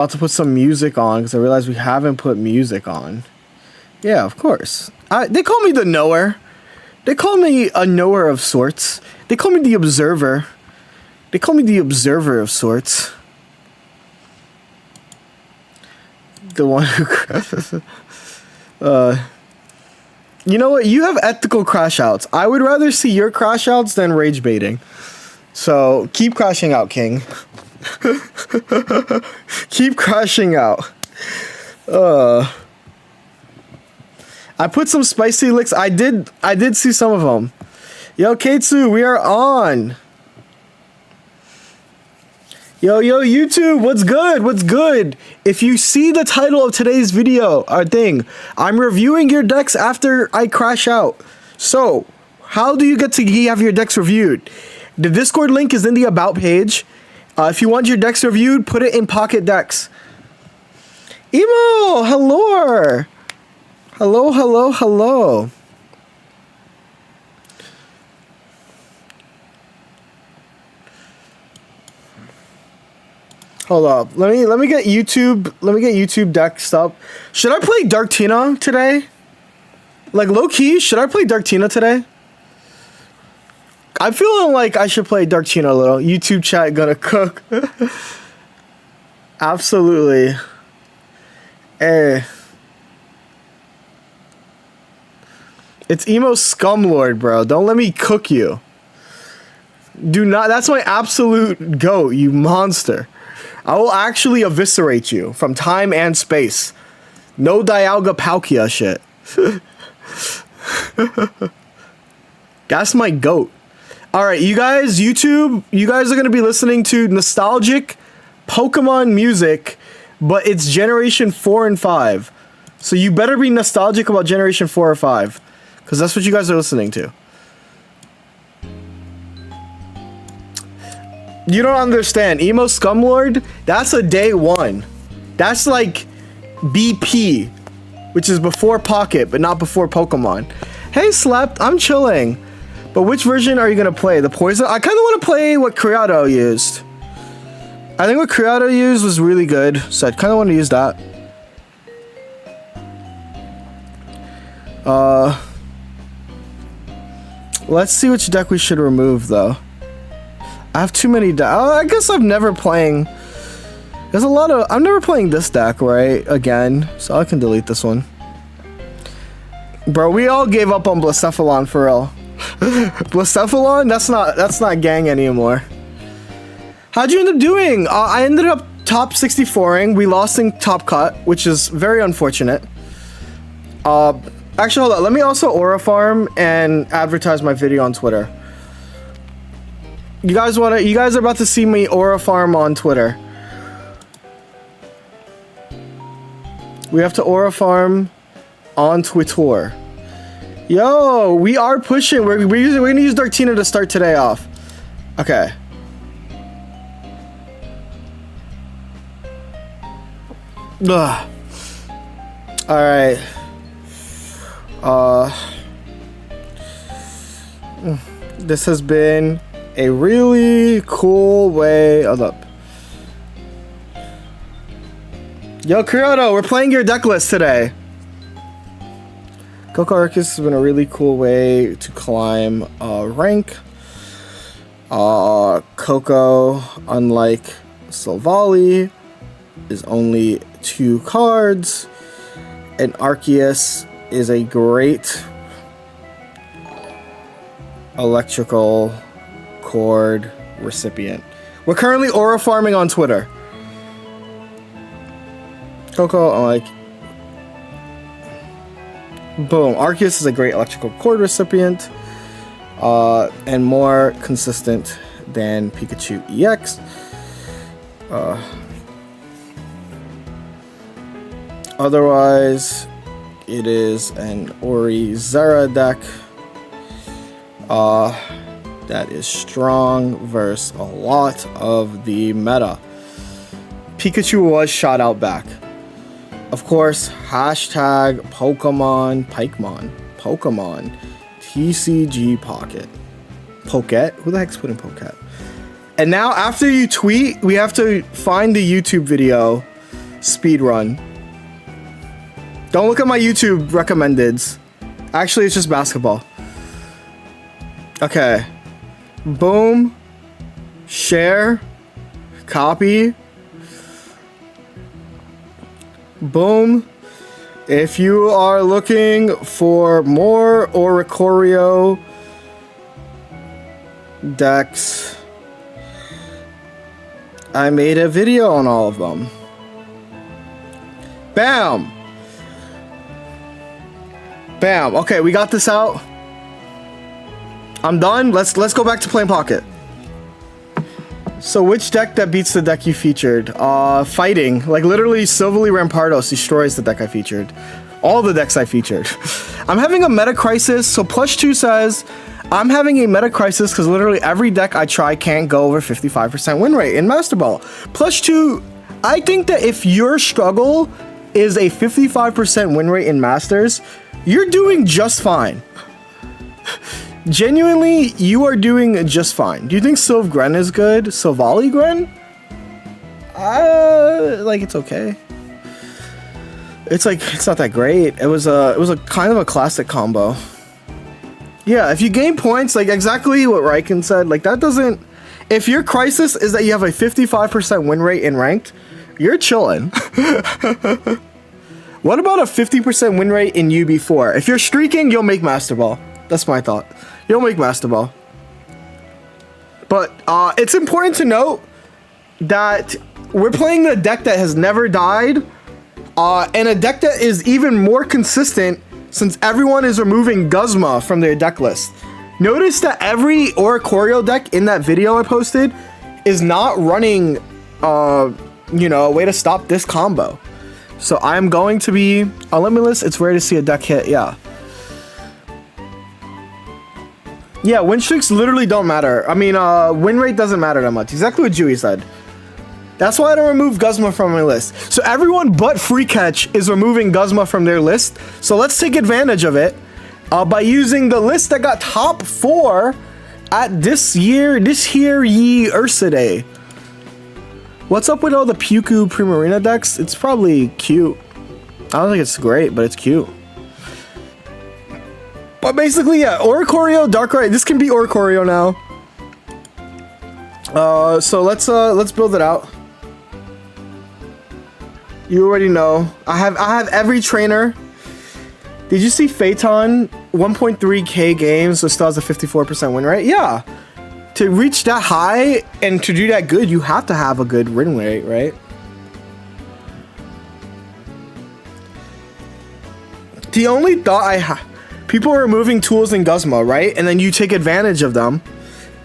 About to put some music on because I realized we haven't put music on. Yeah, of course. They call me the knower. They call me a knower of sorts. They call me the observer. They call me the observer of sorts. The one who... you know what? You have ethical crash outs. I would rather see your crash outs than rage baiting. So, keep crashing out, King. Keep crashing out. I put some spicy licks. I did see some of them. Yo, Keitsu, we are on. Yo, YouTube, what's good? What's good? If you see the title of today's video, I'm reviewing your decks after I crash out. So, how do you get to have your decks reviewed? The Discord link is in the About page. If you want your decks reviewed, put it in Pocket Decks. Emo, hello. Hello. Hold up. Let me get YouTube decks up. Should I play Dark Tina today? Like, low key, should I play Dark Tina today? I'm feeling like I should play Dark Tina a little. YouTube chat gonna cook. Absolutely. Hey. It's Emo Scumlord, bro. Don't let me cook you. Do not. That's my absolute goat, you monster. I will actually eviscerate you from time and space. No Dialga Palkia shit. That's my goat. Alright, you guys, YouTube, you guys are going to be listening to nostalgic Pokemon music, but it's Generation 4 and 5. So you better be nostalgic about Generation 4 or 5, because that's what you guys are listening to. You don't understand. Emo Scumlord, that's a day one. That's like BP, which is before Pocket, but not before Pokemon. Hey, Slept, I'm chilling. But which version are you going to play? The Poison? I kind of want to play what Criado used. I think what Criado used was really good, so I kind of want to use that. Let's see which deck we should remove, though. I have too many decks. I guess I'm never playing... There's a lot of... I'm never playing this deck, right? Again, so I can delete this one. Bro, we all gave up on Blacephalon for real. Blacephalon? That's not gang anymore. How'd you end up doing? I ended up top 64ing. We lost in Top Cut, which is very unfortunate. Actually, hold on. Let me also Aura Farm and advertise my video on Twitter. You guys are about to see me Aura Farm on Twitter. We have to Aura Farm on Twitter. Yo, we are pushing. We're gonna use Dark Tina to start today off. Okay. Ugh. All right. This has been a really cool way. Hold up. Yo, Criado, we're playing your deck list today. Coco Arcus has been a really cool way to climb rank. Coco, unlike Silvally, is only 2 cards. And Arceus is a great electrical cord recipient. We're currently Aura farming on Twitter. Coco, unlike... Boom. Arceus is a great electrical cord recipient. And more consistent than Pikachu EX. Otherwise, it is an Ori Zera deck that is strong versus a lot of the meta. Pikachu was shot out back. Of course, hashtag Pokemon TCG Pocket. Pocket? Who the heck's putting Pocket? And now, after you tweet, we have to find the YouTube video speed run. Don't look at my YouTube recommendeds. Actually, it's just basketball. Okay. Boom. Share. Copy. Boom. If you are looking for more Oricorio decks, I made a video on all of them. Bam. Bam. Okay, we got this out. I'm done. Let's go back to playing Pocket. So which deck that beats the deck you featured? Fighting. Like literally Silverly Rampardos destroys the deck I featured. All the decks I featured. I'm having a meta crisis. So +2 says I'm having a meta crisis because literally every deck I try can't go over 55% win rate in Master Ball. +2, I think that if your struggle is a 55% win rate in Masters, you're doing just fine. Genuinely, you are doing just fine. Do you think Sylv Gren is good? Sylvali Gren? Like it's okay. It's like it's not that great. It was a kind of a classic combo. Yeah, if you gain points, like exactly what Riken said, like that doesn't. If your crisis is that you have a 55% win rate in ranked, you're chilling. What about a 50% win rate in UB4? If you're streaking, you'll make Master Ball. That's my thought. You'll make Master Ball. But it's important to note that we're playing the deck that has never died, and a deck that is even more consistent since everyone is removing Guzma from their deck list. Notice that every Oricorio deck in that video I posted is not running, you know, a way to stop this combo. So I'm going to be on Limitless. It's rare to see a deck hit, yeah. Yeah, win streaks literally don't matter. I mean, win rate doesn't matter that much. Exactly what Dewey said. That's why I don't remove Guzma from my list. So everyone but Free Catch is removing Guzma from their list. So let's take advantage of it by using the list that got top 4 at this here ye Ursa Day. What's up with all the Puku Primarina decks? It's probably cute. I don't think it's great, but it's cute. But basically, yeah, Oricorio, Darkrai. This can be Oricorio now. So let's build it out. You already know. I have every trainer. Did you see Phaeton? 1.3k games, so still has a 54% win rate. Yeah. To reach that high and to do that good, you have to have a good win rate, right? The only thought I have, people are removing tools in Guzma, right? And then you take advantage of them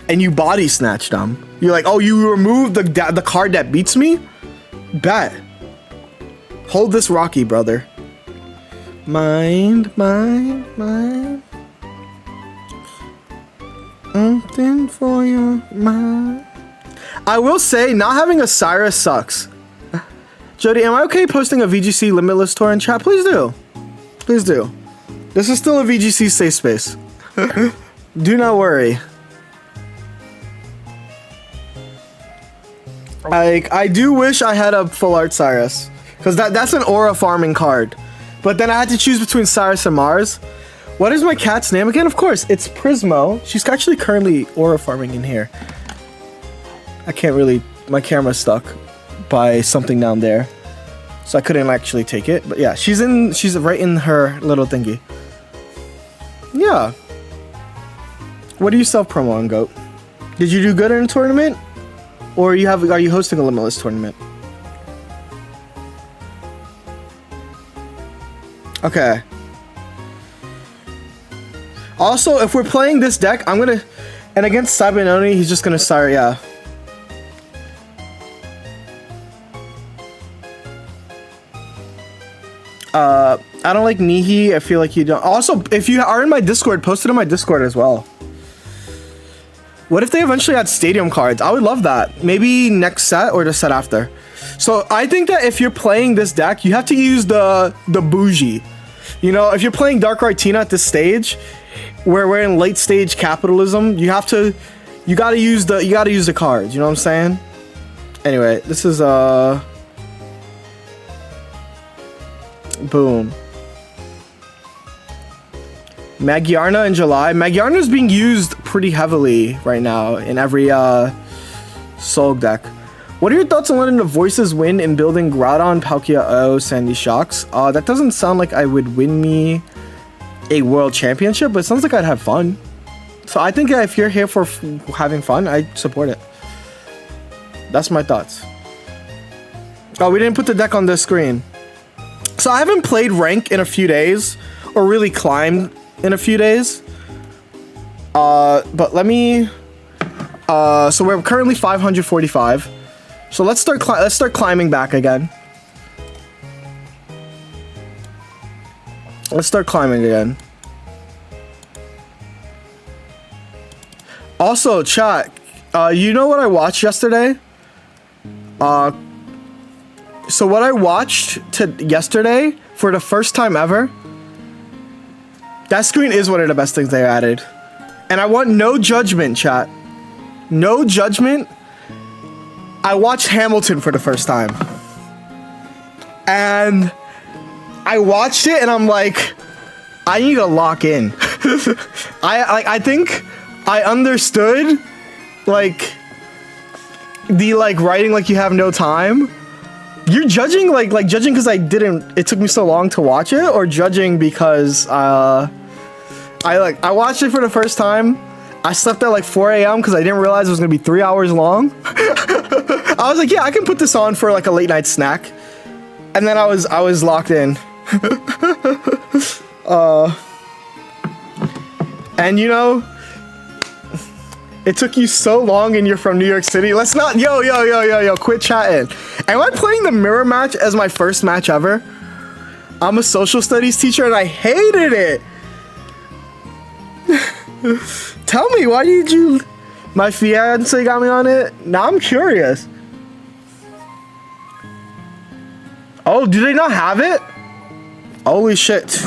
and you body snatch them. You're like, oh, you removed the card that beats me? Bet. Hold this Rocky, brother. Mind. Something for your mind. I will say, not having a Cyrus sucks. Jody, am I okay posting a VGC Limitless tour in chat? Please do. Please do. This is still a VGC safe space. Do not worry. Like, I do wish I had a full art Cyrus, because that's an aura farming card. But then I had to choose between Cyrus and Mars. What is my cat's name again? Of course, it's Prismo. She's actually currently aura farming in here. I can't really, my camera's stuck by something down there, so I couldn't actually take it. But yeah, she's right in her little thingy. Yeah. What do you self-promo on, Goat? Did you do good in a tournament? Or are you hosting a Limitless tournament? Okay. Also, if we're playing this deck, I'm gonna... And against Sabinoni, he's just gonna start, yeah. I don't like Nihi. I feel like you don't. Also, if you are in my Discord, post it in my Discord as well. What if they eventually had stadium cards? I would love that. Maybe next set or the set after. So I think that if you're playing this deck, you have to use the bougie. You know, if you're playing Darkrai Tina at this stage, where we're in late stage capitalism, you gotta use the cards. You know what I'm saying? Anyway, this is Boom. Magyarna in July. Magyarna is being used pretty heavily right now in every Soul deck. What are your thoughts on letting the voices win in building Groudon, Palkia, Sandy Shocks? That doesn't sound like I would win me a world championship, but it sounds like I'd have fun. So I think if you're here for having fun, I support it. That's my thoughts. Oh, we didn't put the deck on the screen. So I haven't played rank in a few days, or really climbed in a few days. But let me. So we're currently 545. So let's start climbing back again. Let's start climbing again. Also, chat, you know what I watched yesterday? So what I watched yesterday for the first time ever, that screen is one of the best things they added. And I want no judgment, chat. No judgment. I watched Hamilton for the first time. And I watched it and I'm like, I need to lock in. I think I understood like the writing like you have no time. You're judging like judging because it took me so long to watch it, or judging because I watched it for the first time. I slept at like 4 a.m. because I didn't realize it was gonna be 3 hours long. I was like, yeah, I can put this on for like a late night snack. And then I was locked in. And you know, it took you so long and you're from New York City. Let's not, yo, quit chatting. Am I playing the mirror match as my first match ever? I'm a social studies teacher and I hated it. Tell me, why did you... My fiance got me on it? Now I'm curious. Oh, do they not have it? Holy shit.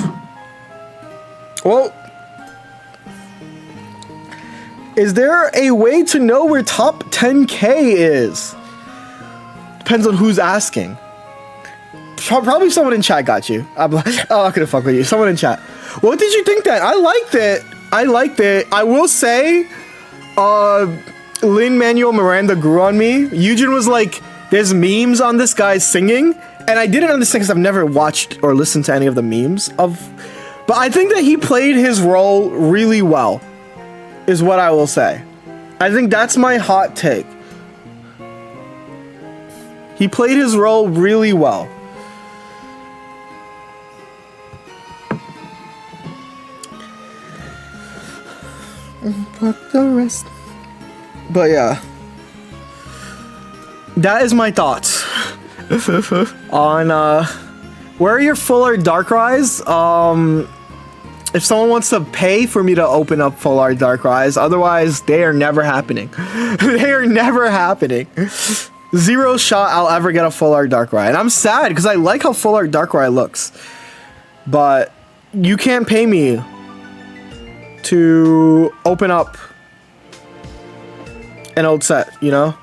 Well... Is there a way to know where top 10K is? Depends on who's asking. Probably someone in chat got you. I'm not gonna fuck with you. Someone in chat. What did you think then? I liked it. I will say, Lin-Manuel Miranda grew on me. Eugen was like, there's memes on this guy singing. And I didn't understand because I've never watched or listened to any of the memes of... But I think that he played his role really well. Is what I will say. I think that's my hot take. He played his role really well. Fuck the rest. But yeah. That is my thoughts. On where are your full art Darkrai's? If someone wants to pay for me to open up full art Darkrai's, otherwise they are never happening. They are never happening. Zero shot I'll ever get a full art Darkrai. And I'm sad because I like how full art Darkrai looks. But you can't pay me to open up an old set, you know?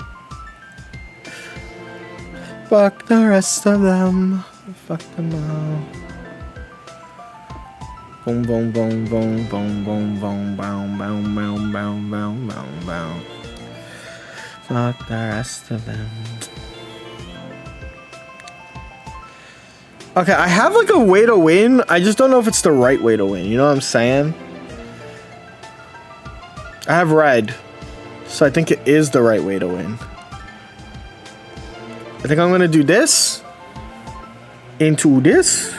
Fuck the rest of them. Fuck them all. Boom, boom, boom, boom, boom, boom, boom, boom, boom, boom, boom, boom, boom, boom. Fuck the rest of them. Okay, I have like a way to win. I just don't know if it's the right way to win. You know what I'm saying? I have red, so I think it is the right way to win. I think I'm gonna do this. Into this.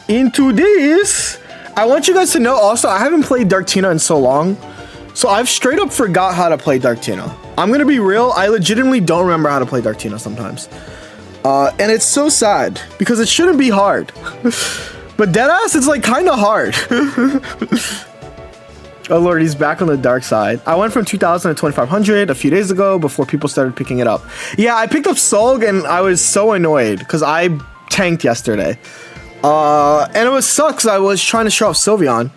Into this. I want you guys to know also, I haven't played Darktina in so long. So I've straight up forgot how to play Darktina. I'm gonna be real, I legitimately don't remember how to play Darktina sometimes. And it's so sad, because it shouldn't be hard. But deadass, it's like kinda hard. Oh lord, he's back on the dark side. I went from 2,000 to 2,500 a few days ago before people started picking it up. Yeah, I picked up Solg and I was so annoyed because I tanked yesterday. And it was sucks. I was trying to show off Sylveon.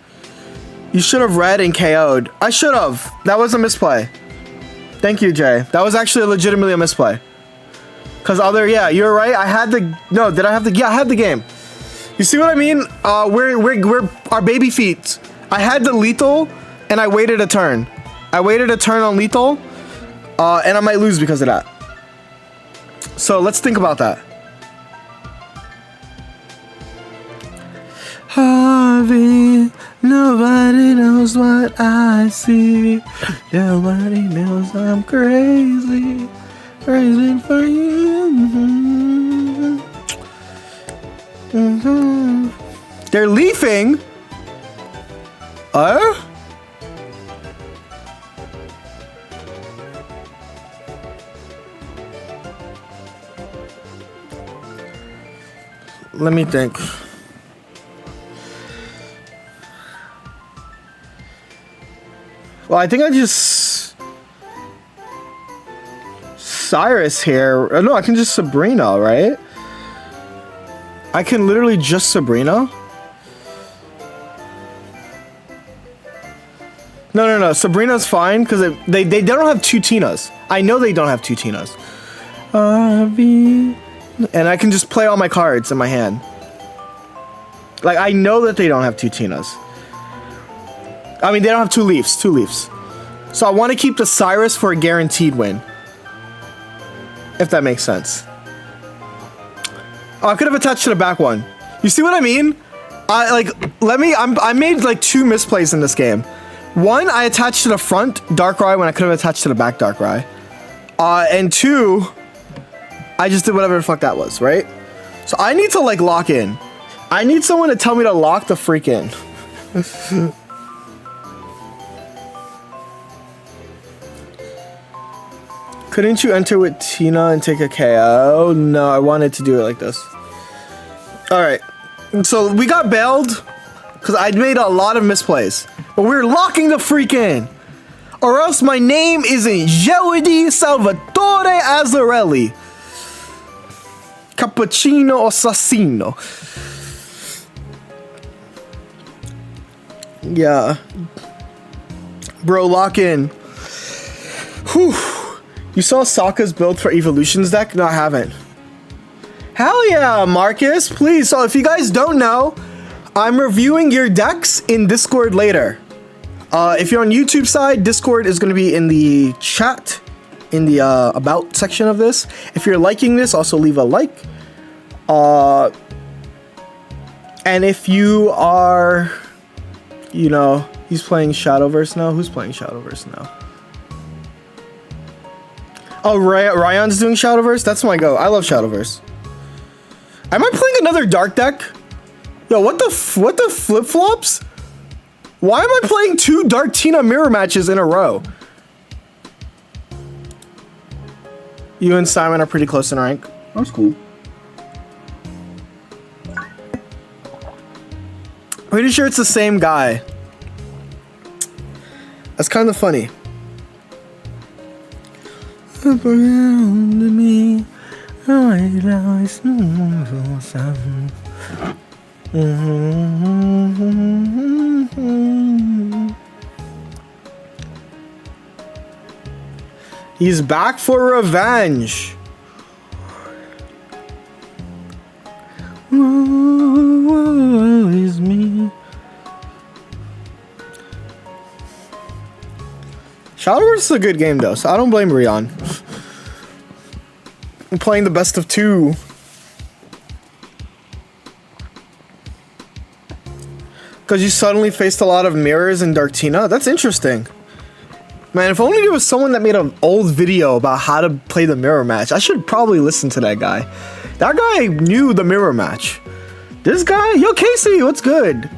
You should have read and KO'd. I should have. That was a misplay. Thank you, Jay. That was actually legitimately a misplay. Cause yeah, you're right. I had the, no, did I have the, yeah, I had the game. You see what I mean? We're our baby feet. I had the lethal and I waited a turn. I waited a turn on lethal and I might lose because of that. So let's think about that. Harvey, nobody knows what I see. Nobody knows I'm crazy. Crazy for you. They're leafing. Let me think. Well, I think I just Cyrus here. No, I can just Sabrina, right? I can literally just Sabrina. No. Sabrina's fine because they don't have two Tinas. I know they don't have two Tinas. And I can just play all my cards in my hand. Like, I know that they don't have two Tinas. I mean, they don't have two Leafs. So I want to keep the Cyrus for a guaranteed win. If that makes sense. Oh, I could have attached to the back one. You see what I mean? I made like two misplays in this game. One, I attached to the front Darkrai when I could have attached to the back Darkrai. And two, I just did whatever the fuck that was, right? So I need to like lock in. I need someone to tell me to lock the freak in. Couldn't you enter with Tina and take a KO? No, I wanted to do it like this. Alright. So we got bailed because I'd made a lot of misplays. But we're locking the freak in. Or else my name isn't Jody Salvatore Azzarelli. Cappuccino Assassino. Yeah. Bro, lock in. Whew. You saw Sokka's build for Evolutions deck? No, I haven't. Hell yeah, Marcus, please. So if you guys don't know, I'm reviewing your decks in Discord later. If you're on YouTube side, Discord is going to be in the chat, in the about section of this. If you're liking this, also leave a like. And if you are, you know, he's playing Shadowverse now. Who's playing Shadowverse now? Oh, Ryan's doing Shadowverse? That's my go. I love Shadowverse. Am I playing another dark deck? Yo, what the flip-flops? Why am I playing two Dark Tina mirror matches in a row? You and Simon are pretty close in rank. That's cool. Pretty sure it's the same guy. That's kind of funny. Around me, he's back for revenge. Woe is me. Shadowverse is a good game though, so I don't blame Rion. I'm playing the best of two. Because you suddenly faced a lot of mirrors in Dark Tina? That's interesting. Man, if only there was someone that made an old video about how to play the mirror match. I should probably listen to that guy. That guy knew the mirror match. This guy? Yo, Casey, what's good?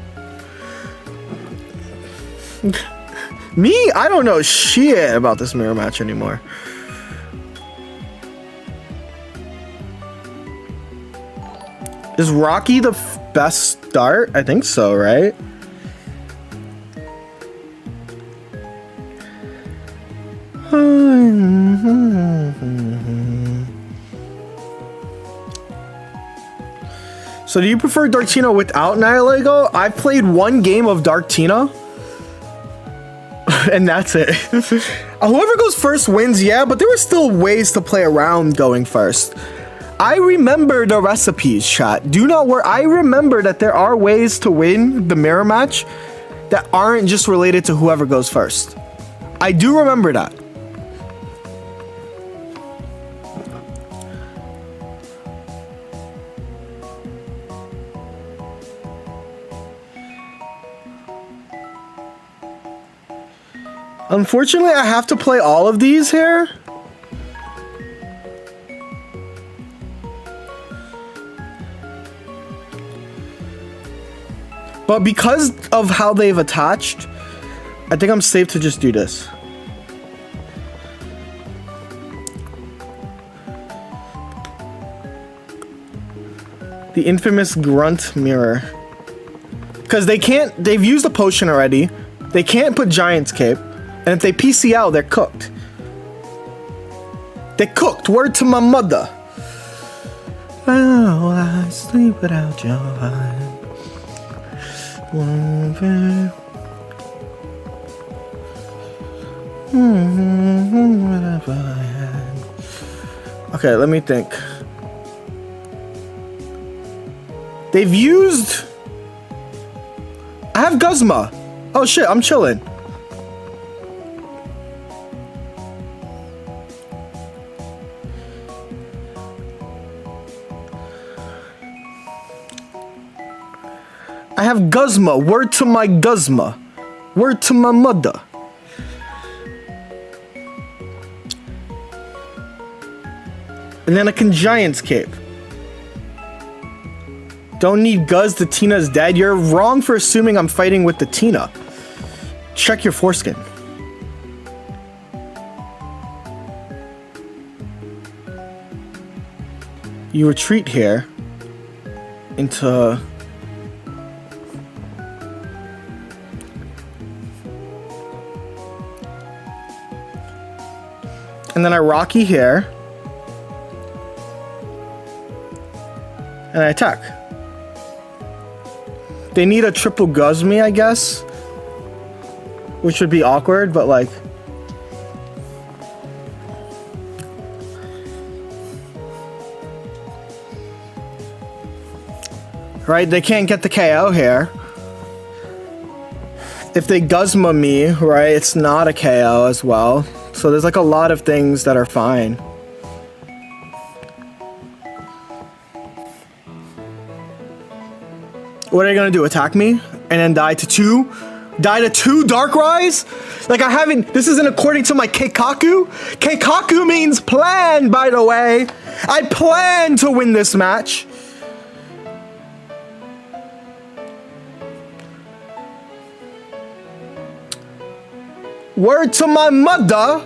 Me? I don't know shit about this mirror match anymore. Is Rocky the best start? I think so, right? So do you prefer Dark Tina without Nihilego? I've played one game of Dark Tina. And that's it. Whoever goes first wins, yeah, but there were still ways to play around going first. I remember the recipes, chat. Do not worry. I remember that there are ways to win the mirror match that aren't just related to whoever goes first. I do remember that. Unfortunately, I have to play all of these here. But because of how they've attached, I think I'm safe to just do this. The infamous grunt mirror. Because they've used the potion already. They can't put Giant's Cape. And if they PC out, they're cooked. They're cooked. Word to my mother. Oh, I sleep without your eyes. Okay, let me think. They've used... I have Guzma. Oh shit, I'm chilling. I have Guzma. Word to my Guzma. Word to my mother. And then I can Giant's Cape. Don't need Guz, the Tina's dead. You're wrong for assuming I'm fighting with the Tina. Check your foreskin. You retreat here into... And then I Rocky here. And I attack. They need a triple Guz me, I guess. Which would be awkward, but like... Right, they can't get the KO here. If they Guzma me, right, it's not a KO as well. So there's like a lot of things that are fine. What are you gonna do? Attack me? And then die to 2? Die to 2 Dark Rise? Like I haven't... This isn't according to my Keikaku. Keikaku means plan, by the way. I plan to win this match. Word to my mother,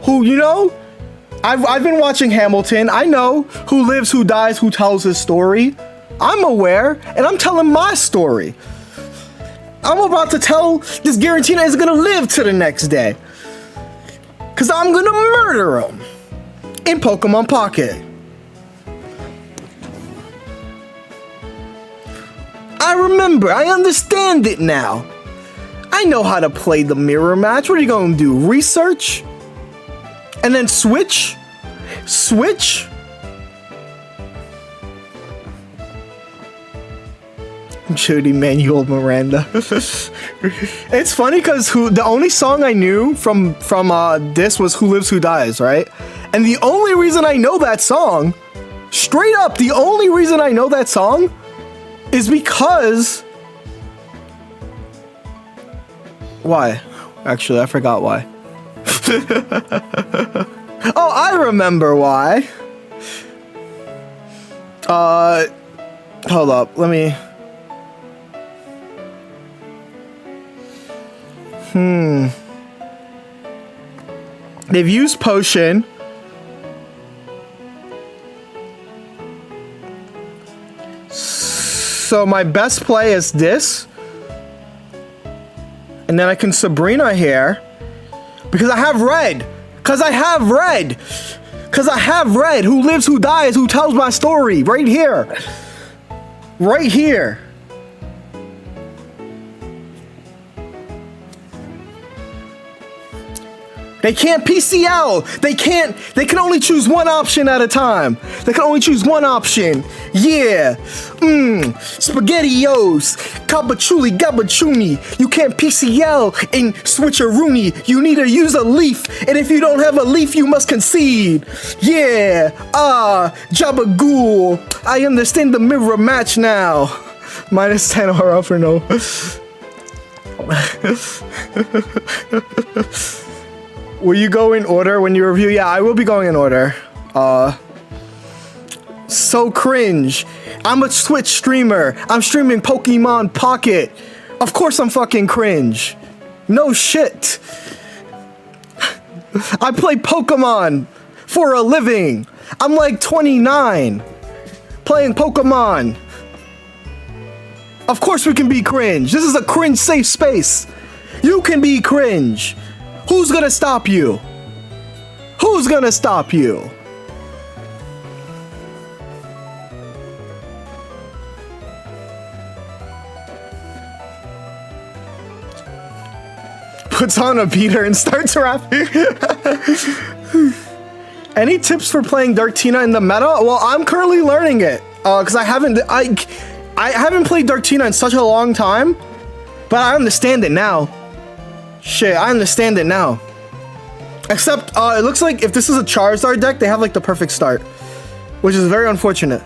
who, you know, I've been watching Hamilton. I know who lives, who dies, who tells his story. I'm aware, and I'm telling my story. I'm about to tell this Giratina is gonna live to the next day. Cause I'm gonna murder him in Pokemon Pocket. I remember, I understand it now. I know how to play the mirror match. What are you gonna do? Research? And then switch? Switch? Judy Manuel Miranda. It's funny because the only song I knew from this was Who Lives Who Dies, right? And the only reason I know that song, straight up, the only reason I know that song is because... Why? Actually, I forgot why. Oh, I remember why. Hold up, let me... They've used potion. So my best play is this. And then I can Sabrina here. Because I have red. Because I have red. Because I have red. Who lives, who dies, who tells my story. Right here. Right here. They can't PCL. They can only choose one option at a time. They can only choose one option. Yeah. SpaghettiOs. Cabachuli gabachuni. You can't PCL and switch a Rooney. You need to use a leaf. And if you don't have a leaf, you must concede. Yeah. Jabagool. I understand the mirror match now. -10 or up or no. Will you go in order when you review? Yeah, I will be going in order. So cringe. I'm a Twitch streamer. I'm streaming Pokemon Pocket. Of course I'm fucking cringe. No shit. I play Pokemon for a living. I'm like 29 playing Pokemon. Of course we can be cringe. This is a cringe safe space. You can be cringe. Who's gonna stop you? Who's gonna stop you? Puts on a beater and starts rapping. Any tips for playing Darktina in the meta? Well, I'm currently learning it. Cause I haven't played Darktina in such a long time, but I understand it now. Shit, I understand it now. Except, it looks like if this is a Charizard deck, they have like the perfect start, which is very unfortunate.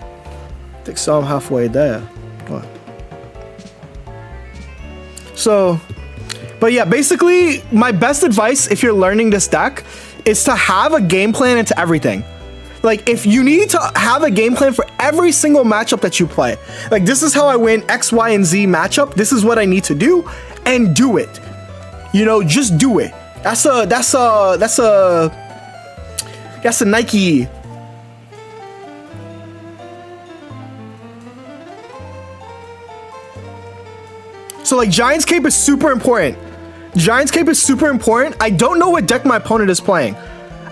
I think so. I'm halfway there. What? So, but yeah, basically, my best advice if you're learning this deck is to have a game plan into everything. Like, if you need to have a game plan for every single matchup that you play, like this is how I win X, Y, and Z matchup. This is what I need to do, and do it. You know, just do it. That's a Nike. So like Giant's Cape is super important. Giant's Cape is super important. I don't know what deck my opponent is playing.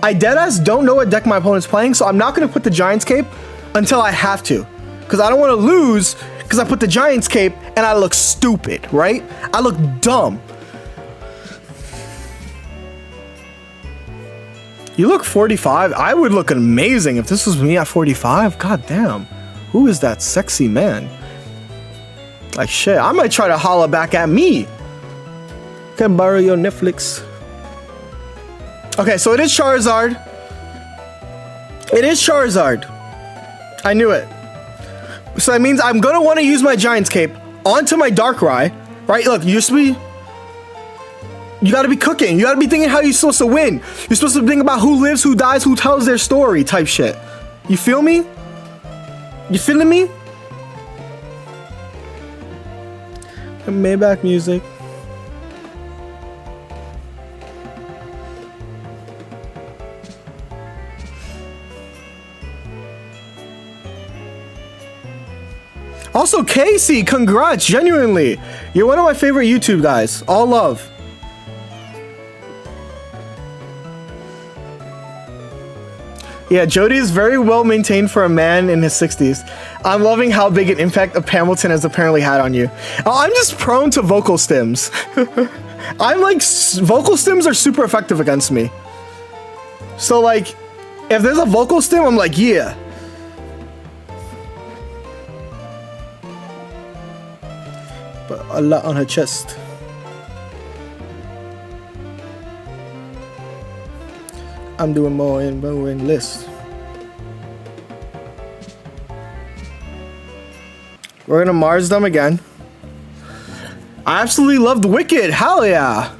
I deadass don't know what deck my opponent's playing, so I'm not gonna put the Giant's Cape until I have to. Because I don't want to lose because I put the Giant's Cape and I look stupid, right? I look dumb. You look 45. I would look amazing if this was me at 45. God damn. Who is that sexy man? Like shit, I might try to holla back at me. Can borrow your Netflix. Okay, so it is Charizard. It is Charizard. I knew it. So that means I'm gonna want to use my Giant's Cape onto my Darkrai, right? Look, you gotta be cooking. You gotta be thinking how you're supposed to win. You're supposed to think about who lives, who dies, who tells their story type shit. You feel me? You feeling me? Maybach music. Also, Casey, congrats, genuinely. You're one of my favorite YouTube guys. All love. Yeah, Jody is very well maintained for a man in his 60s. I'm loving how big an impact of Hamilton has apparently had on you. I'm just prone to vocal stims. I'm like, vocal stims are super effective against me. So like, if there's a vocal stim, I'm like, yeah. But a lot on her chest. I'm doing more in list. We're gonna Mars them again. I absolutely loved Wicked. Hell yeah.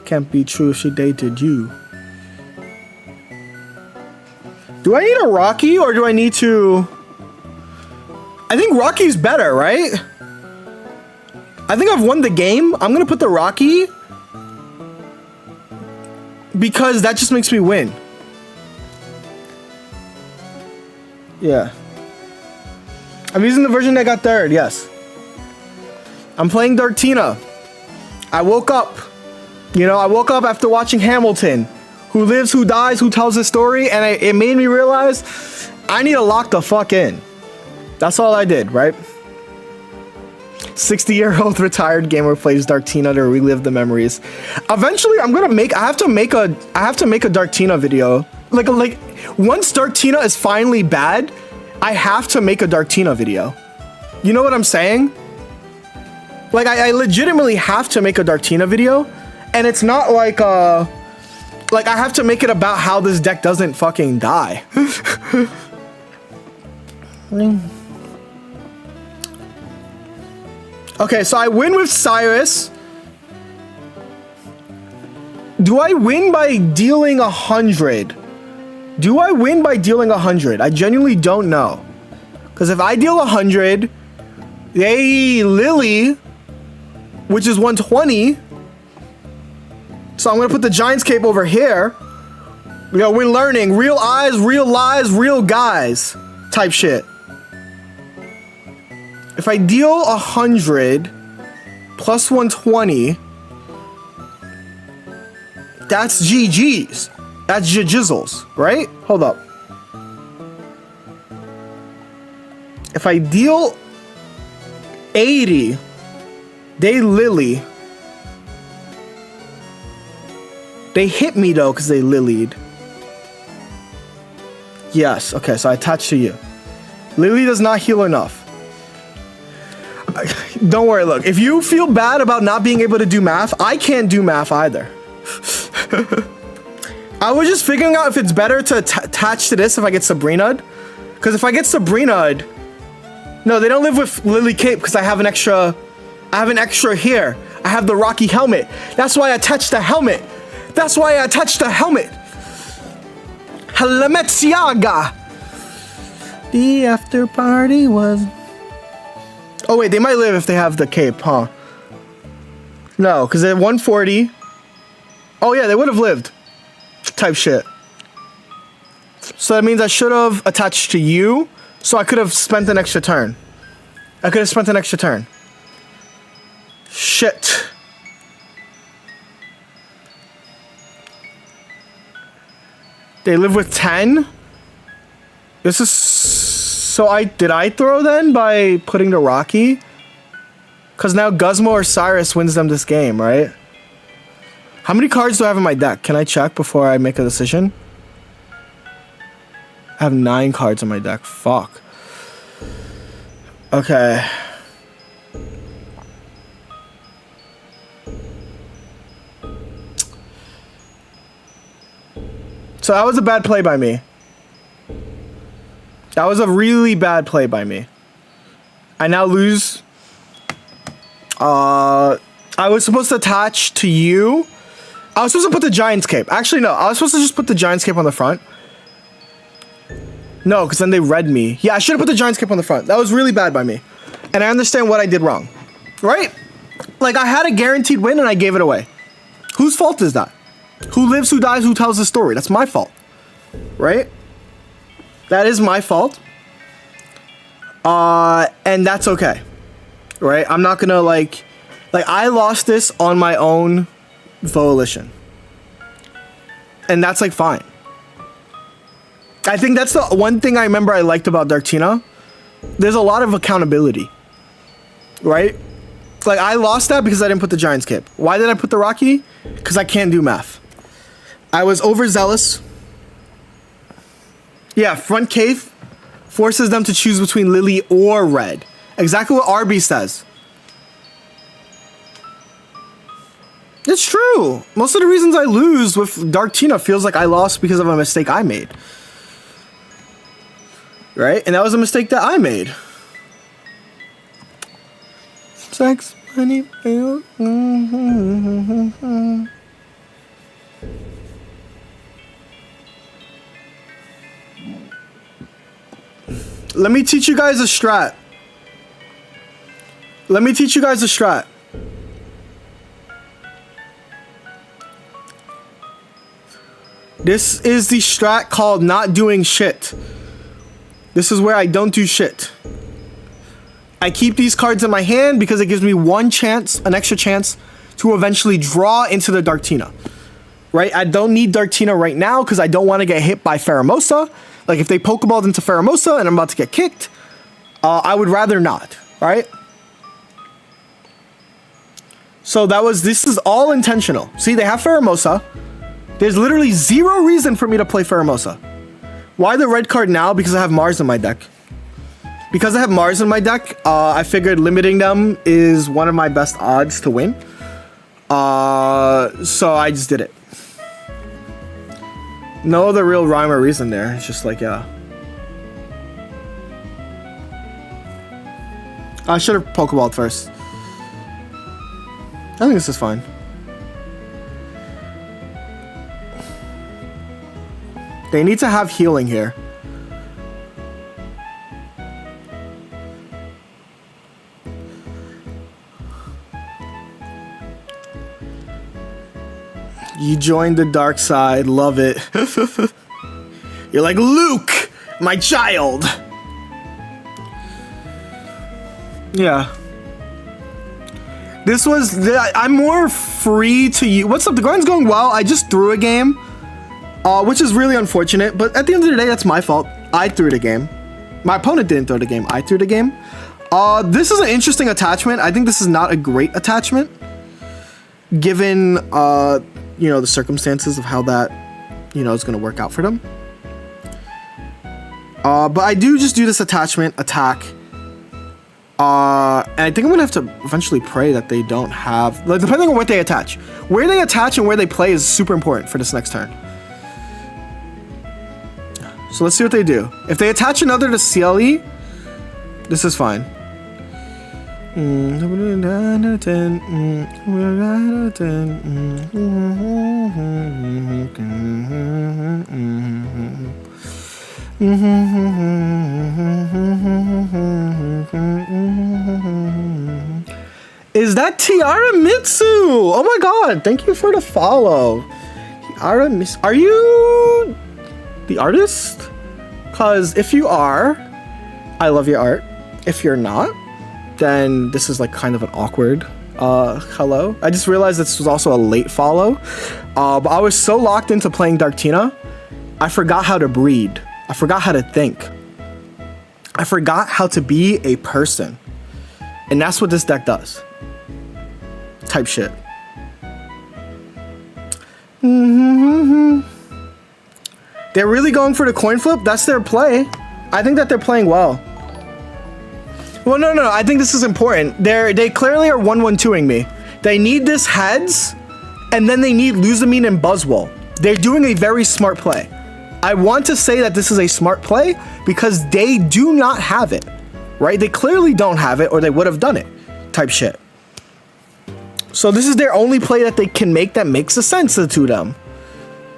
Can't be true if she dated you. Do I need a Rocky or do I need to? I think Rocky's better, right? I think I've won the game. I'm gonna put the Rocky because that just makes me win. Yeah. I'm using the version that got third, yes. I'm playing Darktina. I woke up. You know, I woke up after watching Hamilton. Who lives, who dies, who tells his story, and it made me realize I need to lock the fuck in. That's all I did, right? 60-year-old retired gamer plays Darktina to relive the memories. Eventually, I'm gonna make. I have to make a Darktina video. Like once Darktina is finally bad, I have to make a Darktina video. You know what I'm saying? Like I legitimately have to make a Darktina video, and it's not like I have to make it about how this deck doesn't fucking die. Okay, so I win with Cyrus. Do I win by dealing 100? Do I win by dealing 100? I genuinely don't know. Because if I deal 100, they Lily, which is 120. So I'm going to put the Giant's Cape over here. You know, we're learning real eyes, real lies, real guys type shit. If I deal 100 plus 120, that's GG's. That's jizzles, right? Hold up. If I deal 80, they Lily. They hit me though, because they lilied. Yes, okay, so I attach to you. Lily does not heal enough. Don't worry, look, if you feel bad about not being able to do math, I can't do math either. I was just figuring out if it's better to attach to this if I get Sabrina'd. Because if I get Sabrina'd, no, they don't live with Lily Cape because I have an extra here. I have the Rocky helmet. That's why I attached the helmet. That's why I attached the helmet. Helmetiaga. The after party was... Oh wait, they might live if they have the cape, huh? No, because they're 140. Oh yeah, they would have lived. Type shit. So that means I should have attached to you, so I could have spent an extra turn. Shit. They live with 10? This is... So did I throw then by putting the Rocky? Because now Guzmo or Cyrus wins them this game, right? How many cards do I have in my deck? Can I check before I make a decision? I have 9 cards in my deck. Fuck. Okay. So that was a bad play by me. That was a really bad play by me. I now lose. I was supposed to attach to you. I was supposed to put the Giant's Cape. Actually, no. I was supposed to just put the Giant's Cape on the front. No, because then they read me. Yeah, I should have put the Giant's Cape on the front. That was really bad by me. And I understand what I did wrong. Right? Like, I had a guaranteed win and I gave it away. Whose fault is that? Who lives, who dies, who tells the story? That's my fault. Right? That is my fault. And that's okay. Right? I'm not gonna like I lost this on my own volition. And that's like fine. I think that's the one thing I remember I liked about Darktina. There's a lot of accountability. Right? Like I lost that because I didn't put the Giant's Cape. Why did I put the Rocky? Because I can't do math. I was overzealous. Yeah, front cave forces them to choose between Lily or Red. Exactly what RB says. It's true. Most of the reasons I lose with Darktina feels like I lost because of a mistake I made. Right? And that was a mistake that I made. Sex, money, fail. Let me teach you guys a strat. This is the strat called not doing shit. This is where I don't do shit. I keep these cards in my hand because it gives me an extra chance to eventually draw into the Darktina. Right? I don't need Darktina right now because I don't want to get hit by Pheromosa. Like if they Pokeballed into Pheromosa and I'm about to get kicked, I would rather not, right? So this is all intentional. See, they have Pheromosa. There's literally zero reason for me to play Pheromosa. Why the red card now? Because I have Mars in my deck. Because I have Mars in my deck, I figured limiting them is one of my best odds to win. So I just did it. No other real rhyme or reason there. It's just like, yeah. I should have Pokeballed first. I think this is fine. They need to have healing here. You joined the dark side. Love it. You're like, Luke, my child. Yeah. This was... I'm more free to use... What's up? The grind's going well. I just threw a game. Which is really unfortunate. But at the end of the day, that's my fault. I threw the game. My opponent didn't throw the game. I threw the game. This is an interesting attachment. I think this is not a great attachment. Given, you know, the circumstances of how that, you know, is going to work out for them. But I do just do this attachment, attack. And I think I'm going to have to eventually pray that they don't have... Like, depending on what they attach. Where they attach and where they play is super important for this next turn. So let's see what they do. If they attach another to CLE, this is fine. Is that Tiara Mitsu? Oh my god, thank you for the follow. Tiara Mitsu. Are you the artist? Because if you are, I love your art. If you're not, then this is like kind of an awkward hello. I just realized this was also a late follow. But I was so locked into playing Darktina, I forgot how to breed. I forgot how to think. I forgot how to be a person. And that's what this deck does. Type shit. They're really going for the coin flip? That's their play. I think that they're playing well. Well, no. I think this is important. They clearly are 1-1-2ing me. They need this heads, and then they need Luzamine and Buzzwole. They're doing a very smart play. I want to say that this is a smart play because they do not have it, right? They clearly don't have it or they would have done it type shit. So this is their only play that they can make that makes a sense to them.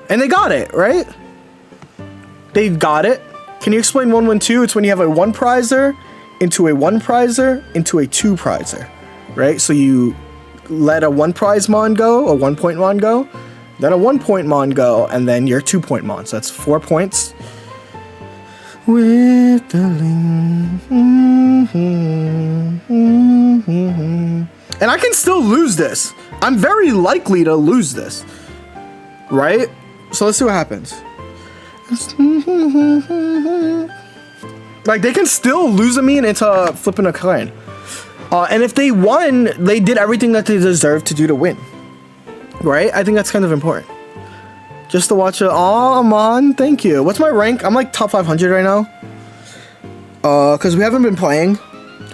And they got it, right? They got it. Can you explain 1-1-2? It's when you have a 1 prizer into a 1 prizer into a 2 prizer, right? So you let a 1 prize mon go, a 1 point mon go, then a 1 point mon go, and then your 2 point mon. So that's 4 points. With the link. And I can still lose this. I'm very likely to lose this, right? So let's see what happens. Like, they can still lose me into flipping a coin. And if they won, they did everything that they deserved to do to win. Right? I think that's kind of important. Just to watch it. Oh, Amon, thank you. What's my rank? I'm like top 500 right now. Because we haven't been playing.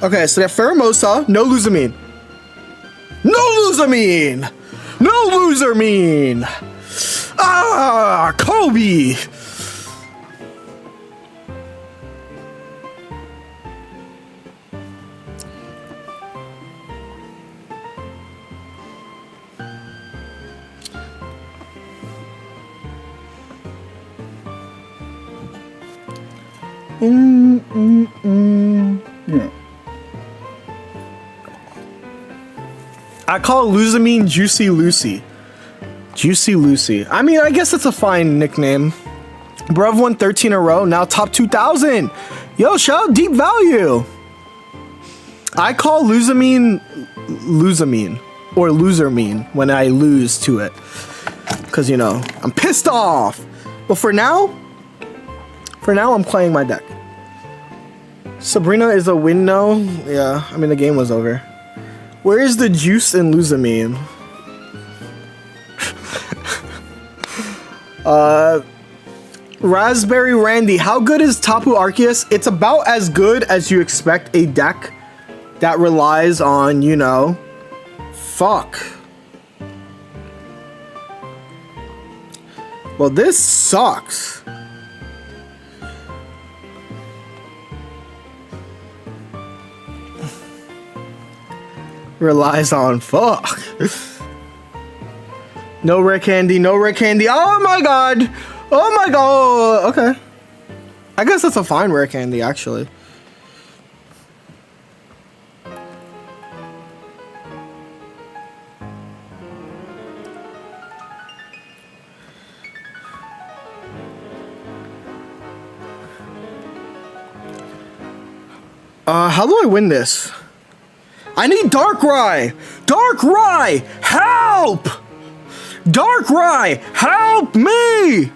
Okay, so they have Pheromosa, no Luzamine. No Luzamine! No Luzamine! Ah, Kobe! Yeah. I call Luzamine Juicy Lucy. Juicy Lucy. I mean, I guess that's a fine nickname. Bruv won 13 in a row, now top 2,000. Yo, shout out Deep Value. I call Luzamine Luzamine or Losermine when I lose to it. Because, you know, I'm pissed off. But for now, I'm playing my deck. Sabrina is a win now. Yeah, I mean, the game was over. Where is the juice in Luzamine? Raspberry Randy, how good is Tapu Arceus? It's about as good as you expect a deck that relies on, you know, fuck. Well, this sucks. Relies on fuck. No rare candy, no rare candy. Oh my god. Oh my god. Okay. I guess that's a fine rare candy, actually. How do I win this? I need Darkrai! Darkrai! Help! Darkrai! Help me!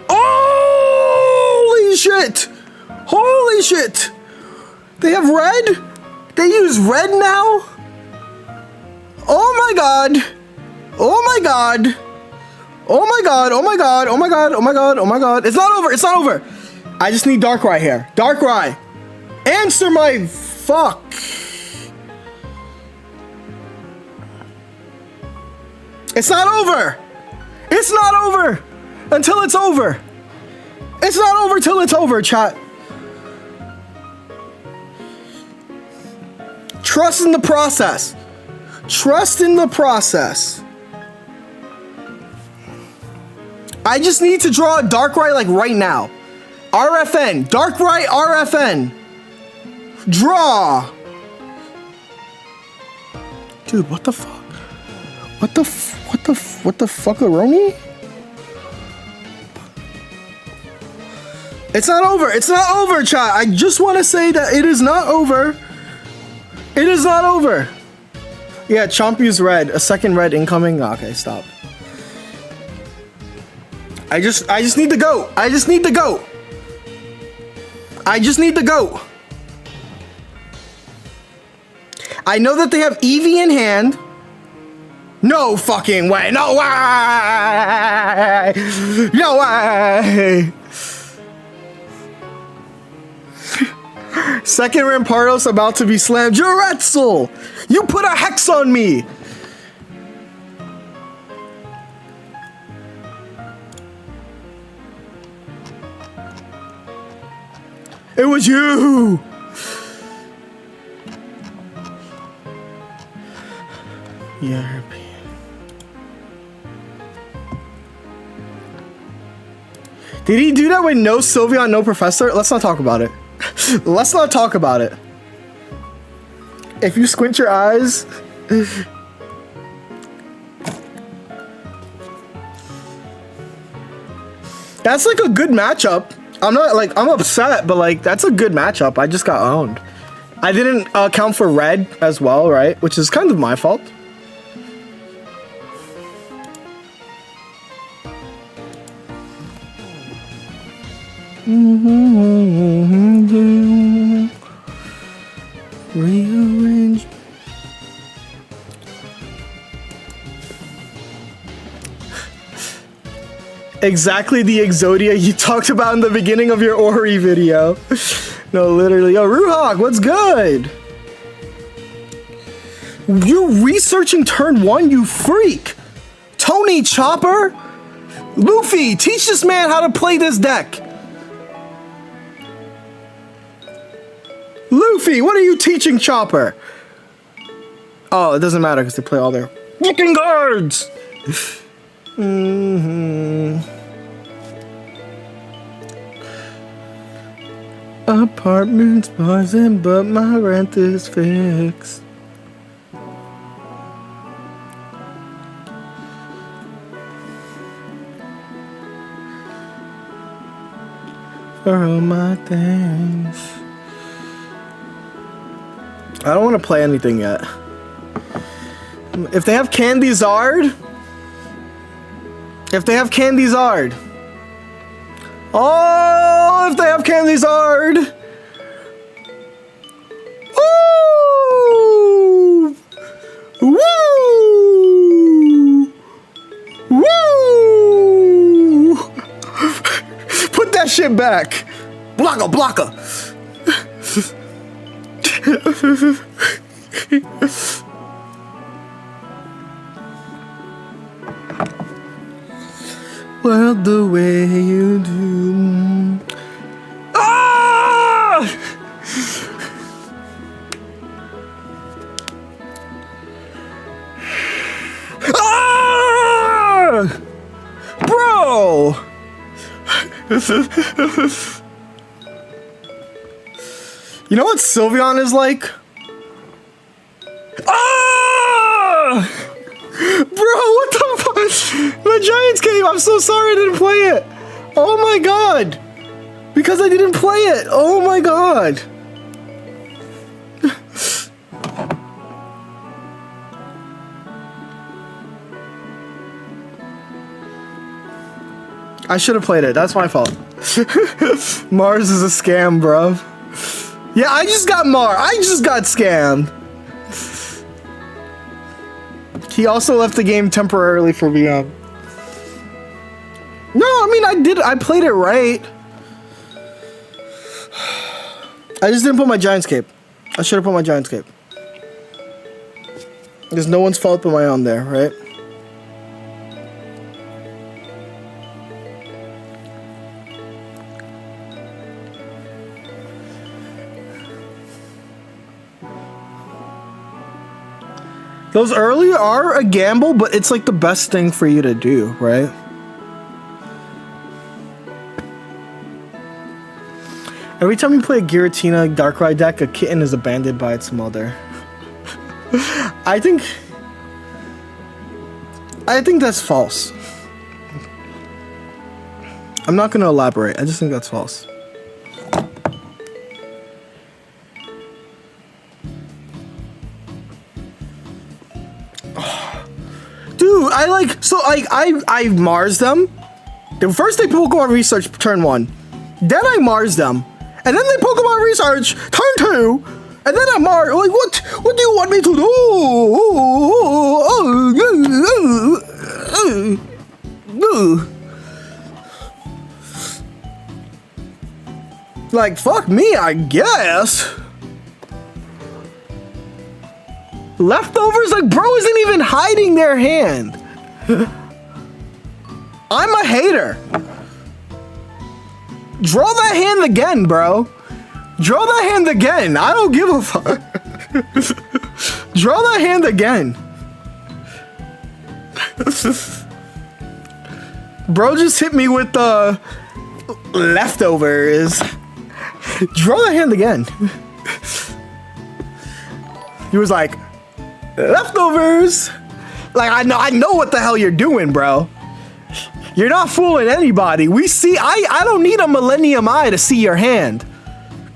Holy shit! Holy shit! They have red? They use red now? Oh my god! Oh my god! Oh my god, oh my god, oh my god, oh my god, oh my god. It's not over, it's not over. I just need Darkrai here. Darkrai. Answer my fuck. It's not over. It's not over until it's over. It's not over till it's over, chat. Trust in the process. Trust in the process. I just need to draw a Darkrai like right now. RFN. Darkrai RFN. Draw. Dude, what the fuck? What the fuckaroni? It's not over. It's not over, chat. I just want to say that it is not over. It is not over. Yeah, Chompy's red. A second red incoming. Okay, stop. I just need to go. I just need to go. I just need to go. I know that they have Eevee in hand. No fucking way. No way. No way. Second Rampardos about to be slammed. Juretzel! You put a hex on me. It was you! European. Did he do that with no Sylveon, no Professor? Let's not talk about it. Let's not talk about it. If you squint your eyes... That's like a good matchup. I'm not like, I'm upset, but like, that's a good matchup. I just got owned. I didn't account for red as well, right? Which is kind of my fault. Rearrange. Exactly the Exodia you talked about in the beginning of your Ori video. No, literally. Yo, Ruhawk, what's good? You're researching turn 1, you freak. Tony Chopper? Luffy, teach this man how to play this deck. Luffy, what are you teaching Chopper? Oh, it doesn't matter because they play all their fucking cards. Apartments, bars, and but my rent is fixed. For all my things. I don't want to play anything yet. If they have Candy Zard. If they have Candy Zard. Oh, if they have Candy Zard. shit back. Blocker, blocker. Well, the way you do. Ah! Ah! Bro! You know what Sylveon is like? Ah! Bro, what the fuck? My Giants game, I'm so sorry I didn't play it. Oh my god. Because I didn't play it. Oh my god. I should have played it. That's my fault. Mars is a scam, bro. Yeah, I just got I just got scammed. He also left the game temporarily for VM. No, I mean, I played it right. I just didn't put my Giants cape. I should have put my Giants cape. There's no one's fault but my own there, right? Those early are a gamble, but it's like the best thing for you to do, right? Every time you play a Giratina Darkrai deck, a kitten is abandoned by its mother. I think that's false. I'm not going to elaborate. I just think that's false. Dude, I Mars them. The first they Pokemon Research turn 1. Then I Mars them. And then they Pokemon Research turn 2. And then I Mars, like, what do you want me to do? Like, fuck me, I guess. Leftovers, like, bro isn't even hiding their hand. I'm a hater. Draw that hand again, bro. Draw that hand again. I don't give a fuck. Draw that hand again. Bro just hit me with the leftovers. Draw that hand again. He was like, leftovers. Like, I know what the hell you're doing, bro. You're not fooling anybody. We see, I don't need a Millennium Eye to see your hand.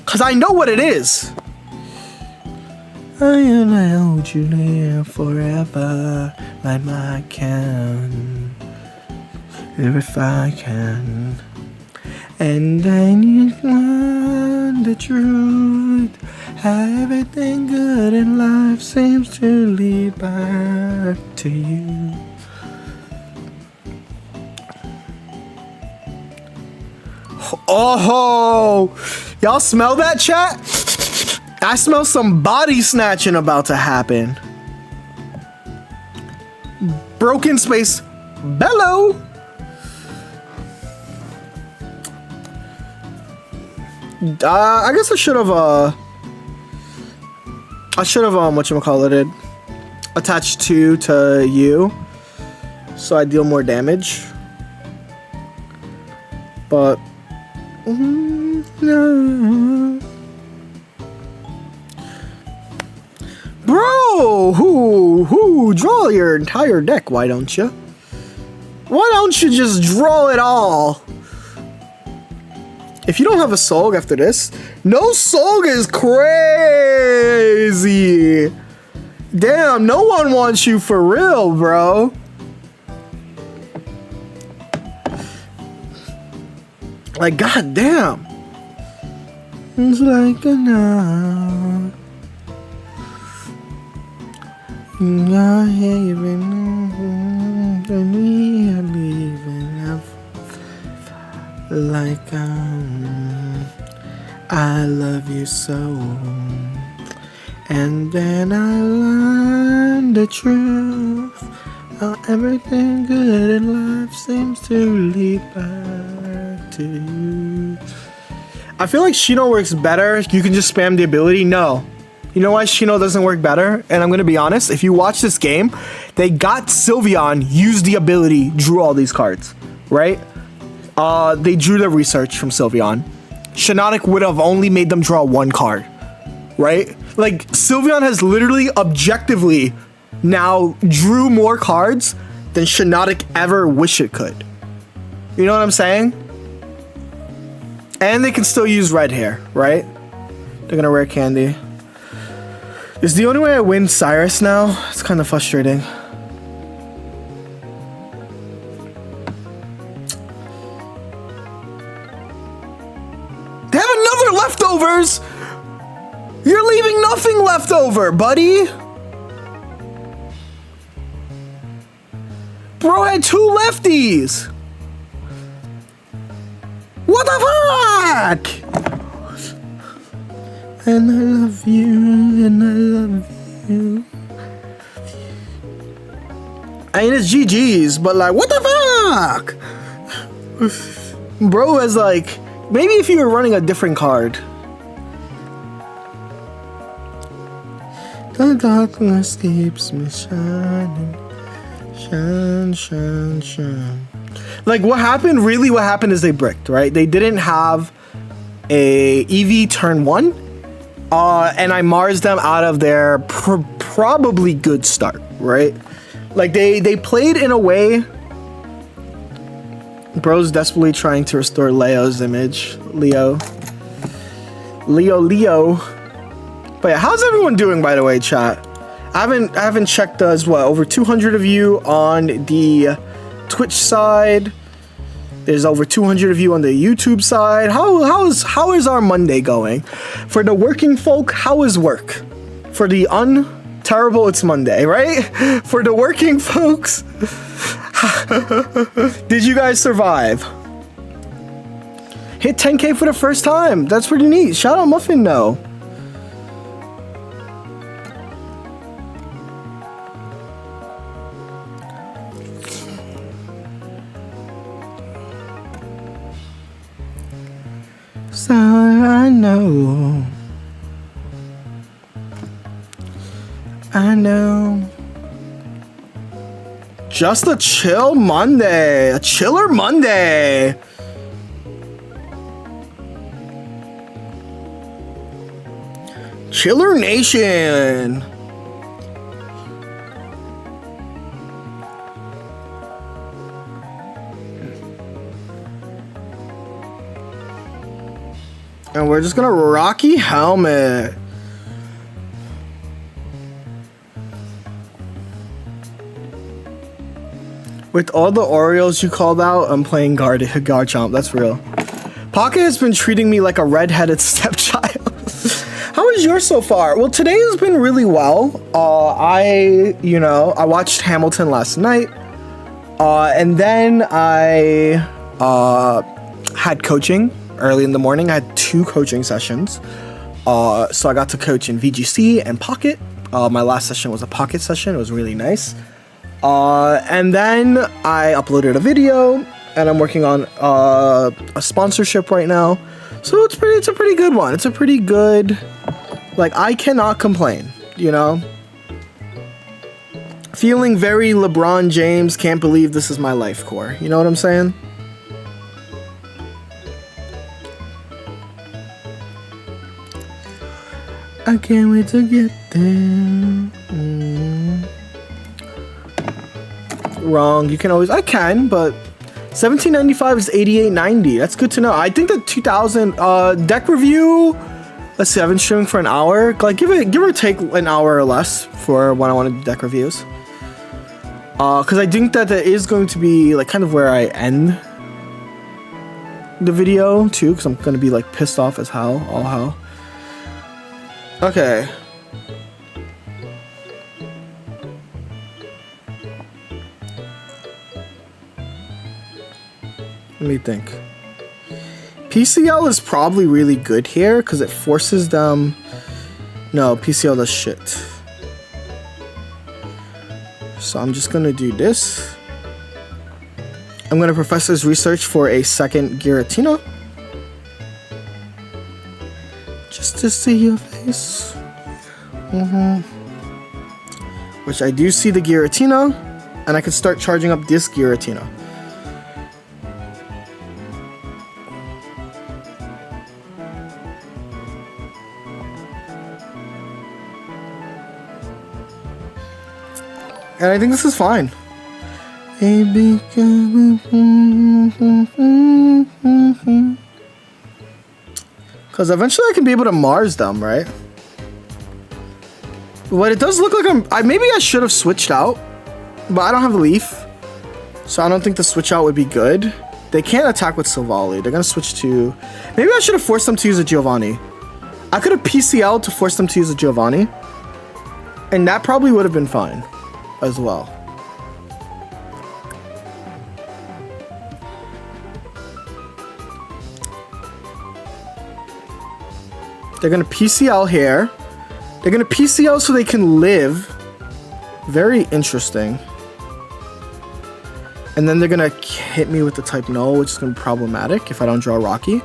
Cause I know what it is. I gonna hold you near forever, like I can, if I can. And I need one the truth. Everything good in life seems to lead back to you. Oh, y'all smell that, chat? I smell some body snatching about to happen. Broken space bellow. I guess I should have whatchamacallit, attached 2 to you so I deal more damage. But no. Bro, who draw your entire deck, why don't you? Why don't you just draw it all? If you don't have a Solg after this, no Solg is crazy. Damn, no one wants you for real, bro. Like, goddamn. It's like a now. I like I love you so. And then I learned the truth. How everything good in life seems to lead back to you. I feel like Shino works better. You can just spam the ability. No. You know why Shino doesn't work better? And I'm going to be honest. If you watch this game, they got Sylveon, used the ability, drew all these cards. Right? They drew the research from Sylveon. Shiinotic would have only made them draw one card. Right? Like, Sylveon has literally objectively now drew more cards than Shiinotic ever wish it could. You know what I'm saying? And they can still use red hair, right? They're gonna rare candy. Is the only way I win Cyrus now? It's kind of frustrating. They have another leftovers! You're leaving nothing left over, buddy! Bro had 2 lefties! What the fuck? And I love you, and I love you. I mean, it's GG's, but like, what the fuck? Bro has like, maybe if you were running a different card. The darkness keeps me shining. Shine, shine, shine. Like, what happened is they bricked, right? They didn't have a EV turn 1. And I Mars them out of their probably good start, right? Like, they played in a way. Bro's desperately trying to restore Leo's image. Leo. But yeah, how's everyone doing, by the way, chat? I haven't checked as well. Over 200 of you on the Twitch side. There's over 200 of you on the YouTube side. How is our Monday going? For the working folk, how is work? For the terrible, it's Monday, right? For the working folks, did you guys survive? Hit 10K for the first time. That's pretty neat. Shout out Muffin though. So I know. Just a chill Monday. A chiller Monday. Chiller Nation. And we're just gonna Rocky Helmet. With all the Orioles you called out, I'm playing Garchomp. That's real. Pocket has been treating me like a redheaded stepchild. How is yours so far? Well, today has been really well. I watched Hamilton last night. And then I had coaching early in the morning. I had 2 coaching sessions. So I got to coach in VGC and Pocket. My last session was a Pocket session. It was really nice. And then I uploaded a video, and I'm working on a sponsorship right now. So it's a pretty good one. It's a pretty good, like, I cannot complain, you know? Feeling very LeBron James, can't believe this is my life core. You know what I'm saying? I can't wait to get there. Wrong. You can always. I can, but 1795 is 8890. That's good to know. I think the 2000 deck review. Let's see. I've been streaming for an hour. Like give or take an hour or less for when I want to do deck reviews. Because I think that is going to be like kind of where I end the video too. Because I'm gonna be like pissed off as hell, all hell. Okay. Let me think. PCL is probably really good here because it forces them. No, PCL does shit. So I'm just gonna do this. I'm gonna Professor's Research for a second Giratina. Just to see your face. Which I do see the Giratina, and I can start charging up this Giratina. And I think this is fine. Because eventually I can be able to Mars them, right? But it does look like maybe I should have switched out. But I don't have a Leaf. So I don't think the switch out would be good. They can't attack with Silvally. They're going to switch to... Maybe I should have forced them to use a Giovanni. I could have PCL'd to force them to use a Giovanni. And that probably would have been fine as well. They're going to PCL here. They're going to PCL so they can live. Very interesting. And then they're going to hit me with the type Null, which is going to be problematic if I don't draw Rocky.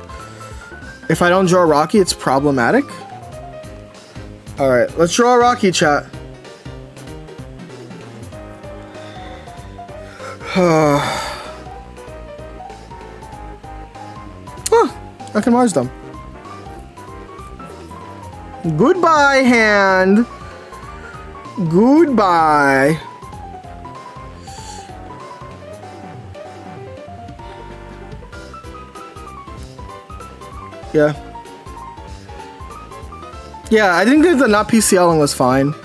If I don't draw Rocky, it's problematic. Alright, let's draw Rocky, chat. I can Mars them. Goodbye, hand. Goodbye. Yeah. Yeah, I think that the not PCLing was fine.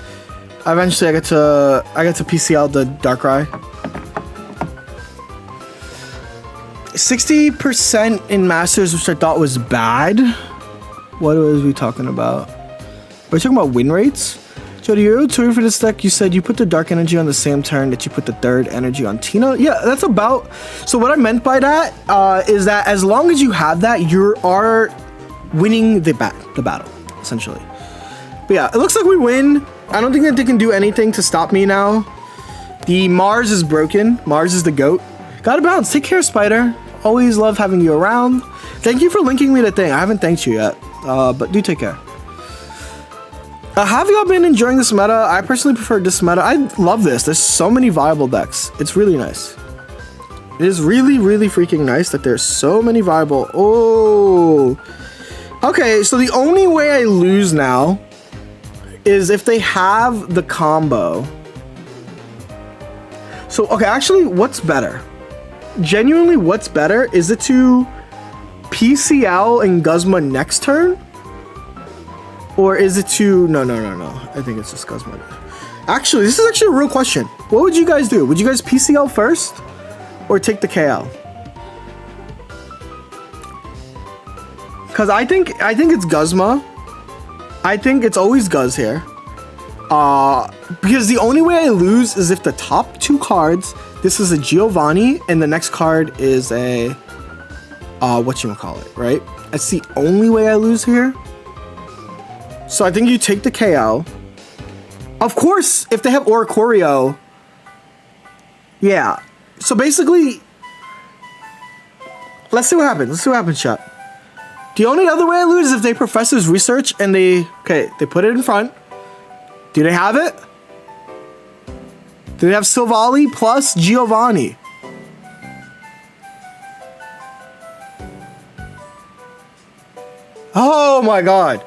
Eventually I get to PCL the Darkrai. 60% in Masters, which I thought was bad. What was we talking about? We're talking about win rates. Jody, you're tutoring for this deck. You said you put the Dark Energy on the same turn that you put the third energy on Tina. Yeah, that's about... So what I meant by that is that as long as you have that, you are winning the battle, essentially. But yeah, it looks like we win. I don't think that they can do anything to stop me now. The Mars is broken. Mars is the GOAT. Gotta bounce. Take care, Spider. Always love having you around. Thank you for linking me to thing. I haven't thanked you yet, but do take care. Have y'all been enjoying this meta? I personally prefer this meta. I love this. There's so many viable decks. It's really nice. It is really, really freaking nice that there's so many viable. Oh. Okay, so the only way I lose now is if they have the combo. So, okay, actually, what's better? Genuinely, what's better? Is it to PCL and Guzma next turn? Or is it to... No. I think it's just Guzma. Actually, this is actually a real question. What would you guys do? Would you guys PCL first? Or take the KL? Because I think it's Guzma. I think it's always Guz here. Because the only way I lose is if the top two cards... This is a Giovanni, and the next card is a... whatchamacallit, right? That's the only way I lose here. So I think you take the KL. Of course, if they have Oricorio... Yeah. So basically... Let's see what happens. Let's see what happens, chat. The only other way I lose is if they Professor's Research and they... Okay, they put it in front. Do they have it? Do they have Silvally plus Giovanni? Oh my god.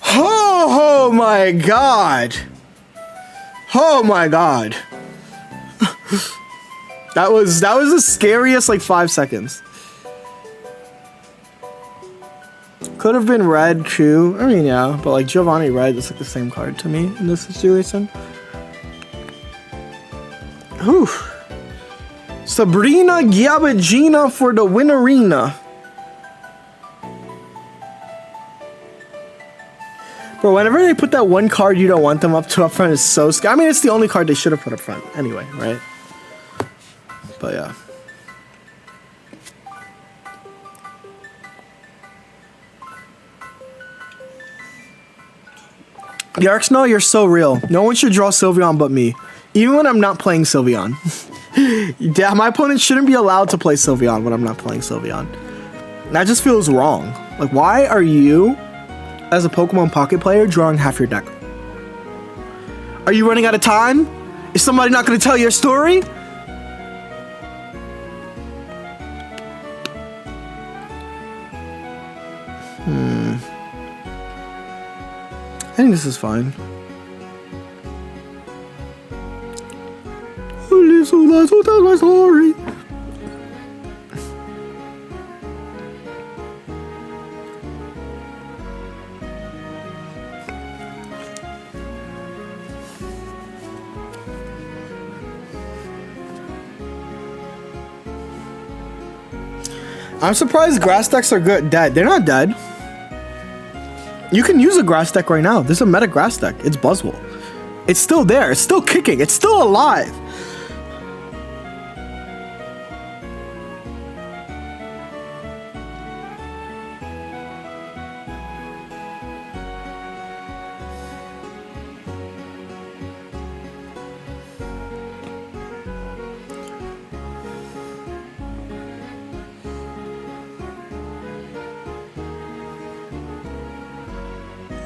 Oh my god. Oh my god. That was the scariest like 5 seconds. Could have been red too. I mean, yeah, but like Giovanni red is like the same card to me in this situation. Whew. Sabrina Giabagina for the winnerina. Bro, whenever they put that one card you don't want them up front is so scary. I mean, it's the only card they should have put up front anyway, right? But yeah. Yarksno, you're so real. No one should draw Sylveon but me. Even when I'm not playing Sylveon. Yeah, my opponent shouldn't be allowed to play Sylveon when I'm not playing Sylveon. That just feels wrong. Like, why are you, as a Pokemon Pocket player, drawing half your deck? Are you running out of time? Is somebody not going to tell your story? I think this is fine. So that's what tells my story. I'm surprised grass decks are good. Dead. They're not dead. You can use a grass deck right now. There's a meta grass deck. It's Buzzwole. It's still there. It's still kicking. It's still alive.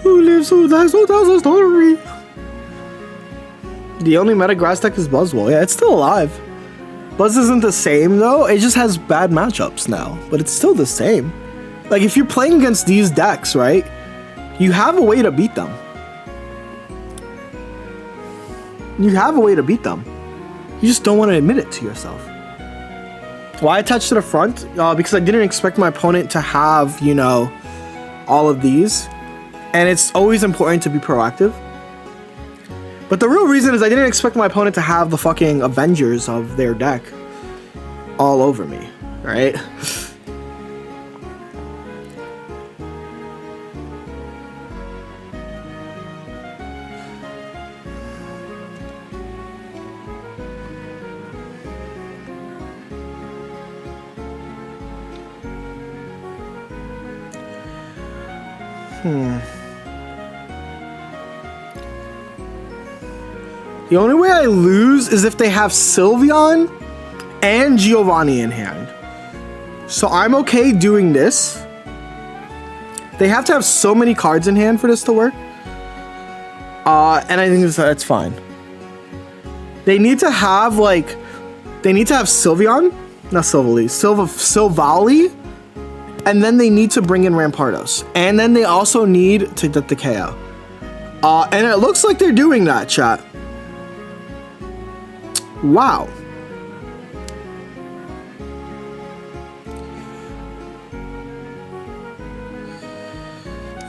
Who lives, who dies, who tells a story? The only meta grass deck is Buzzwole. Yeah, it's still alive. Buzz isn't the same though. It just has bad matchups now, but it's still the same. Like if you're playing against these decks, right? You have a way to beat them. You have a way to beat them. You just don't want to admit it to yourself. Why attach to the front? Because I didn't expect my opponent to have, you know, all of these. And it's always important to be proactive. But the real reason is I didn't expect my opponent to have the fucking Avengers of their deck all over me, right? The only way I lose is if they have Sylveon and Giovanni in hand. So I'm okay doing this. They have to have so many cards in hand for this to work. And I think that's fine. They need to have Sylveon, not Silvally, Silvally, and then they need to bring in Rampardos. And then they also need to get the KO. And it looks like they're doing that, chat. Wow.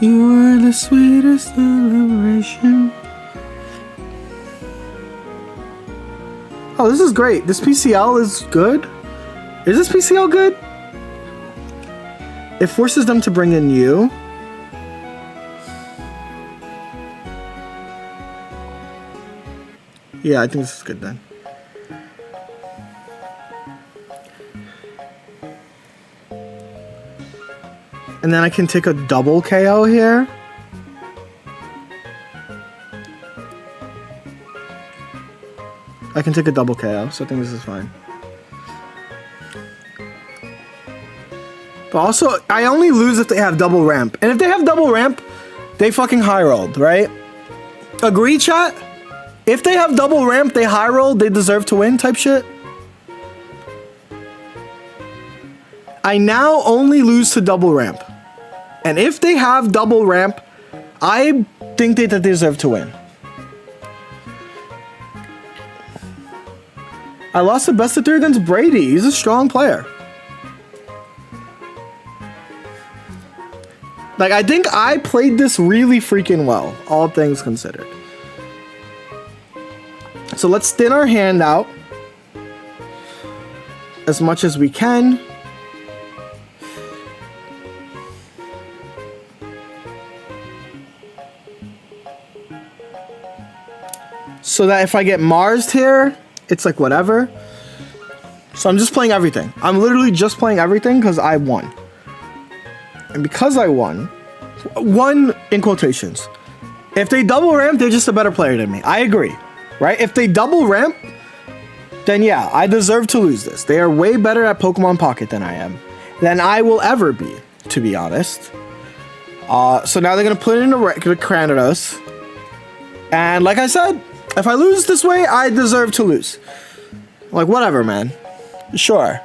You were the sweetest celebration. Oh, this is great. This PCL is good. Is this PCL good? It forces them to bring in you. Yeah, I think this is good then. And then I can take a double KO here. I can take a double KO, so I think this is fine. But also, I only lose if they have double ramp. And if they have double ramp, they fucking high rolled, right? Agree, chat? If they have double ramp, they high rolled, they deserve to win type shit. I now only lose to double ramp. And if they have double ramp, I think they deserve to win. I lost the best of 3 against Brady. He's a strong player. Like, I think I played this really freaking well, all things considered. So let's thin our hand out as much as we can. So that if I get Mars'd here, it's like whatever. So I'm just playing everything. I'm literally just playing everything because I won. And because I won in quotations, If they double ramp, they're just a better player than me. I agree, right? If they double ramp, then yeah, I deserve to lose this. They are way better at Pokemon Pocket than I am, than I will ever be, to be honest. So now they're gonna put it in a Cranidos. And like I said, if I lose this way, I deserve to lose. Like, whatever, man. Sure.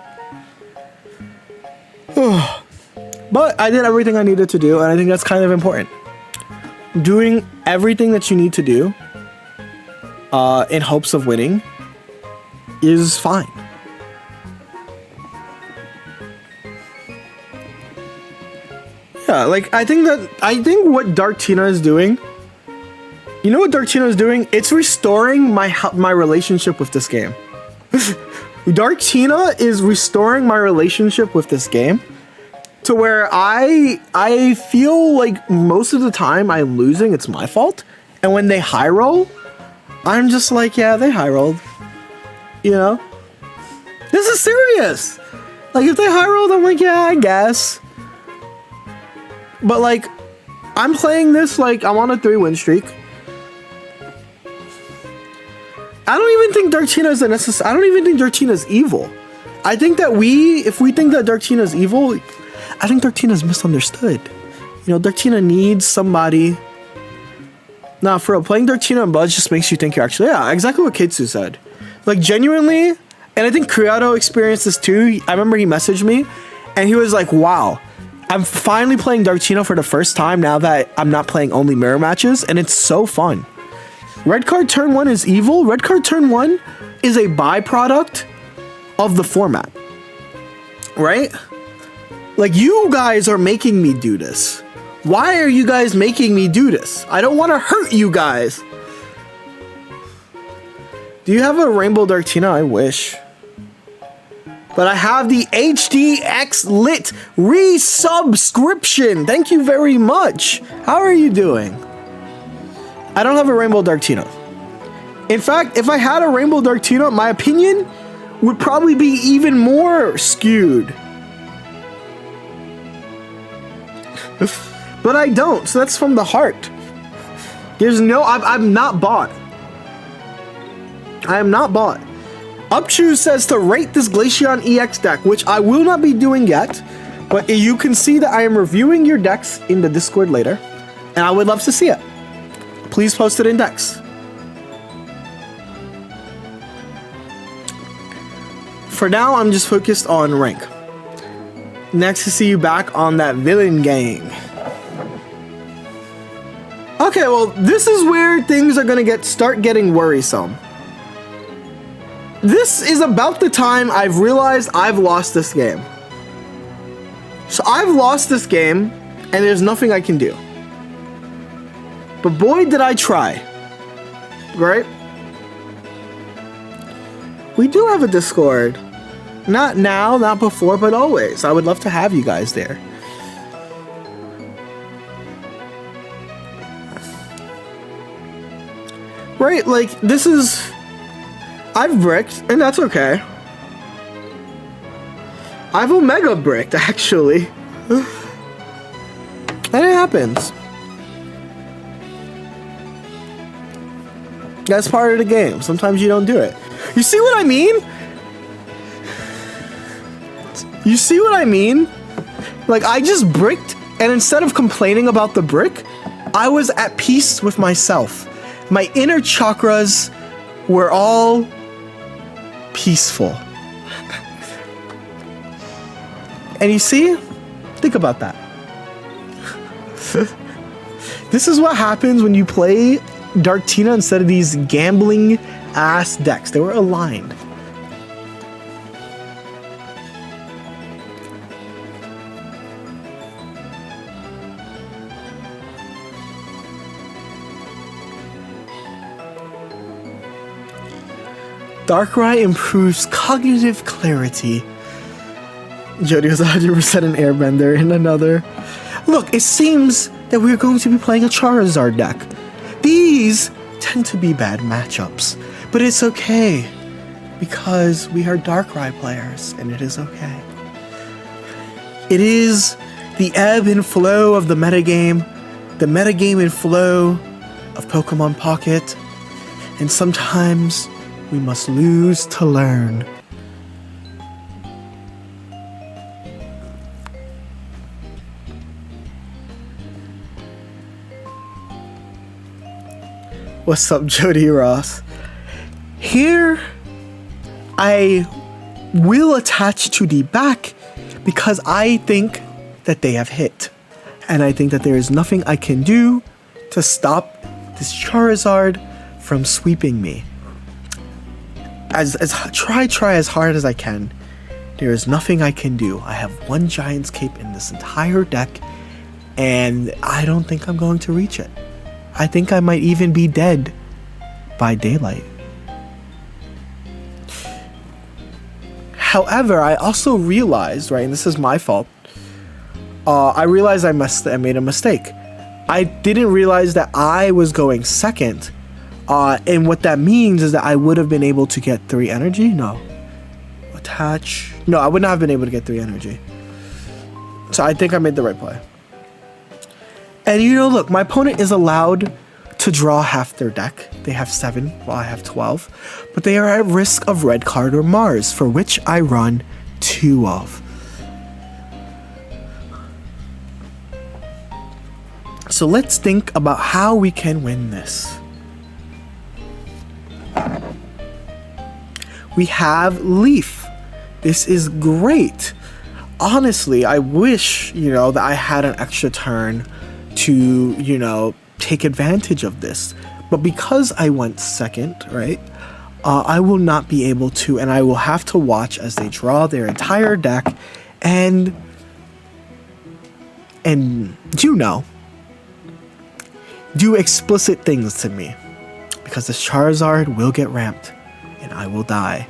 But I did everything I needed to do, and I think that's kind of important. Doing everything that you need to do in hopes of winning is fine. Yeah, like, I think what Dark Tina is doing, you know what Dark Tina is doing? It's restoring my relationship with this game. Dark Tina is restoring my relationship with this game to where I feel like most of the time I'm losing, it's my fault. And when they high roll, I'm just like, yeah, they high rolled. You know? This is serious. Like, if they high rolled, I'm like, yeah, I guess. But like, I'm playing this like I'm on a 3-win streak. I don't even think Dark Tina is I don't even think Dark Tina is evil. I think that if we think that Dark Tina is evil, I think Dark Tina is misunderstood. You know, Dark Tina needs somebody. Nah, for real, playing Dark Tina and Buzz just makes you think you're actually, yeah, exactly what Kitsu said. Like, genuinely, and I think Criado experienced this too. I remember he messaged me, and he was like, wow, I'm finally playing Dark Tina for the first time now that I'm not playing only mirror matches, and it's so fun. Red card turn 1 is evil. Red card turn 1 is a byproduct of the format. Right? Like, you guys are making me do this. Why are you guys making me do this? I don't want to hurt you guys. Do you have a Rainbow Dark Tina? I wish. But I have the HDX Lit resubscription. Thank you very much. How are you doing? I don't have a Rainbow Dark Tina. In fact, if I had a Rainbow Dark Tina, my opinion would probably be even more skewed. But I don't, so that's from the heart. There's no, I'm not bought. I am not bought. Upchoose says to rate this Glaceon EX deck, which I will not be doing yet, but you can see that I am reviewing your decks in the Discord later, and I would love to see it. Please post it in decks. For now, I'm just focused on rank. Next to see you back on that villain gang. Okay, well, this is where things are gonna start getting worrisome. This is about the time I've realized I've lost this game. So I've lost this game, and there's nothing I can do. But boy, did I try. Right? We do have a Discord. Not now, not before, but always. I would love to have you guys there. Right, like, this is... I've bricked, and that's okay. I've Omega bricked, actually. And it happens. That's part of the game. Sometimes you don't do it. You see what I mean? You see what I mean? Like, I just bricked, and instead of complaining about the brick, I was at peace with myself. My inner chakras were all peaceful. And you see? Think about that. This is what happens when you play Dark Tina instead of these gambling ass decks. They were aligned. Darkrai improves cognitive clarity. Jody was 100% an airbender in another. Look, it seems that we're going to be playing a Charizard deck. These tend to be bad matchups, but it's okay because we are Darkrai players and it is okay. It is the ebb and flow of the metagame. The metagame and flow of Pokemon Pocket, and sometimes we must lose to learn. What's up, Jody Ross? Here, I will attach to the back because I think that they have hit. And I think that there is nothing I can do to stop this Charizard from sweeping me. Try as hard as I can. There is nothing I can do. I have one Giant's Cape in this entire deck, and I don't think I'm going to reach it. I think I might even be dead by daylight. However, I also realized, right, and this is my fault, I realized I made a mistake. I didn't realize that I was going second, and what that means is that I would have been able to get 3 energy. No. Attach. No, I would not have been able to get 3 energy. So I think I made the right play. And you know, look, my opponent is allowed to draw half their deck. They have 7, while I have 12. But they are at risk of Red Card or Mars, for which I run 2 of. So let's think about how we can win this. We have Leaf. This is great. Honestly, I wish, that I had an extra turn to, take advantage of this. But because I went second, right, I will not be able to, and I will have to watch as they draw their entire deck and do explicit things to me. Because this Charizard will get ramped, and I will die.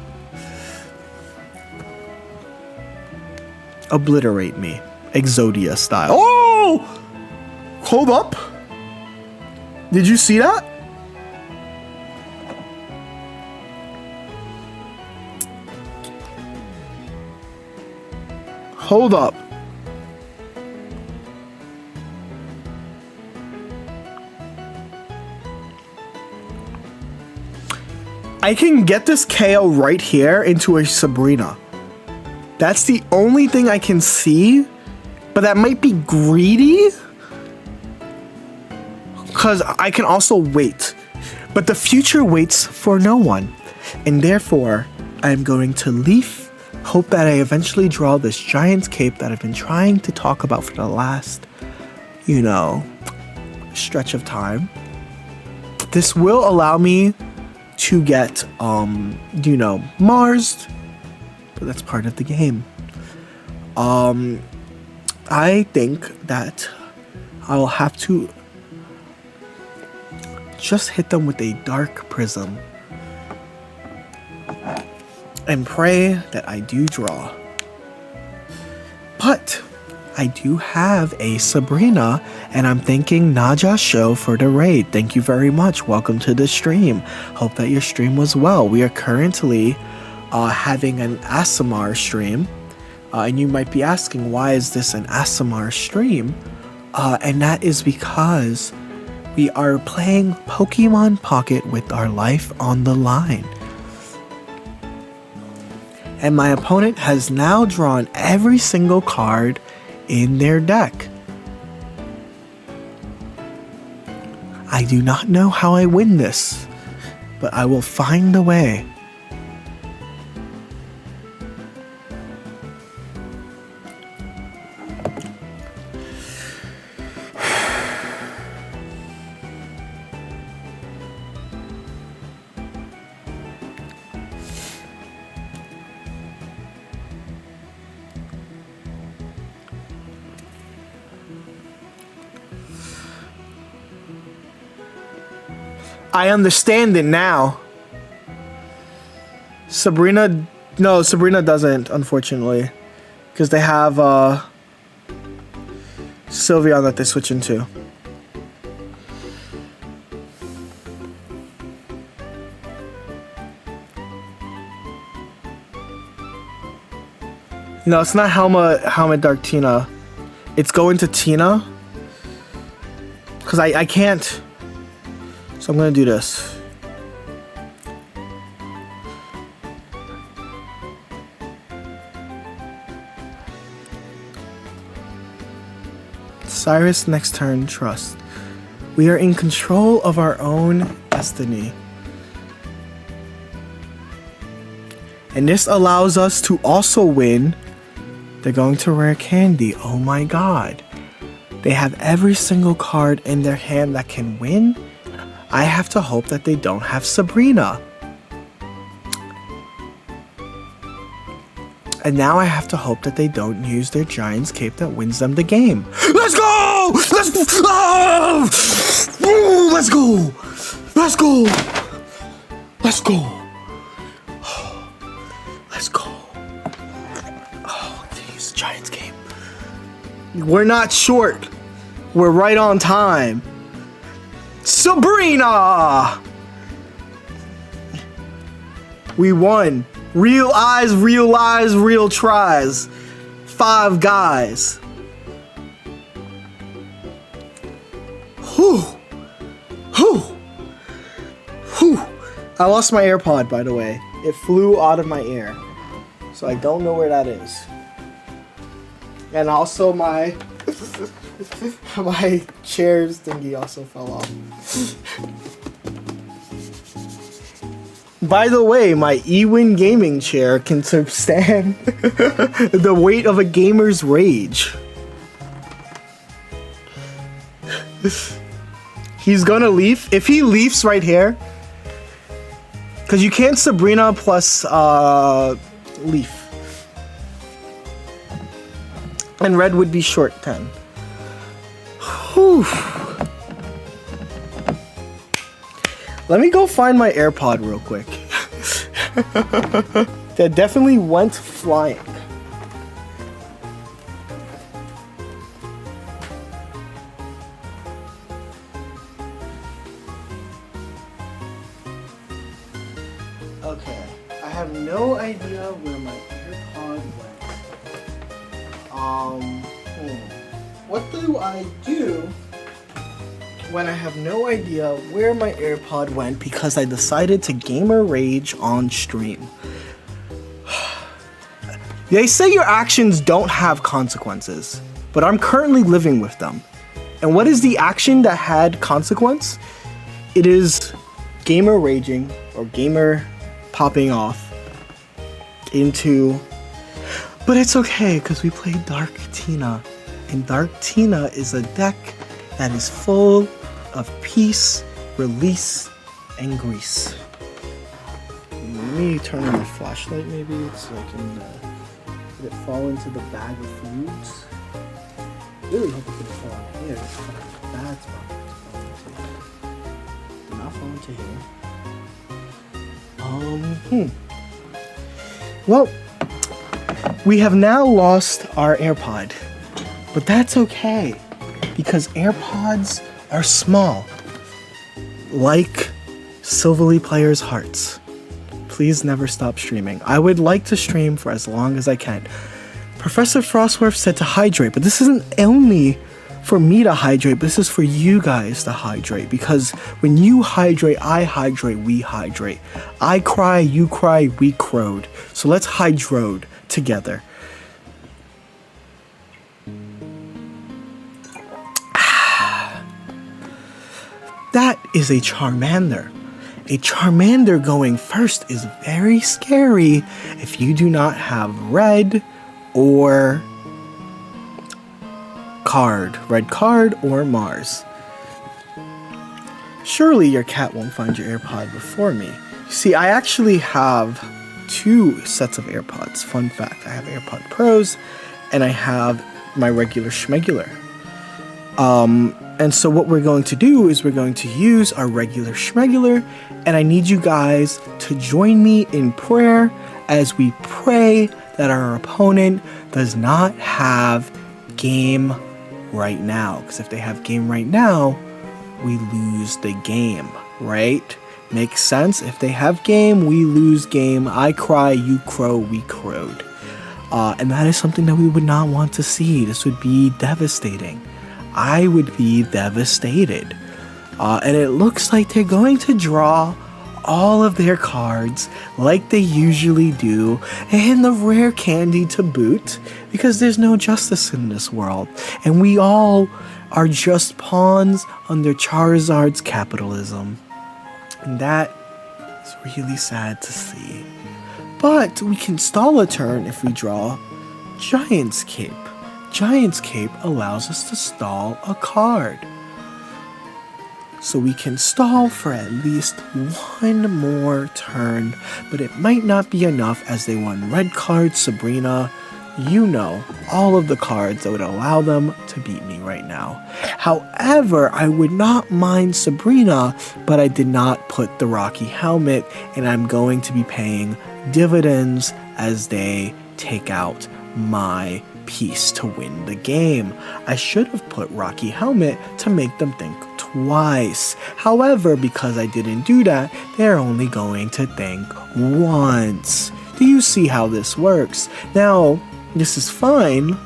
Obliterate me. Exodia style. Oh! Hold up. Did you see that? Hold up. I can get this KO right here into a Sabrina. That's the only thing I can see, but that might be greedy. Because I can also wait. But the future waits for no one. And therefore, I'm going to Leaf, hope that I eventually draw this Giant's Cape that I've been trying to talk about for the last, stretch of time. This will allow me to get, Mars. But that's part of the game. I think that I'll have to just hit them with a Dark Prism and pray that I do draw. But I do have a Sabrina, and I'm thanking Naja Show for the raid. Thank you very much. Welcome to the stream. Hope that your stream was well. We are currently having an ASMR stream, and you might be asking, why is this an ASMR stream? And that is because we are playing Pokemon Pocket with our life on the line. And my opponent has now drawn every single card in their deck. I do not know how I win this, but I will find a way. I understand it now. Sabrina doesn't, unfortunately. Because they have Sylveon that they switch into. No, it's not Helmet Dark Tina. It's going to Tina. Because I can't... So I'm gonna do this. Cyrus, next turn, trust. We are in control of our own destiny. And this allows us to also win. They're going to rare candy. Oh my god. They have every single card in their hand that can win. I have to hope that they don't have Sabrina. And now I have to hope that they don't use their Giant's Cape that wins them the game. Let's go! Let's go! Oh! Let's go! Let's go! Let's go! Let's go! Oh, jeez, Giant's Cape. We're not short. We're right on time. Sabrina! We won. Real eyes, real lies, real tries. 5 guys. Whew. Whew. Whew. I lost my AirPod, by the way. It flew out of my ear. So I don't know where that is. And also my my chair's thingy also fell off. By the way, my Ewin gaming chair can withstand the weight of a gamer's rage. He's gonna leaf. If he leafs right here, because you can't Sabrina plus leaf. And red would be short 10. Whew. Let me go find my AirPod real quick. That definitely went flying. Okay, I have no idea where my AirPod went. What do I do when I have no idea where my AirPod went because I decided to gamer rage on stream? They say your actions don't have consequences, but I'm currently living with them. And what is the action that had consequence? It is gamer raging or gamer popping off into... But it's okay because we played Dark Tina. And Dark Tina is a deck that is full of peace, release, and grease. Let me turn on my flashlight maybe so I can let it fall into the bag of foods. Really hope it didn't fall in here. It's a bad spot to fall into. Do not fall into here. Well, we have now lost our AirPod. But that's okay, because AirPods are small, like Silverly Player's hearts. Please never stop streaming. I would like to stream for as long as I can. Professor Frostworth said to hydrate, but this isn't only for me to hydrate, but this is for you guys to hydrate, because when you hydrate, I hydrate, we hydrate. I cry, you cry, we crowed. So let's hydrode together. That is a Charmander. A Charmander going first is very scary if you do not have red or card. Red card or Mars. Surely your cat won't find your AirPod before me. See, I actually have 2 sets of AirPods. Fun fact, I have AirPod Pros and I have my regular schmegular. And so what we're going to do is we're going to use our regular schmegular, and I need you guys to join me in prayer as we pray that our opponent does not have game right now. Because if they have game right now, we lose the game, right? Makes sense? If they have game, we lose game. I cry, you crow, we crowed. And that is something that we would not want to see. This would be devastating. I would be devastated. And it looks like they're going to draw all of their cards like they usually do, and the rare candy to boot, because there's no justice in this world, and we all are just pawns under Charizard's capitalism. And that is really sad to see. But we can stall a turn if we draw Giant's Cape. Giant's Cape allows us to stall a card. So we can stall for at least one more turn, but it might not be enough as they won red card Sabrina. You know, all of the cards that would allow them to beat me right now. However, I would not mind Sabrina, but I did not put the Rocky helmet, and I'm going to be paying dividends as they take out my piece to win the game. I should have put Rocky helmet to make them think twice. However, because I didn't do that, they're only going to think once. Do you see how this works? Now, this is fine,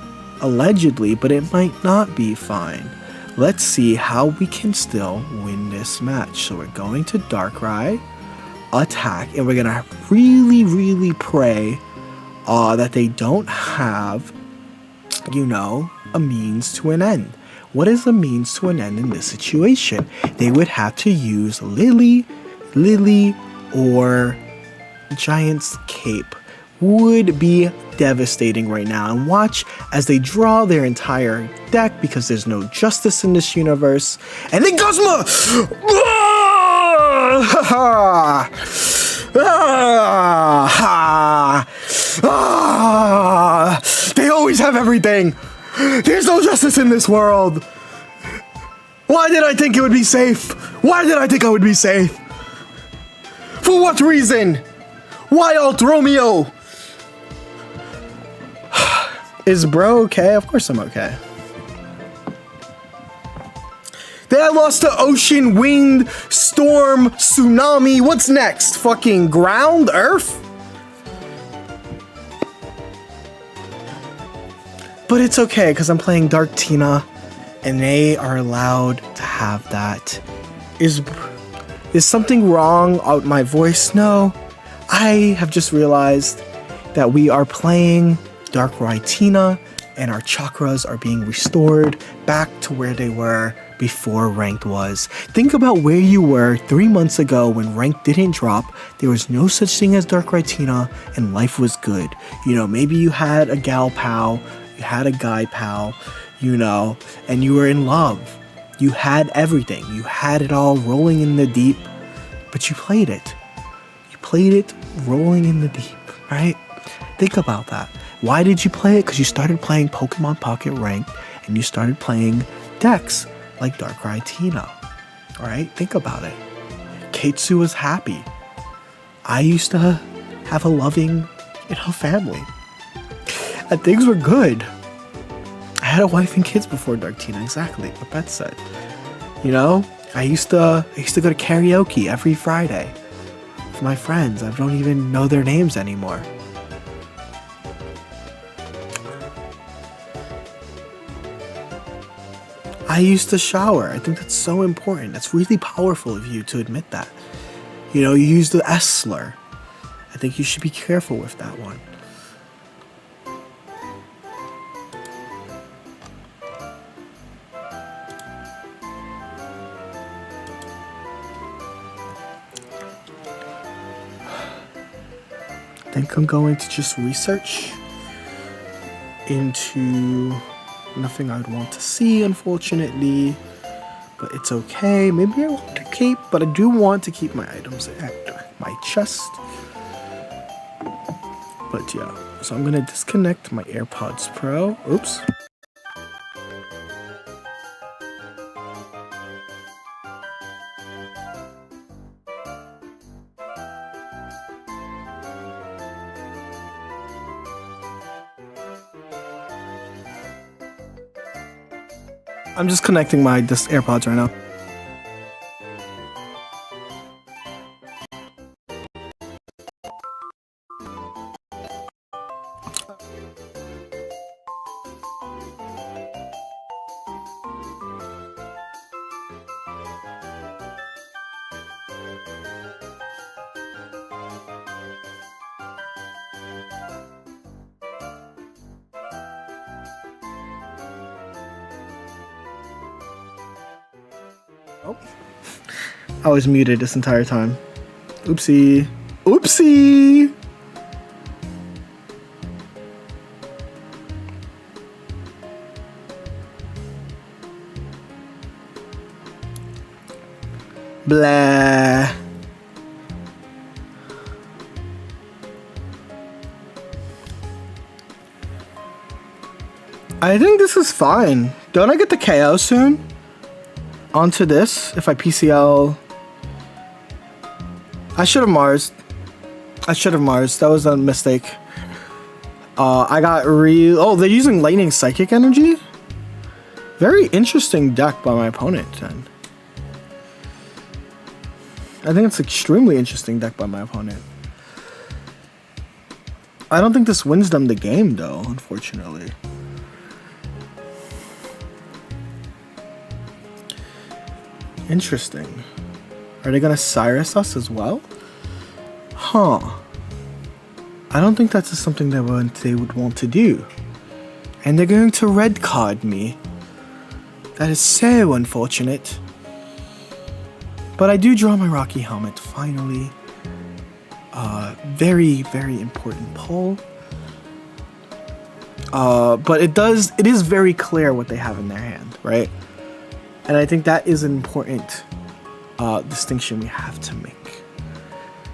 allegedly, but it might not be fine. Let's see how we can still win this match. So we're going to Darkrai, attack, and we're gonna really pray that they don't have, you know, a means to an end. What is a means to an end in this situation? They would have to use Lily, or Giant's Cape. Would be devastating right now. And watch as they draw their entire deck because there's no justice in this universe. And then Guzma! They always have everything. There's no justice in this world. Why did I think it would be safe? Why did I think I would be safe? For what reason? Why Alt Romeo? Is bro okay? Of course I'm okay. Then I lost to Ocean, Wind, Storm, Tsunami. What's next? Fucking Ground? Earth? But it's okay, because I'm playing Dark Tina, and they are allowed to have that. Is something wrong with my voice? No. I have just realized that we are playing Darkrai Tina, and our chakras are being restored back to where they were before ranked was. Think about where you were 3 months ago when ranked didn't drop. There was no such thing as Darkrai Tina, and life was good. You know, maybe you had a gal pal, you had a guy pal, you know, and you were in love. You had everything. You had it all rolling in the deep, but you played it. You played it rolling in the deep, right? Think about that. Why did you play it? Because you started playing Pokemon Pocket Ranked, and you started playing decks like Darkrai Tina. Alright? Think about it. Katsu was happy. I used to have a loving, you know, family. And things were good. I had a wife and kids before Dark Tina, exactly what Beth said. You know, I used to go to karaoke every Friday with my friends. I don't even know their names anymore. I used to shower. I think that's so important. That's really powerful of you to admit that. You know, you use the S slur. I think you should be careful with that one. I think I'm going to just research into nothing I'd want to see, unfortunately, but it's okay. Maybe I want to keep, but I do want to keep my items at my chest. But yeah, so I'm gonna disconnect my AirPods Pro. Oops. I'm just connecting my AirPods right now. Oh. I was muted this entire time. Oopsie. Oopsie! Blah. I think this is fine. Don't I get the KO soon? Onto this, if I PCL. I should have Mars. That was a mistake. I got oh, they're using Lightning Psychic Energy? Very interesting deck by my opponent, then. I think it's an extremely interesting deck by my opponent. I don't think this wins them the game, though, unfortunately. Interesting. Are they gonna Cyrus us as well? Huh. I don't think that's something that they would want to do. And they're going to red card me. That is so unfortunate. But I do draw my Rocky Helmet, finally. Very, very important pull. But it is very clear what they have in their hand, right? And I think that is an important distinction we have to make.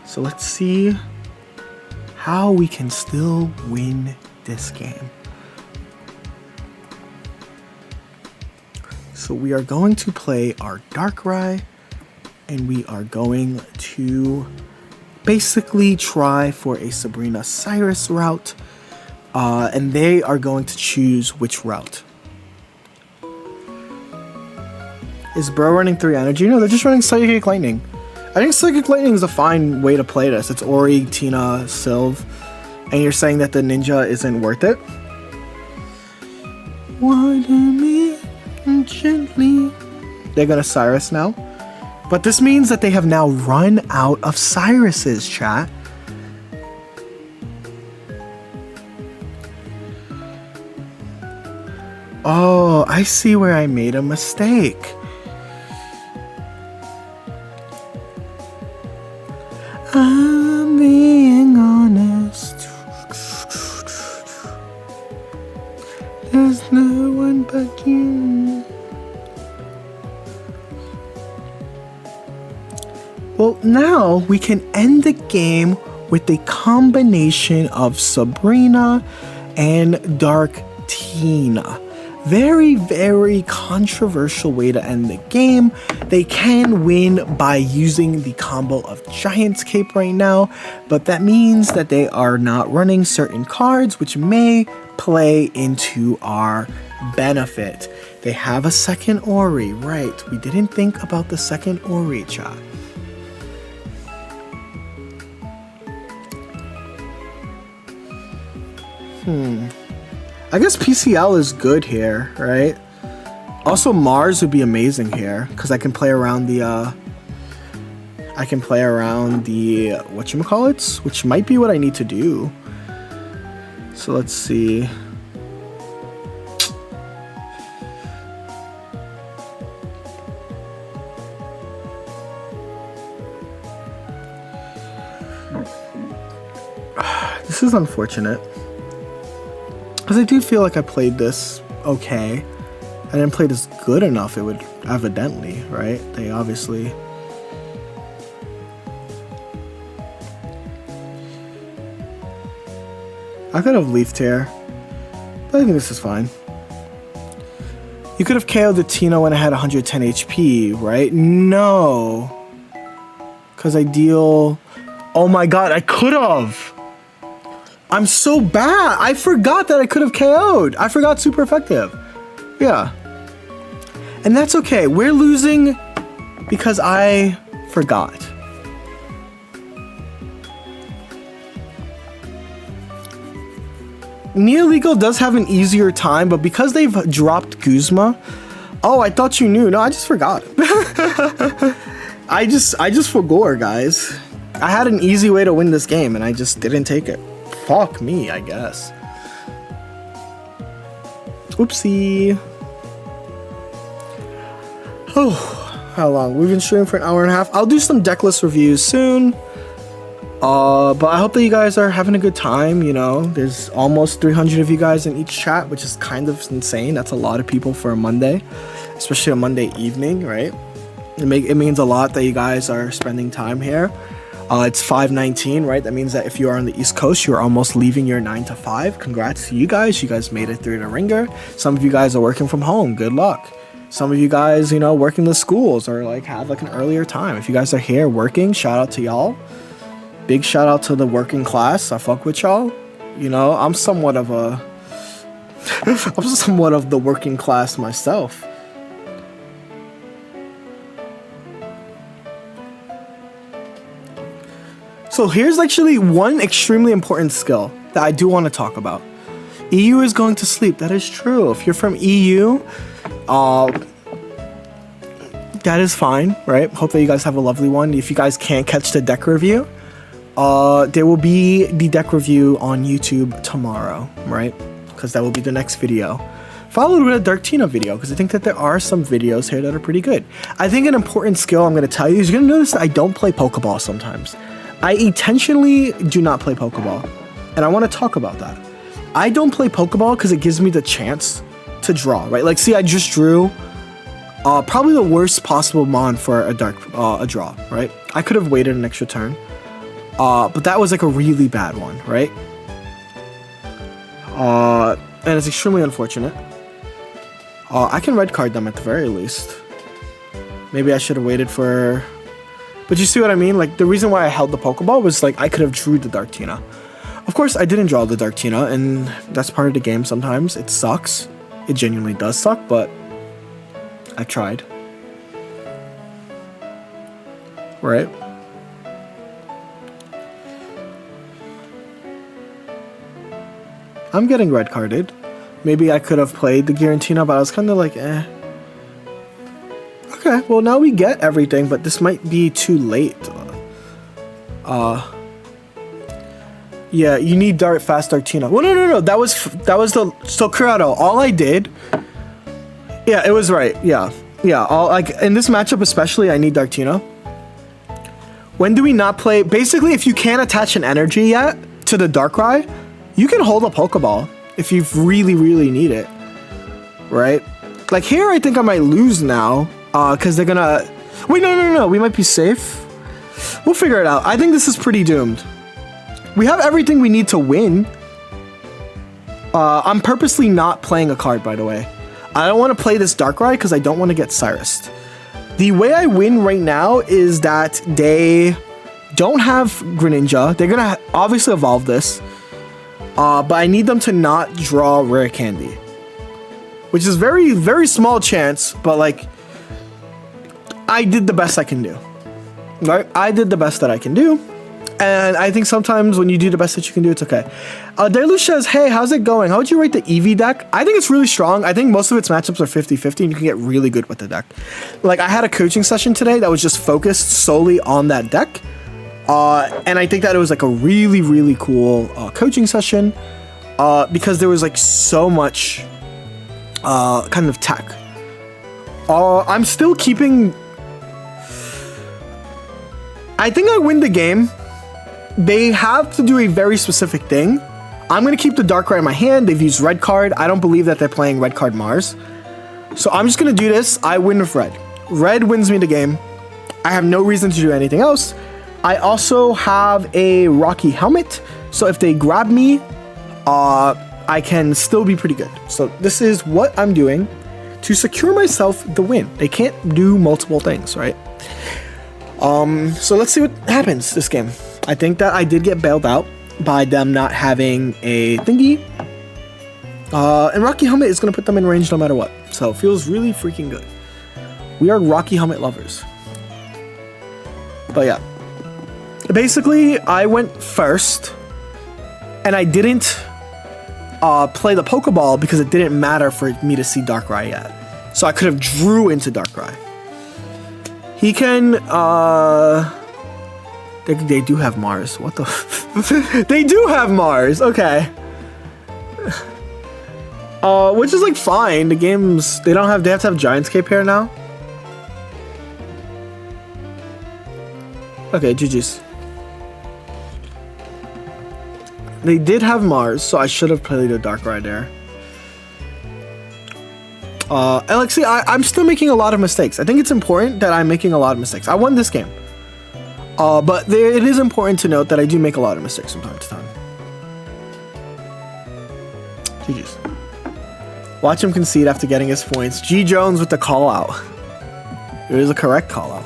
So let's see how we can still win this game. So we are going to play our Darkrai, and we are going to basically try for a Sabrina Cyrus route, and they are going to choose which route. Is Bro running 3 energy? No, they're just running Psychic Lightning. I think Psychic Lightning is a fine way to play this. It's Ori, Tina, Sylve, and you're saying that the Ninja isn't worth it? Water me gently. They're gonna Cyrus now. But this means that they have now run out of Cyruses, chat. Oh, I see where I made a mistake. I'm being honest. There's no one but you. Well, now we can end the game with a combination of Sabrina and Dark Tina. Very, very controversial way to end the game. They can win by using the combo of Giant's Cape right now, but that means that they are not running certain cards, which may play into our benefit. They have a second Ori, right? We didn't think about the second Ori, chat. I guess PCL is good here, right? Also, Mars would be amazing here because I can play around the whatchamacallits, which might be what I need to do. So let's see. This is unfortunate. Because I do feel like I played this okay. I didn't play this good enough, it would evidently, right? They obviously... I could have leafed here, but I think this is fine. You could have KO'd the Tina when I had 110 HP, right? No. Because I deal... Oh my god, I could have! I'm so bad. I forgot that I could have KO'd. I forgot super effective. Yeah. And that's okay. We're losing because I forgot. Neolegal does have an easier time, but because they've dropped Guzma... Oh, I thought you knew. No, I just forgot. I just forgot, guys. I had an easy way to win this game, and I just didn't take it. fuck me, I guess. Oopsie. Oh, how long? We've been streaming for an hour and a half. I'll do some deck list reviews soon. But I hope that you guys are having a good time. You know, there's almost 300 of you guys in each chat, which is kind of insane. That's a lot of people for a Monday, especially a Monday evening, right? It means a lot that you guys are spending time here. It's 5:19, right? That means that if you are on the East Coast, you're almost leaving your 9 to 5. Congrats to you guys. You guys made it through the ringer. Some of you guys are working from home. Good luck. Some of you guys, you know, work in the schools or like have like an earlier time. If you guys are here working, shout out to y'all. Big shout out to the working class. I fuck with y'all. You know, I'm somewhat of the working class myself. So here's actually one extremely important skill that I do want to talk about. EU is going to sleep. That is true. If you're from EU, that is fine, right? Hope that you guys have a lovely one. If you guys can't catch the deck review, there will be the deck review on YouTube tomorrow, right? Because that will be the next video. Followed with a Darktina video, because I think that there are some videos here that are pretty good. I think an important skill I'm going to tell you is you're going to notice that I don't play Pokeball sometimes. I intentionally do not play Pokeball, and I want to talk about that. I don't play Pokeball because it gives me the chance to draw, right? Like, see, I just drew probably the worst possible mon for a draw, right? I could have waited an extra turn, but that was like a really bad one, right? And it's extremely unfortunate. I can red card them at the very least. Maybe I should have waited for... But you see what I mean? Like, the reason why I held the Pokeball was, like, I could have drew the Darktina. Of course, I didn't draw the Darktina, and that's part of the game sometimes. It sucks. It genuinely does suck, but I tried. Right? I'm getting red carded. Maybe I could have played the Giratina, but I was kind of like, eh. Okay, well now we get everything, but this might be too late. Yeah, you need fast Darktina. Well, no. That was the crashout. All I did. Yeah, it was right. Yeah. All like in this matchup especially, I need Darktina. When do we not play? Basically, if you can't attach an energy yet to the Darkrai, you can hold a Pokeball if you really, really need it. Right? Like here, I think I might lose now. Because they're gonna... Wait, no. We might be safe. We'll figure it out. I think this is pretty doomed. We have everything we need to win. I'm purposely not playing a card, by the way. I don't want to play this Darkrai because I don't want to get Cyrus'd. The way I win right now is that they don't have Greninja. They're going to obviously evolve this. But I need them to not draw Rare Candy. Which is very, very small chance, but like... I did the best I can do, right? I did the best that I can do, and I think sometimes when you do the best that you can do, it's okay. Deluge says, hey, how's it going? How would you rate the EV deck? I think it's really strong. I think most of its matchups are 50-50, and you can get really good with the deck. Like, I had a coaching session today that was just focused solely on that deck, and I think that it was like a really, really cool coaching session because there was like so much kind of tech. I'm still keeping... I think I win the game. They have to do a very specific thing. I'm going to keep the Darkrai in my hand. They've used red card. I don't believe that they're playing red card Mars. So I'm just going to do this. I win with red. Red wins me the game. I have no reason to do anything else. I also have a Rocky helmet. So if they grab me, I can still be pretty good. So this is what I'm doing to secure myself the win. They can't do multiple things, right? So let's see what happens this game. I think that I did get bailed out by them not having a thingy. And Rocky Helmet is going to put them in range no matter what. So it feels really freaking good. We are Rocky Helmet lovers. But yeah. Basically, I went first. And I didn't play the Pokeball because it didn't matter for me to see Darkrai yet. So I could have drew into Darkrai. He can, they do have Mars. What the? They do have Mars. Okay. Which is like fine. The games they have to have Giantscape here now. Okay, GG's. They did have Mars, so I should have played a Darkrai there. Alexi, I'm still making a lot of mistakes. I think it's important that I'm making a lot of mistakes. I won this game. But it is important to note that I do make a lot of mistakes from time to time. GG's. Watch him concede after getting his points. G Jones with the call out. It is a correct call out.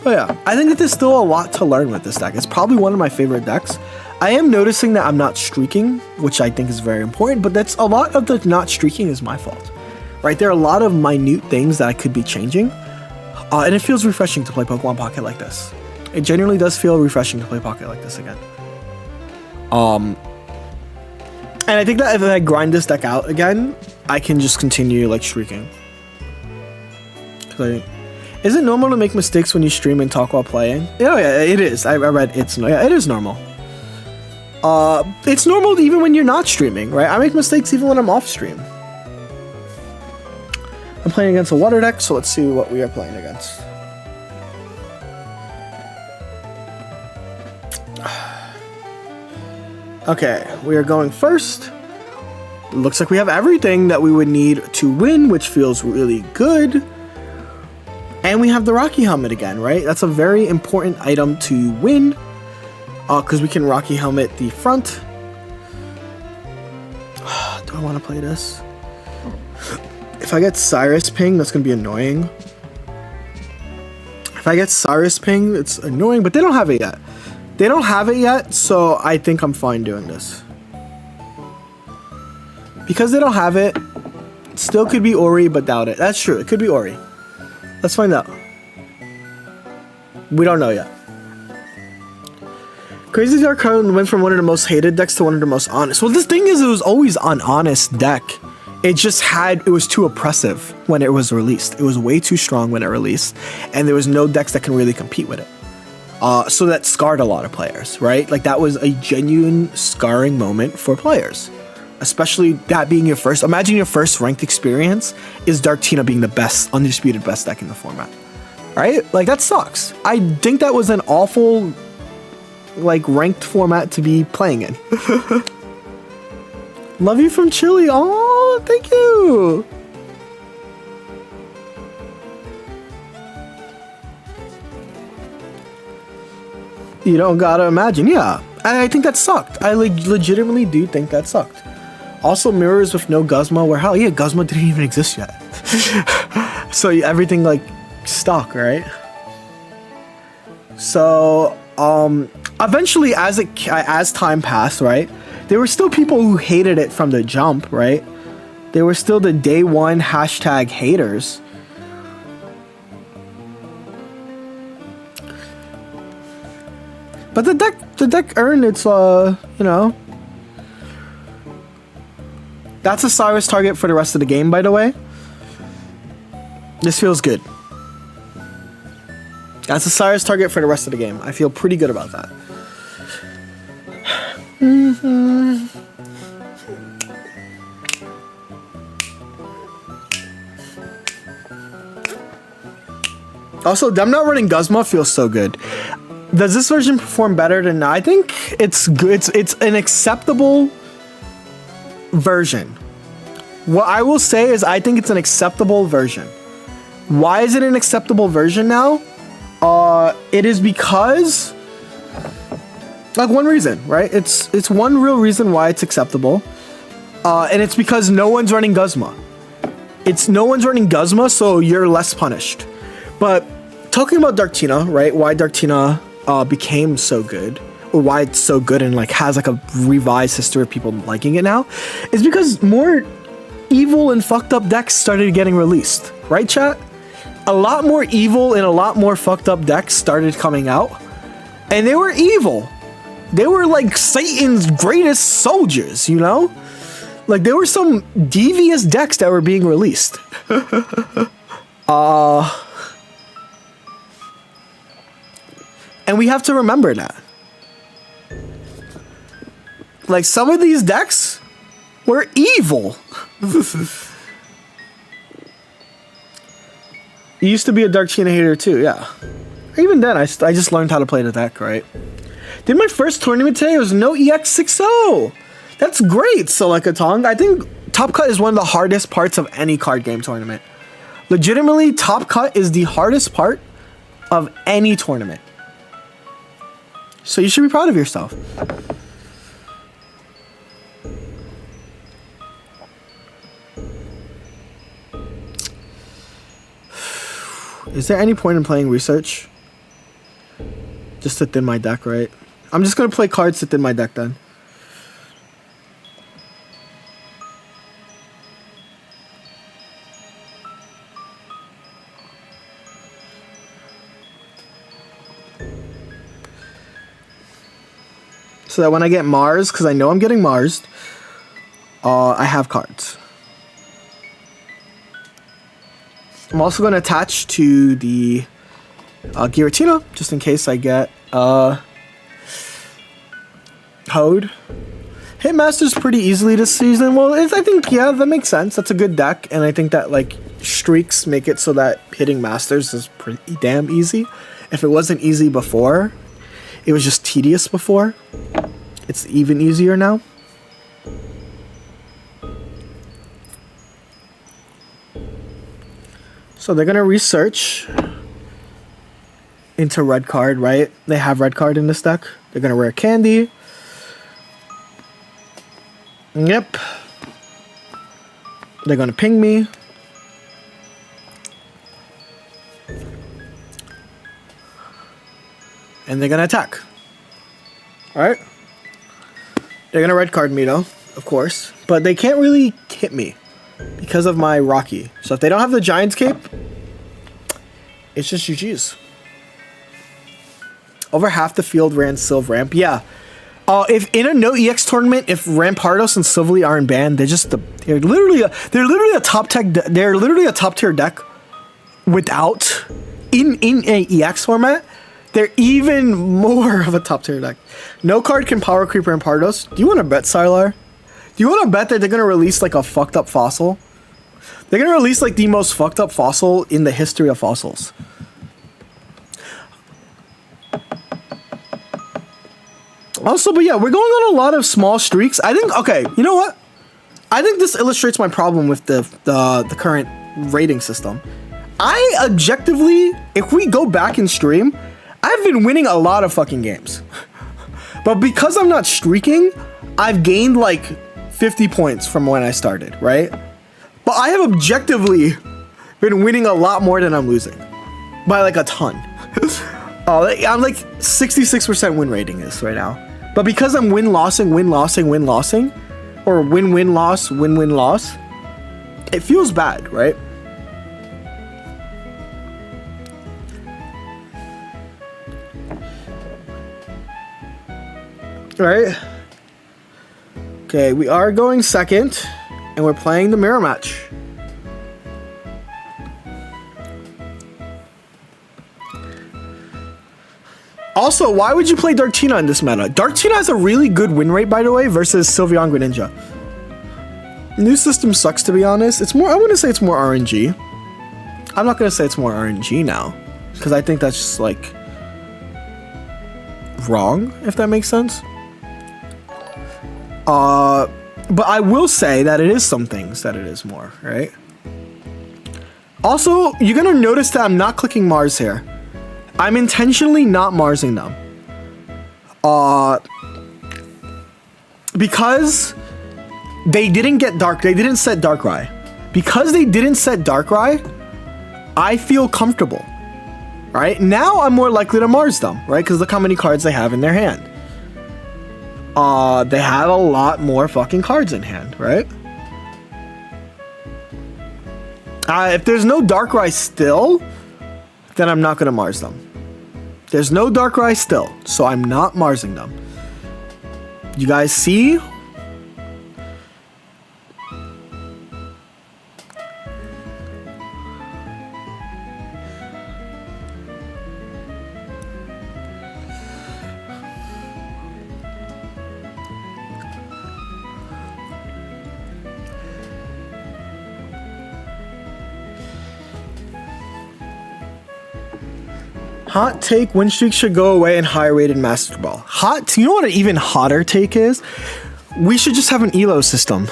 But yeah, I think that there's still a lot to learn with this deck. It's probably one of my favorite decks. I am noticing that I'm not streaking, which I think is very important, but that's a lot of the not streaking is my fault, right? There are a lot of minute things that I could be changing, and it feels refreshing to play Pokemon Pocket like this. It genuinely does feel refreshing to play Pocket like this again. And I think that if I grind this deck out again, I can just continue like streaking. Is it normal to make mistakes when you stream and talk while playing? Oh yeah, it is. I read it is normal. It's normal even when you're not streaming, right? I make mistakes even when I'm off stream. I'm playing against a water deck, so let's see what we are playing against. Okay, we are going first. Looks like we have everything that we would need to win, which feels really good. And we have the Rocky Helmet again, right? That's a very important item to win. Because we can Rocky Helmet the front. Do I want to play this? If I get Cyrus Ping, that's going to be annoying. If I get Cyrus Ping, it's annoying, but they don't have it yet. They don't have it yet, so I think I'm fine doing this. Because they don't have it, still could be Ori, but doubt it. That's true, it could be Ori. Let's find out. We don't know yet. Crazy Dark Card went from one of the most hated decks to one of the most honest. Well, the thing is, it was always an honest deck. It was too oppressive when it was released. It was way too strong when it released, and there was no decks that can really compete with it. So that scarred a lot of players, right? Like that was a genuine scarring moment for players. Especially that being your first, imagine your first ranked experience is Darktina being the best, undisputed best deck in the format, right? Like that sucks. I think that was an awful, like ranked format to be playing in. Love you from Chile. Oh, thank you. You don't gotta imagine. Yeah, I think that sucked. I legitimately do think that sucked. Also, mirrors with no Guzma, where hell yeah, Guzma didn't even exist yet. So everything like stuck, right? So eventually, as time passed, right, there were still people who hated it from the jump, right? There were still the day one hashtag haters. But the deck earned its you know. That's a Cyrus target for the rest of the game, by the way. This feels good. That's a Cyrus target for the rest of the game. I feel pretty good about that. Also, them not running Guzma feels so good. Does this version perform better than... I think it's good. It's an acceptable version. What I will say is I think it's an acceptable version. Why is it an acceptable version now? It is because... like one reason, right? It's one real reason why it's acceptable. And it's because no one's running Guzma. No one's running Guzma, so you're less punished. But talking about Darktina, right? Why Darktina became so good, or why it's so good and like has like a revised history of people liking it now, is because more evil and fucked up decks started getting released, right, chat? A lot more evil and a lot more fucked up decks started coming out, and they were evil. They were like Satan's greatest soldiers, you know? Like there were some devious decks that were being released. And we have to remember that. Like, some of these decks were evil. You used to be a Dark Tina hater too, yeah. Even then, I just learned how to play the deck, right? Did my first tournament today, it was no EX60. That's great, Silicatong. I think Top Cut is one of the hardest parts of any card game tournament. Legitimately, Top Cut is the hardest part of any tournament. So you should be proud of yourself. Is there any point in playing research? Just to thin my deck, right? I'm just gonna play cards to thin my deck then. So that when I get Mars, because I know I'm getting Mars, I have cards. I'm also going to attach to the Giratina, just in case I get Code. Hitmaster's pretty easily this season. Well, I think, yeah, that makes sense. That's a good deck, and I think that, like, streaks make it so that hitting Masters is pretty damn easy. If it wasn't easy before, it was just tedious before. It's even easier now. So they're gonna research into red card, right? They have red card in this deck. They're gonna rare candy. Yep. They're gonna ping me. And they're gonna attack. Alright. They're gonna red card me though, of course. But they can't really hit me because of my Rocky. So if they don't have the Giant's Cape, it's just GG's. Over half the field ran Sylv Ramp. Yeah. If in a no EX tournament, if Rampardos and Silvally aren't banned, they're literally a top tier deck without in a EX format. They're even more of a top tier deck. No card can power creep Rampardos. Do you want to bet, Sylar? Do you want to bet that they're gonna release like a fucked up fossil? They're gonna release like the most fucked up fossil in the history of fossils. Also, but yeah, we're going on a lot of small streaks. I think, okay, you know what? I think this illustrates my problem with the current rating system. I objectively, if we go back in stream, I've been winning a lot of fucking games. But because I'm not streaking, I've gained like 50 points from when I started, right? But I have objectively been winning a lot more than I'm losing. By like a ton. I'm like 66% win rating is right now. But because I'm win-lossing, or win-win-loss, win-win-loss, it feels bad, right? Right? Okay, we are going second, and we're playing the mirror match. Also, why would you play Dark Tina in this meta? Dark Tina has a really good win rate, by the way, versus Sylveon Greninja. New system sucks, to be honest. It's more, I wouldn't say it's more RNG. I'm not gonna say it's more RNG now, because I think that's just like wrong, if that makes sense. But I will say that it is some things that it is more, right? Also, you're gonna notice that I'm not clicking Mars here. I'm intentionally not Marsing them. Because they didn't set Darkrai. Because they didn't set Darkrai, I feel comfortable. Right? Now I'm more likely to Mars them, right? Because look how many cards they have in their hand. They have a lot more fucking cards in hand, right? If there's no Darkrai still, then I'm not gonna Mars them. There's no Darkrai still, so I'm not Marsing them. You guys see? Hot take, win streak should go away in higher rated Master Ball. Hot, you know what an even hotter take is? We should just have an elo system.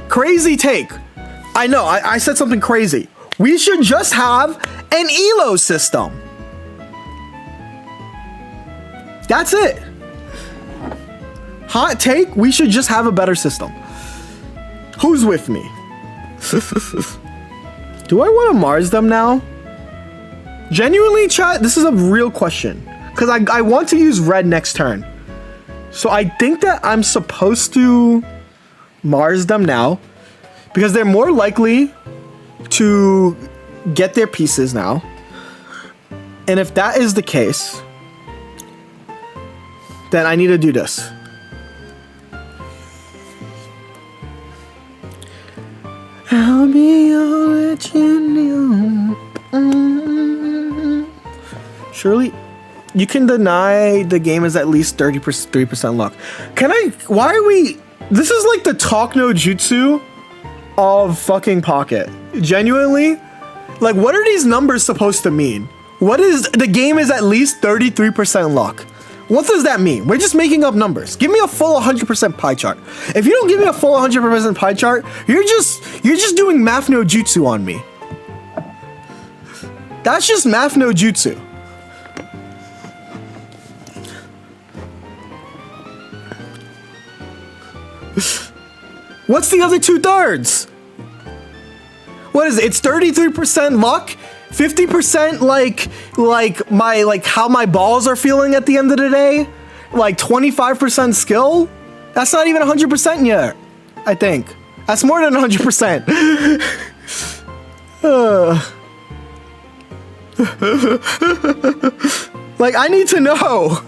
Crazy take. I know, I said something crazy. We should just have an elo system. That's it. Hot take, we should just have a better system. Who's with me? Do I want to Mars them now? Genuinely, chat, this is a real question. Because I want to use red next turn. So I think that I'm supposed to Mars them now. Because they're more likely to get their pieces now. And if that is the case, then I need to do this. I'll be all that you know. Surely, you can deny the game is at least 3% luck. Can I? Why are we? This is like the talk no jutsu of fucking Pocket. Genuinely, like, what are these numbers supposed to mean? What is the game is at least 33% luck? What does that mean? We're just making up numbers. Give me a full 100% pie chart. If you don't give me a full 100% pie chart, you're just doing math no jutsu on me. That's just math no jutsu. What's the other 2/3? What is it? It's 33% luck, 50% like how my balls are feeling at the end of the day, like 25% skill. That's not even 100% yet. I think that's more than 100%. Like, I need to know.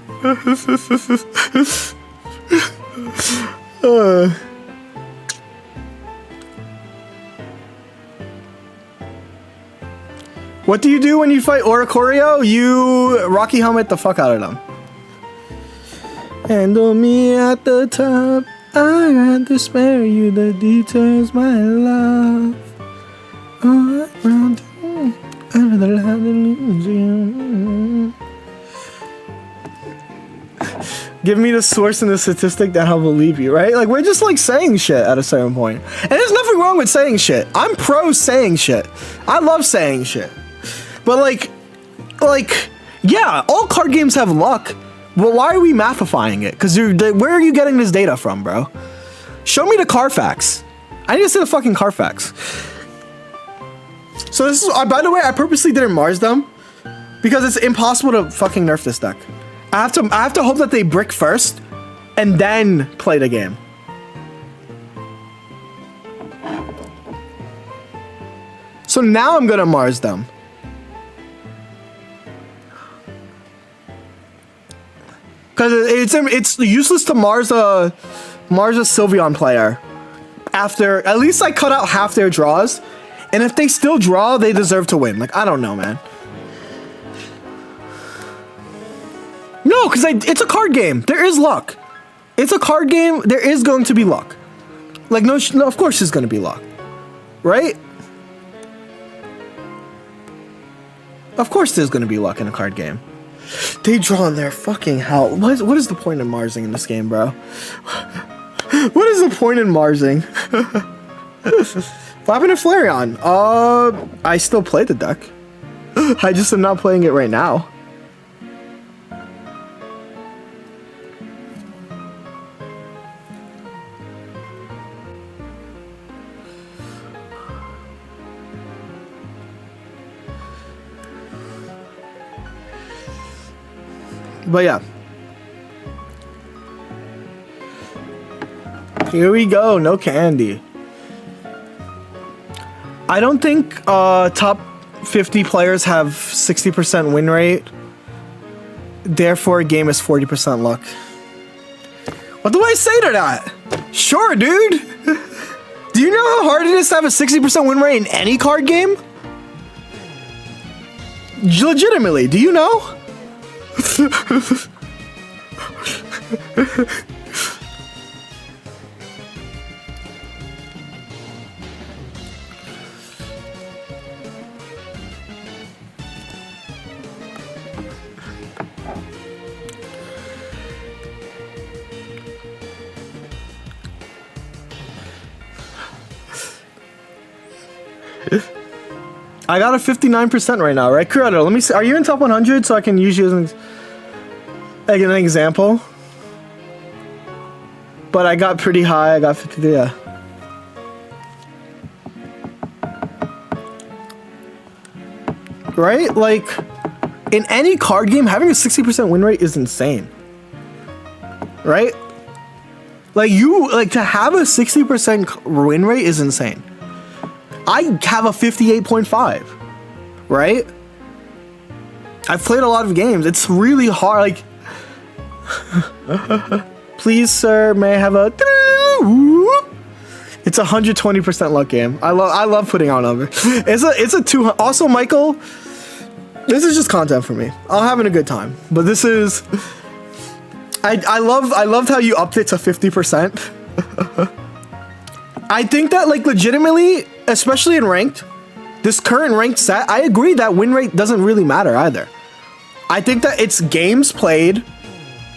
What do you do when you fight Oricorio? You Rocky Helmet the fuck out of them. Handle me at the top. I had to spare you the details, my love. All around, I'd rather have to lose you. Give me the source and the statistic that I'll believe you, right? Like, we're just like saying shit at a certain point. And there's nothing wrong with saying shit. I'm pro saying shit. I love saying shit. But like, yeah, all card games have luck. But why are we mathifying it? Because where are you getting this data from, bro? Show me the Carfax. I need to see the fucking Carfax. So this is, by the way, I purposely didn't Mars them because it's impossible to fucking nerf this deck. I have to hope that they brick first and then play the game. So now I'm gonna Mars them. Because it's useless to Mars a Sylveon player after at least I cut out half their draws, and if they still draw, they deserve to win. Like, I don't know, man. No, because it's a card game. There is luck. It's a card game. There is going to be luck. Like, no, of course there's going to be luck, right? Of course there's going to be luck in a card game. They draw in their fucking hell. What is the point of Marsing in this game, bro? What is the point in Marsing? What happened to Flareon? I still play the deck. I just am not playing it right now. But yeah. Here we go, no candy. I don't think top 50 players have 60% win rate. Therefore, a game is 40% luck. What do I say to that? Sure, dude. Do you know how hard it is to have a 60% win rate in any card game? Legitimately, do you know? I got a 59% right now, right? Corrado, let me see. Are you in top 100 so I can use you as an example? But I got pretty high. I got 53. Yeah. Right? Like, in any card game, having a 60% win rate is insane. Right? Like, to have a 60% win rate is insane. I have a 58.5, right? I've played a lot of games. It's really hard. Like, please, sir, may I have a? It's a 120% luck game. I love putting out numbers. It's a 200. Also, Michael, this is just content for me. I'm having a good time, but this is. I loved how you upped it to 50%. I think that, like, legitimately, especially in ranked, this current ranked set, I agree that win rate doesn't really matter either. I think that it's games played,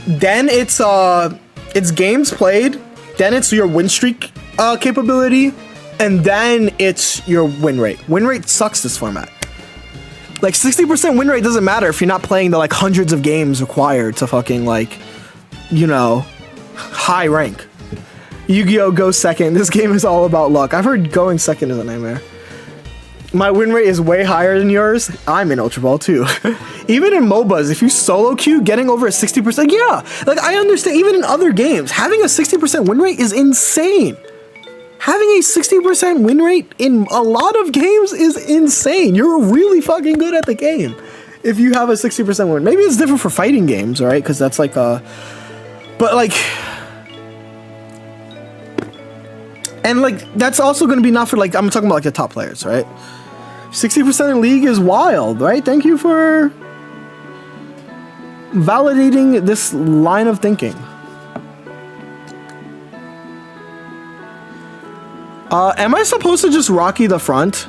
then it's games played, then it's your win streak capability, and then it's your win rate. Win rate sucks this format. Like, 60% win rate doesn't matter if you're not playing the, like, hundreds of games required to fucking, like, you know, high rank. Yu-Gi-Oh! Goes second. This game is all about luck. I've heard going second is a nightmare. My win rate is way higher than yours. I'm in Ultra Ball too. Even in MOBAs, if you solo queue, getting over a 60%, yeah. Like, I understand, even in other games, having a 60% win rate is insane. Having a 60% win rate in a lot of games is insane. You're really fucking good at the game if you have a 60% win. Maybe it's different for fighting games, right? Because that's like a... But, like... And, like, that's also going to be not for, like, I'm talking about, like, the top players, right? 60% in League is wild, right? Thank you for validating this line of thinking. Am I supposed to just Rocky the front?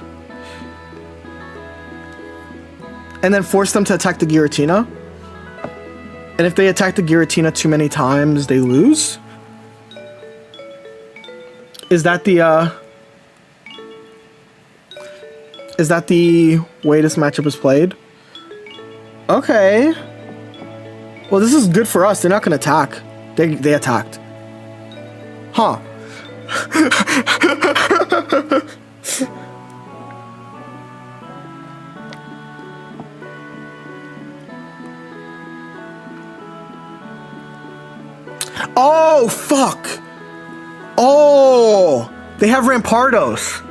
And then force them to attack the Giratina? And if they attack the Giratina too many times, they lose? Is that the way this matchup is played? Okay. Well, this is good for us. They're not gonna attack. They attacked. Huh. Oh, fuck. Oh, they have Rampardos.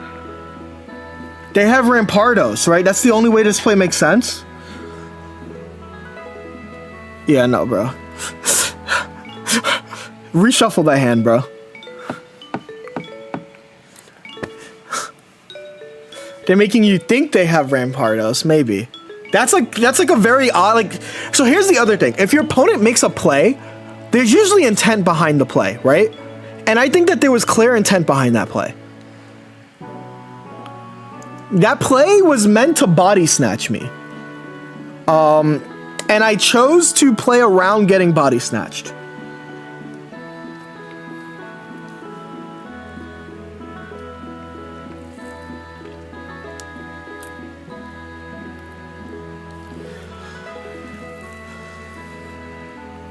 They have Rampardos, right? That's the only way this play makes sense. Yeah, no, bro. Reshuffle that hand, bro. They're making you think they have Rampardos, maybe. That's like a very odd, like, so here's the other thing. If your opponent makes a play, there's usually intent behind the play, right? And I think that there was clear intent behind that play. That play was meant to body snatch me. And I chose to play around getting body snatched.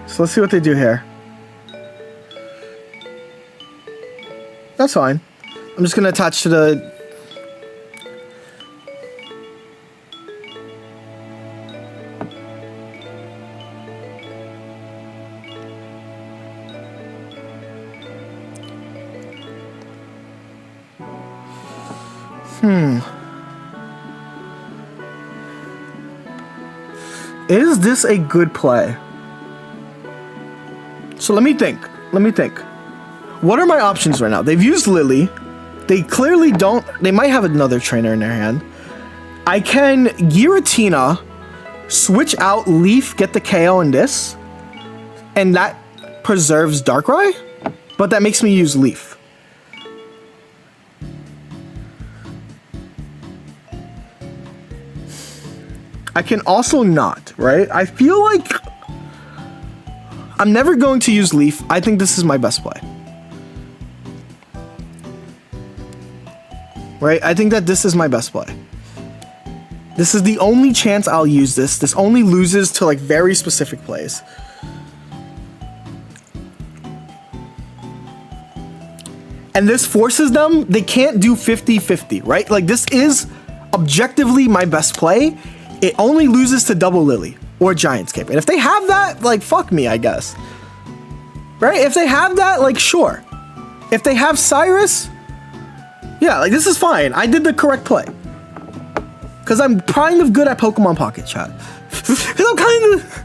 So let's see what they do here. That's fine. I'm just gonna attach to the... Is this a good play? So let me think. What are my options right now? They've used Lily. They clearly don't... They might have another trainer in their hand. I can Giratina, switch out Leaf, get the KO in this, and that preserves Darkrai, but that makes me use Leaf. I can also not, right? I feel like I'm never going to use Leaf. I think this is my best play. right? I think that this is my best play. This is the only chance I'll use this. This only loses to like very specific plays. And this forces them, they can't do 50-50, right? Like this is objectively my best play. It only loses to Double Lily or Giant Scape. And if they have that, like fuck me, I guess. Right? If they have that, like sure. If they have Cyrus, yeah, like this is fine. I did the correct play. Because I'm kind of good at Pokemon Pocket, chat. Because I'm kind of...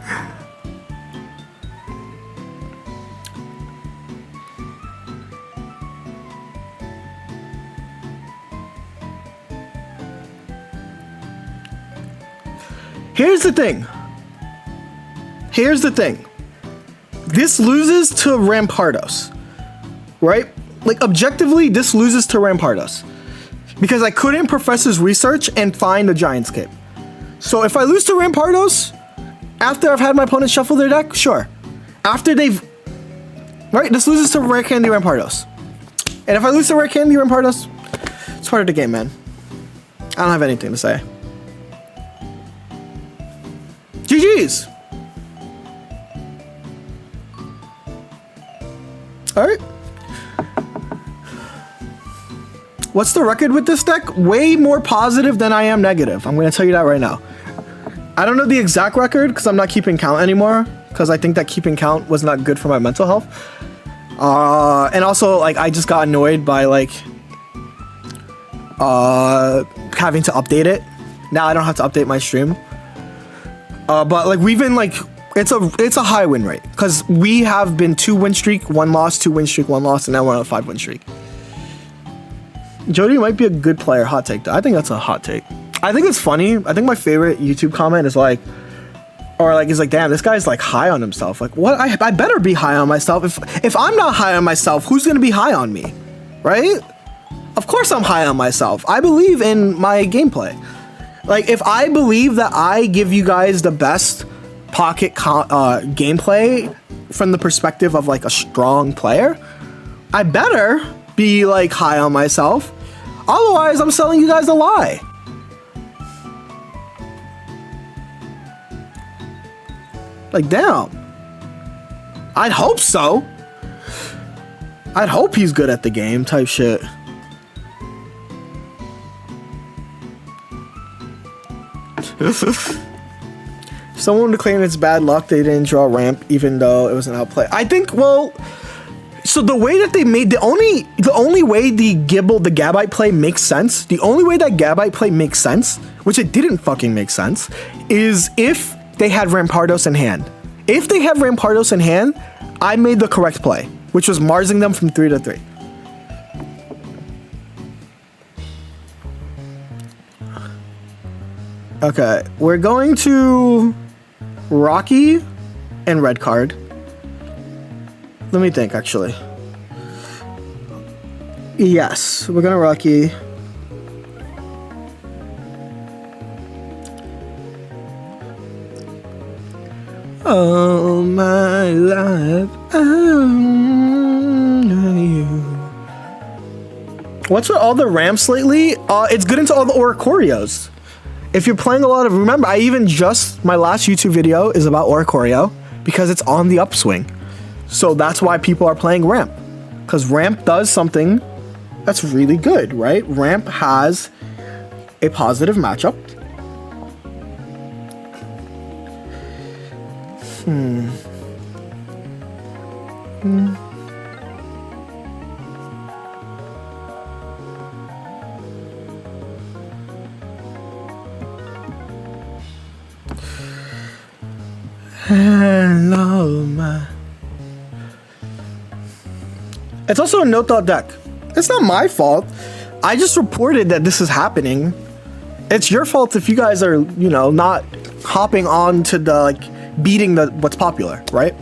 Here's the thing. Here's the thing. This loses to Rampardos, right? Like objectively, this loses to Rampardos because I couldn't Professor's Research and find a Giant Scape. So if I lose to Rampardos after I've had my opponent shuffle their deck, sure. After they've, right? This loses to Rare Candy Rampardos. And if I lose to Rare Candy Rampardos, it's part of the game, man. I don't have anything to say. GG's. All right. What's the record with this deck? Way more positive than I am negative. I'm going to tell you that right now. I don't know the exact record because I'm not keeping count anymore because I think that keeping count was not good for my mental health. And also, like, I just got annoyed by, like, having to update it. Now I don't have to update my stream. But, like, we've been, like, it's a high win rate because we have been 2 win streak, 1 loss, 2 win streak, 1 loss, and now we're on a 5 win streak. Jody might be a good player. Hot take, though. I think that's a hot take. I think it's funny. I think my favorite YouTube comment is like, or like, is like, damn, this guy's like high on himself. Like, what? I better be high on myself. If I'm not high on myself, who's gonna be high on me, right? Of course I'm high on myself. I believe in my gameplay. Like, if I believe that I give you guys the best pocket gameplay from the perspective of like a strong player, I better be like high on myself. Otherwise, I'm selling you guys a lie. Like, damn. I'd hope so. I'd hope he's good at the game type shit. Someone to claim it's bad luck they didn't draw ramp even though it was an outplay. I think, well, so the way that they made the only way the Gabite play makes sense, the only way that Gabite play makes sense, which it didn't fucking make sense, is if they had Rampardos in hand. If they have Rampardos in hand, I made the correct play, which was Marsing them from 3 to 3. Okay, we're going to Rocky and red card. Let me think, actually. Yes, we're gonna Rocky. All my life, I know you. What's with all the ramps lately? It's good into all the Oricorios. If you're playing a lot of, remember, my last YouTube video is about Oricorio because it's on the upswing. So that's why people are playing ramp, because ramp does something that's really good, right? Ramp has a positive matchup. Hello, man. It's also a no-thought deck. It's not my fault. I just reported that this is happening. It's your fault if you guys are, you know, not hopping on to the, like, beating the what's popular, right?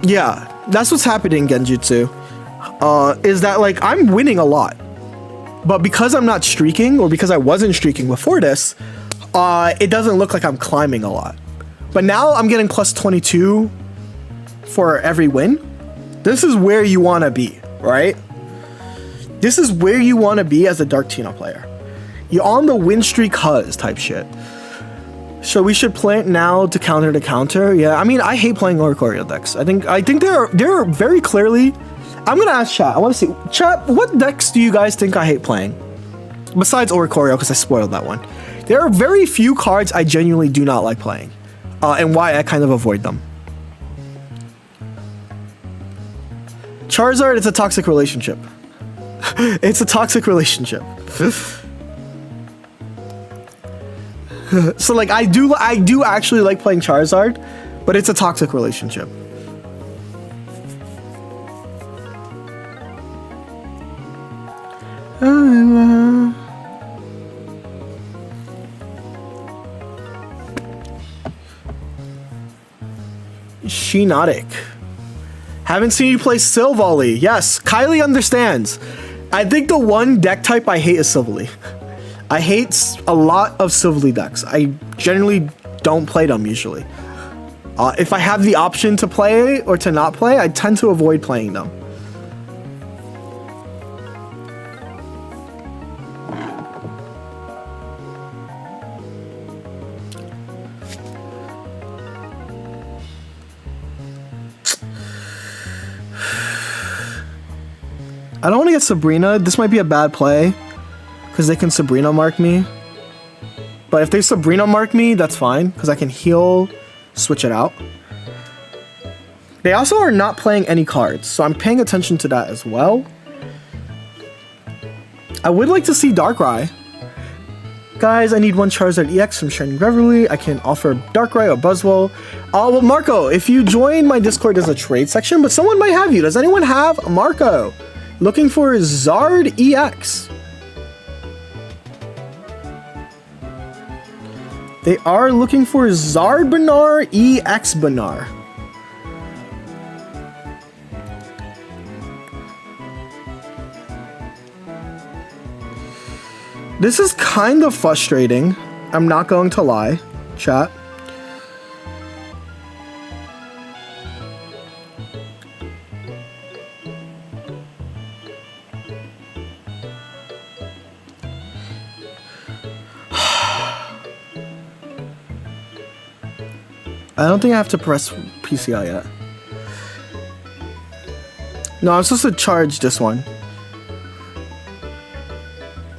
Yeah, that's what's happening, Genjutsu. Is that, like, I'm winning a lot. But because I'm not streaking, or because I wasn't streaking before this, it doesn't look like I'm climbing a lot. But now I'm getting plus 22 for every win. This is where you want to be, right? This is where you want to be as a Dark Tina player. You're on the win streak huzz type shit. So we should play it now to counter. Yeah, I mean, I hate playing Oricorio decks. I think they're very clearly. I'm gonna ask chat. I want to see chat. What decks do you guys think I hate playing? Besides Oricorio, because I spoiled that one. There are very few cards I genuinely do not like playing, and why I kind of avoid them. Charizard, it's a toxic relationship. It's a toxic relationship. So like I do actually like playing Charizard, but it's a toxic relationship. Shinotic. Haven't seen you play Silvally. Yes, Kylie understands. I think the one deck type I hate is Silvally. I hate a lot of Silvally decks. I generally don't play them usually. If I have the option to play or to not play, I tend to avoid playing them. I don't want to get Sabrina. This might be a bad play because they can Sabrina mark me. But if they Sabrina mark me, that's fine because I can heal, switch it out. They also are not playing any cards, so I'm paying attention to that as well. I would like to see Darkrai. Guys, I need one Charizard EX from Shining Reverie. I can offer Darkrai or Buzzwole. Well, Marco, if you join my Discord, there's a trade section, but someone might have you. Does anyone have Marco? Looking for Zard EX. They are looking for Zard Banar EX Banar. This is kind of frustrating. I'm not going to lie, chat. I don't think I have to press PCI yet. No, I'm supposed to charge this one.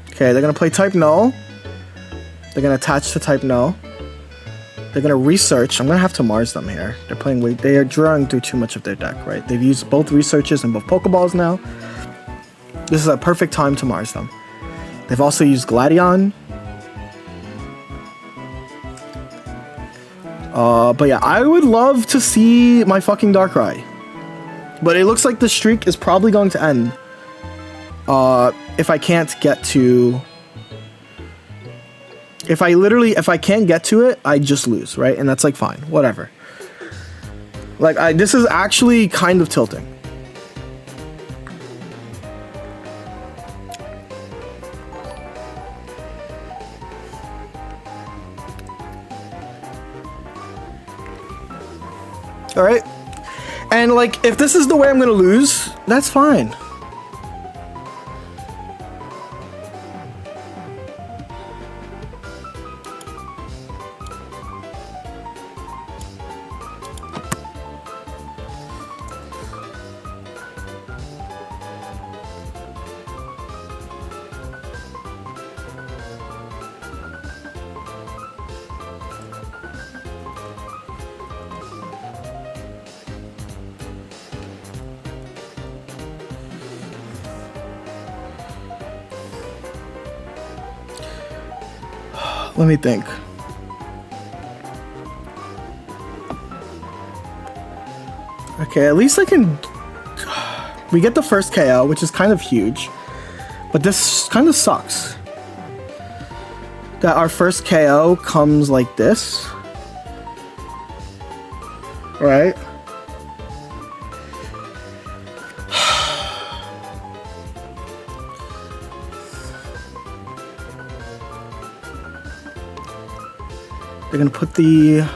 Okay, they're gonna play type null. They're gonna attach to type null. They're gonna research. I'm gonna have to Mars them here. They are drawing through too much of their deck, right? They've used both researches and both Pokeballs now. This is a perfect time to Mars them. They've also used Gladion. But yeah, I would love to see my fucking Darkrai. But it looks like the streak is probably going to end. If I can't get to... If I can't get to it, I just lose, right? And that's like fine, whatever. Like, this is actually kind of tilting. All right, and like if this is the way I'm gonna lose, that's fine. Let me think. Okay, at least I can... We get the first KO, which is kind of huge. But this kind of sucks. That our first KO comes like this. Right? They're gonna put the...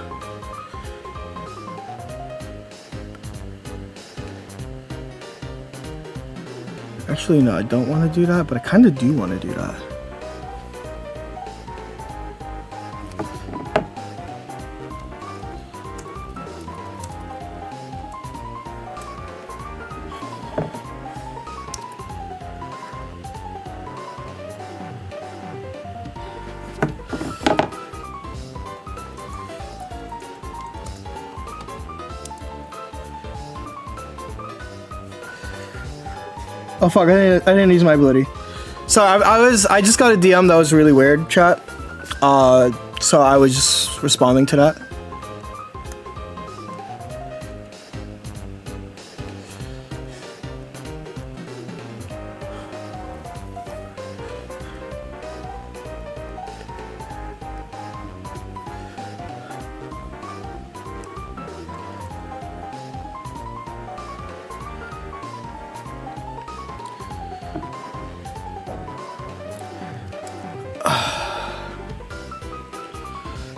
Actually, no, I don't want to do that, but I kind of do want to do that. Oh fuck, I didn't use my ability. So I just got a DM that was really weird, chat. So I was just responding to that.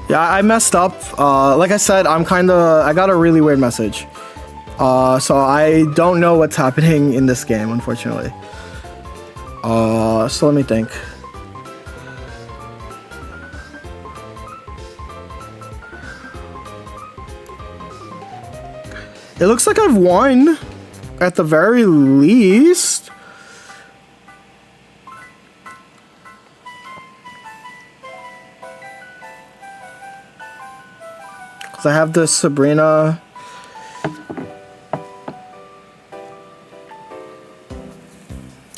Yeah, I messed up. Like I said, I got a really weird message. So I don't know what's happening in this game, unfortunately. So let me think. It looks like I've won, at the very least. I have the Sabrina.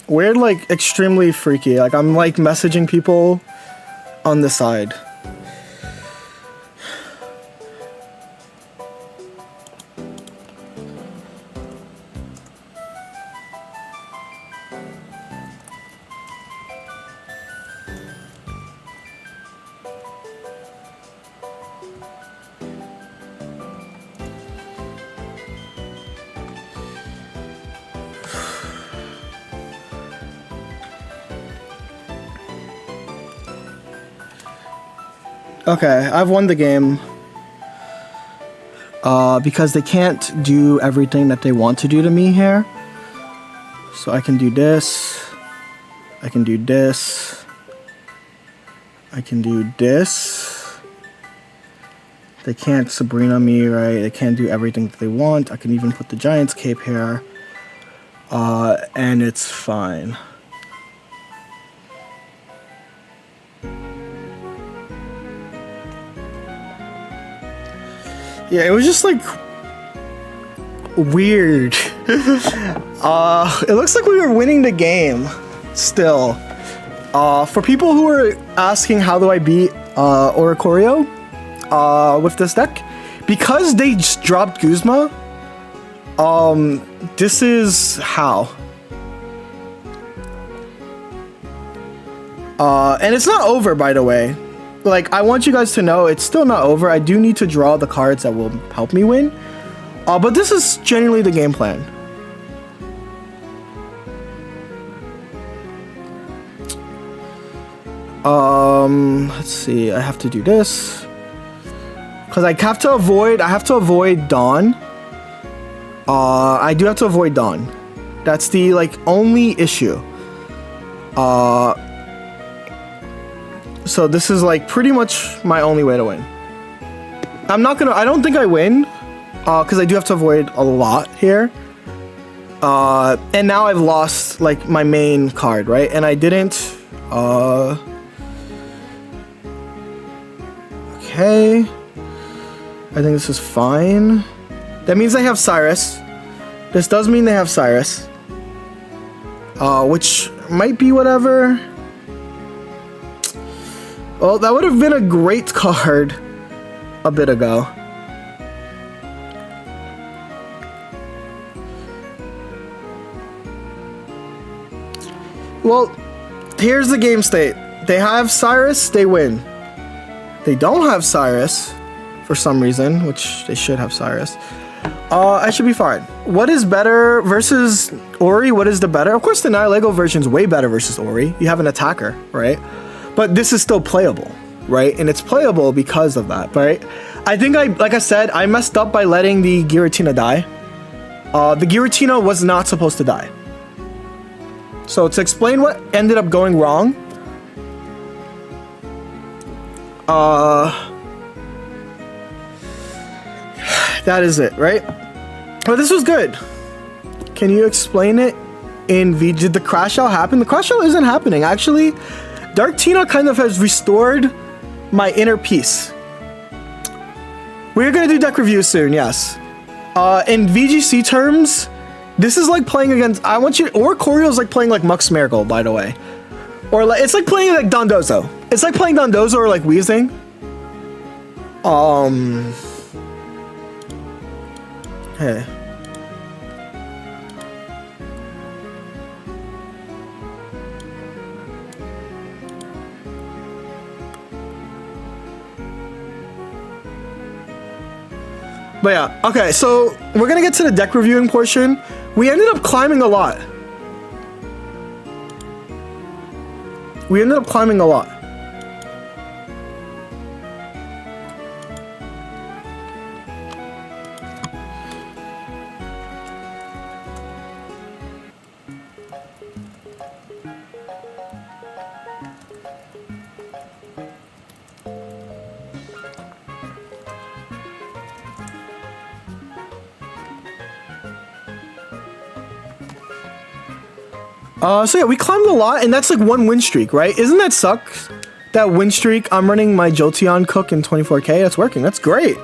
Weird, like extremely freaky. Like I'm like messaging people on the side. Okay, I've won the game. Because they can't do everything that they want to do to me here. So I can do this. I can do this. I can do this. They can't Sabrina me, right? They can't do everything that they want. I can even put the Giant's Cape here. And it's fine. Yeah, it was just like weird. It looks like we were winning the game still. For people who are asking how do I beat Oricorio with this deck, because they just dropped Guzma, this is how. And it's not over, by the way. Like, I want you guys to know it's still not over. I do need to draw the cards that will help me win. But this is genuinely the game plan. Let's see. I have to do this. Because I have to avoid Dawn. I do have to avoid Dawn. That's the, like, only issue. So this is like pretty much my only way to win. I don't think I win, because I do have to avoid a lot here. And now I've lost like my main card, right? And I didn't, okay. I think this is fine. That means they have Cyrus. This does mean they have Cyrus. Which might be whatever. Well, that would have been a great card a bit ago. Well, here's the game state. They have Cyrus, they win. They don't have Cyrus for some reason, which they should have Cyrus. I should be fine. What is better versus Ori? What is the better? Of course, the Nihilego version is way better versus Ori. You have an attacker, right? But this is still playable, right? And it's playable because of that, right? I think like I said, I messed up by letting the Giratina die. The Giratina was not supposed to die. So to explain what ended up going wrong, that is it, right? But this was good. Can you explain it in V? Did the crash out happen? The crash out isn't happening. Actually, Dark Tina kind of has restored my inner peace. We're gonna do deck reviews soon, yes. In VGC terms, this is like playing against, or Choreo is like playing like Mux Miracle, by the way. Or like, it's like playing like Dondozo. It's like playing Dondozo or like Weezing. Hey. But yeah, okay, so we're gonna get to the deck reviewing portion. We ended up climbing a lot. So yeah, we climbed a lot, and that's like one win streak, right? Isn't that suck? That win streak. I'm running my Jolteon Cook in 24K. That's working. That's great.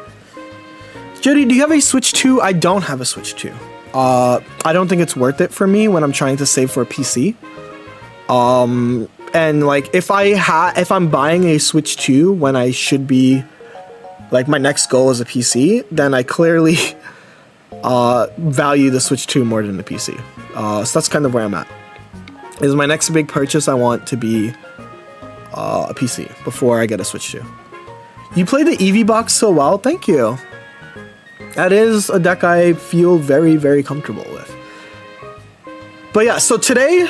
Jody, do you have a Switch 2? I don't have a Switch 2. I don't think it's worth it for me when I'm trying to save for a PC. And like if I'm buying a Switch 2 when I should be, like my next goal is a PC, then I clearly value the Switch 2 more than the PC. So that's kind of where I'm at. Is my next big purchase I want to be a PC before I get a Switch 2. You play the Eevee box so well, thank you. That is a deck I feel very, very comfortable with. But yeah, so today,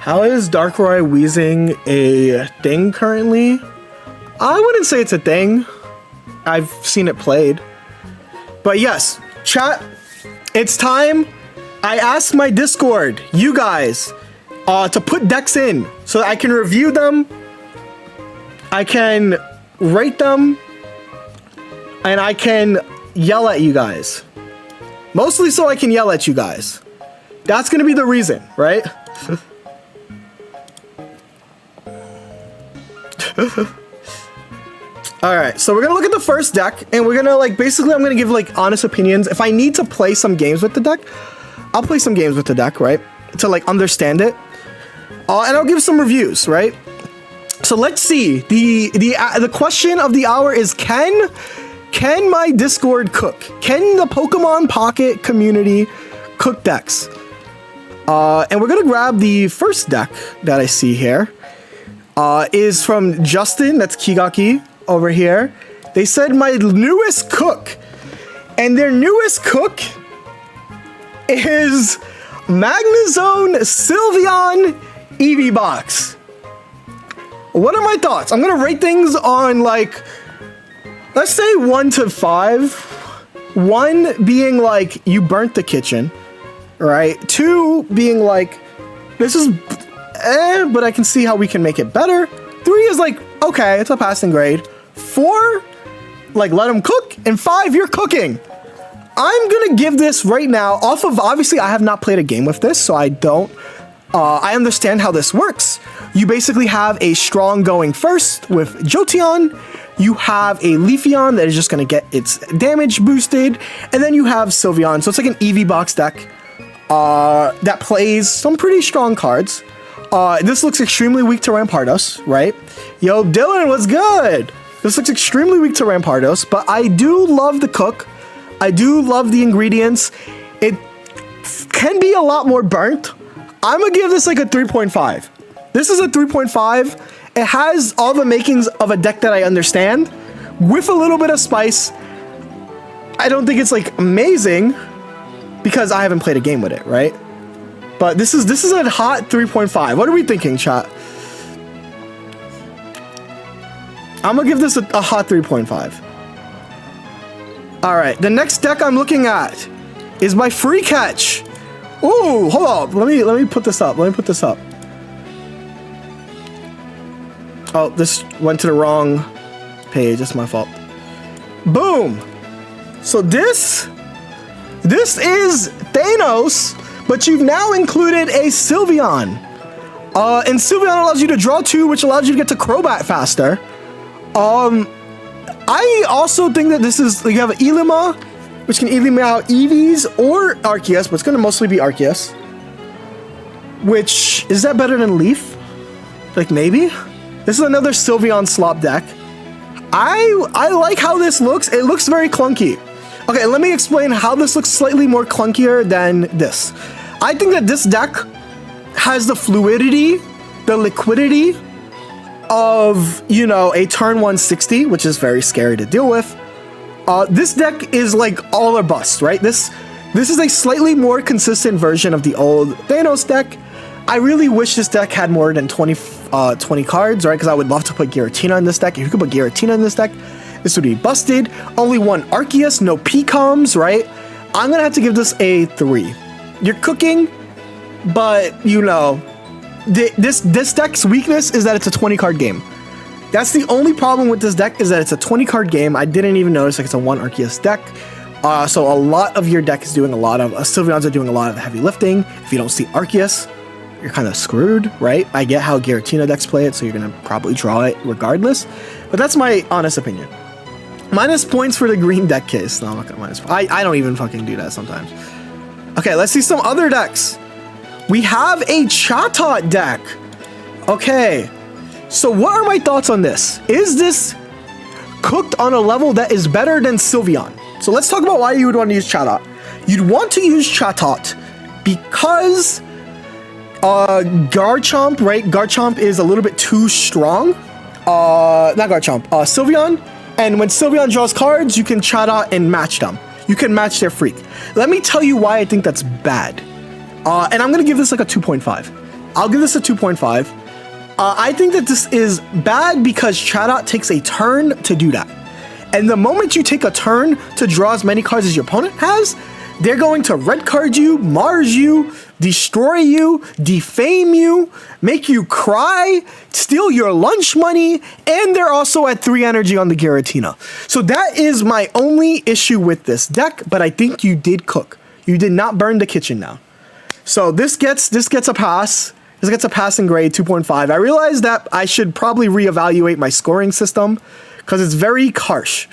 how is Darkrai Weezing a thing currently? I wouldn't say it's a thing. I've seen it played. But yes, chat, it's time. I asked my Discord, you guys, to put decks in so that I can review them, I can rate them, and I can yell at you guys. Mostly so I can yell at you guys. That's gonna be the reason, right? Alright, so we're gonna look at the first deck, and we're gonna like, basically I'm gonna give like honest opinions. If I need to play some games with the deck, I'll play some games with the deck, right? To like understand it. And I'll give some reviews, right? So let's see. The question of the hour is, can my Discord cook? Can the Pokemon Pocket community cook decks? And we're gonna grab the first deck that I see here. Is from Justin, that's Kigaki over here. They said my newest cook, and their newest cook is Magnezone Sylveon Eevee box. What are my thoughts? I'm gonna rate things on like, let's say 1 to 5. 1 being like, you burnt the kitchen, right? 2 being like, this is but I can see how we can make it better. 3 is like, okay, it's a passing grade. 4, like, let them cook. And 5, you're cooking. I'm gonna give this right now, off of, obviously I have not played a game with this, so I don't, I understand how this works. You basically have a strong going first with Jolteon. You have a Leafeon that is just gonna get its damage boosted. And then you have Sylveon, so it's like an Eevee box deck that plays some pretty strong cards. This looks extremely weak to Rampardos, right? Yo, Dylan, what's good? This looks extremely weak to Rampardos, but I do love the cook. I do love the ingredients. It can be a lot more burnt. I'm gonna give this like a 3.5. This is a 3.5. It has all the makings of a deck that I understand, with a little bit of spice. I don't think it's like amazing, because I haven't played a game with it, right? But this is a hot 3.5. What are we thinking, chat? I'm gonna give this a hot 3.5. All right, the next deck I'm looking at is my free catch. Ooh, hold on. Let me put this up. Oh, this went to the wrong page. That's my fault. Boom. So this is Thanos, but you've now included a Sylveon. And Sylveon allows you to draw 2, which allows you to get to Crobat faster. I also think that this is, you have an Elima, which can either out Eevees or Arceus, but it's going to mostly be Arceus. Which, is that better than Leaf? Like, maybe? This is another Sylveon slop deck. I like how this looks. It looks very clunky. Okay, let me explain how this looks slightly more clunkier than this. I think that this deck has the fluidity, the liquidity of, you know, a turn 160, which is very scary to deal with. This deck is like all or bust, right? This is a slightly more consistent version of the old Thanos deck. I really wish this deck had more than 20 cards, right? Because I would love to put Giratina in this deck. If you could put Giratina in this deck, this would be busted. Only one Arceus, no P-Coms, right? I'm gonna have to give this a 3. You're cooking, but you know, this deck's weakness is that it's a 20-card game. That's the only problem with this deck, is that it's a 20-card game. I didn't even notice, like, it's a 1 Arceus deck. So a lot of your deck is doing a lot of, Sylveons are doing a lot of the heavy lifting. If you don't see Arceus, you're kind of screwed, right? I get how Giratina decks play it, so you're gonna probably draw it regardless. But that's my honest opinion. Minus points for the green deck case. No, I'm not gonna minus. I don't even fucking do that sometimes. Okay, let's see some other decks. We have a Chatot deck. Okay, so what are my thoughts on this? Is this cooked on a level that is better than Sylveon? So let's talk about why you would want to use Chatot. You'd want to use Chatot because Garchomp, right? Garchomp is a little bit too strong. Not Garchomp, Sylveon. And when Sylveon draws cards, you can Chatot and match them. You can match their freak. Let me tell you why I think that's bad. And I'm gonna give this like a 2.5. I'll give this a 2.5. I think that this is bad because Chatot takes a turn to do that. And the moment you take a turn to draw as many cards as your opponent has, they're going to red card you, Mars you, destroy you, defame you, make you cry, steal your lunch money, and they're also at 3 energy on the Giratina. So that is my only issue with this deck, but I think you did cook. You did not burn the kitchen down. So this gets a pass. This gets a passing grade, 2.5. I realized that I should probably reevaluate my scoring system because it's very harsh.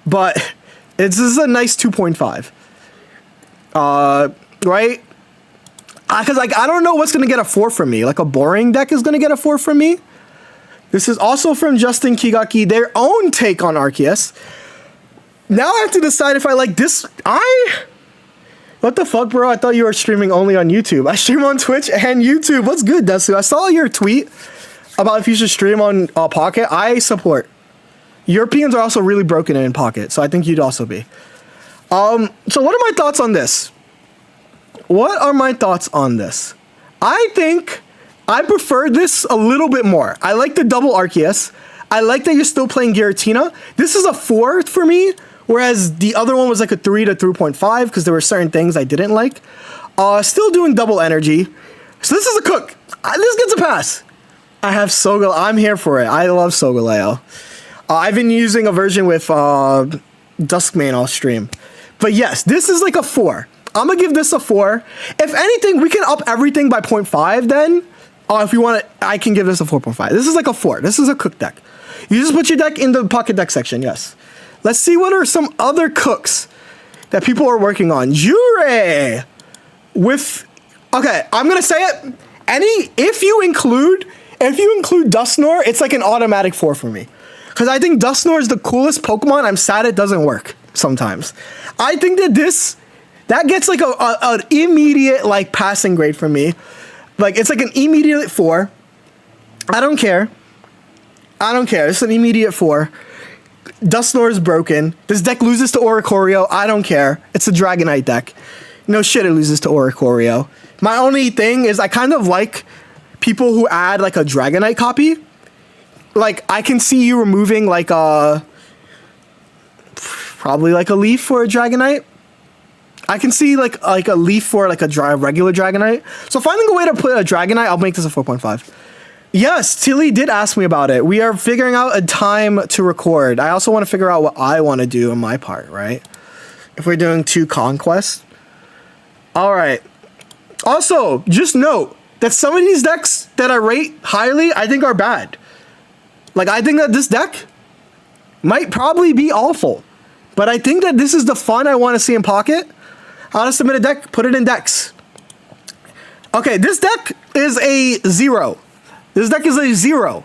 But this is a nice 2.5. Right? Because like I don't know what's gonna get a 4 from me. Like a boring deck is gonna get a 4 from me. This is also from Justin Kigaki, their own take on Arceus. Now I have to decide if I like this. What the fuck, bro? I thought you were streaming only on YouTube. I stream on Twitch and YouTube. What's good, Desu? I saw your tweet about if you should stream on Pocket. I support. Europeans are also really broken in Pocket, so I think you'd also be. So what are my thoughts on this? I think I prefer this a little bit more. I like the double Arceus. I like that you're still playing Giratina. This is a 4 for me, whereas the other one was like a 3 to 3.5 because there were certain things I didn't like. Still doing double energy. So this is a cook. This gets a pass. I have Sogaleo. I'm here for it. I love Sogaleo. I've been using a version with Duskmane all stream. But yes, this is like a 4. I'm gonna give this a 4. If anything, we can up everything by 0.5 then. If you want it, I can give this a 4.5. This is like a 4. This is a cook deck. You just put your deck in the pocket deck section, yes. Let's see what are some other cooks that people are working on. Jure with, okay, I'm gonna say it. If you include Dusknoir, it's like an automatic 4 for me. Because I think Dusknoir is the coolest Pokemon. I'm sad it doesn't work sometimes. I think that that gets like an immediate like passing grade for me. Like it's like an immediate 4. I don't care. It's an immediate 4. Dusknoir is broken. This deck loses to Oricorio. I don't care. It's a Dragonite deck. No shit, it loses to Oricorio. My only thing is I kind of like people who add like a Dragonite copy. Like I can see you removing like a probably like a leaf for a Dragonite. I can see like a leaf for like a regular Dragonite. So finding a way to put a Dragonite, I'll make this a 4.5. Yes, Tilly did ask me about it. We are figuring out a time to record. I also want to figure out what I want to do on my part, right? If we're doing 2 conquests. All right. Also, just note that some of these decks that I rate highly, I think are bad. Like, I think that this deck might probably be awful. But I think that this is the fun I want to see in Pocket. How to submit a deck, put it in decks. Okay, this deck is a 0. This deck is a 0.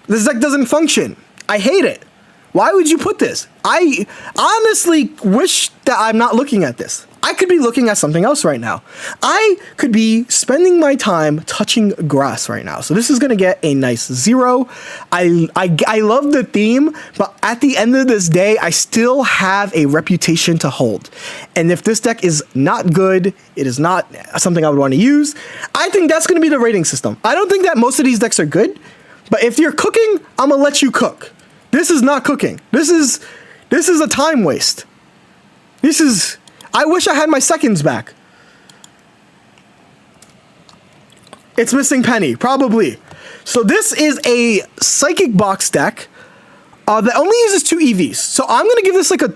This deck doesn't function. I hate it. Why would you put this? I honestly wish that I'm not looking at this. I could be looking at something else right now. I could be spending my time touching grass right now. So this is going to get a nice 0. I love the theme, but at the end of this day, I still have a reputation to hold. And if this deck is not good, it is not something I would want to use, I think that's going to be the rating system. I don't think that most of these decks are good, but if you're cooking, I'm going to let you cook. This is not cooking. This is a time waste. I wish I had my seconds back. It's missing Penny, probably. So this is a Psychic Box deck that only uses 2 EVs. So I'm gonna give this like a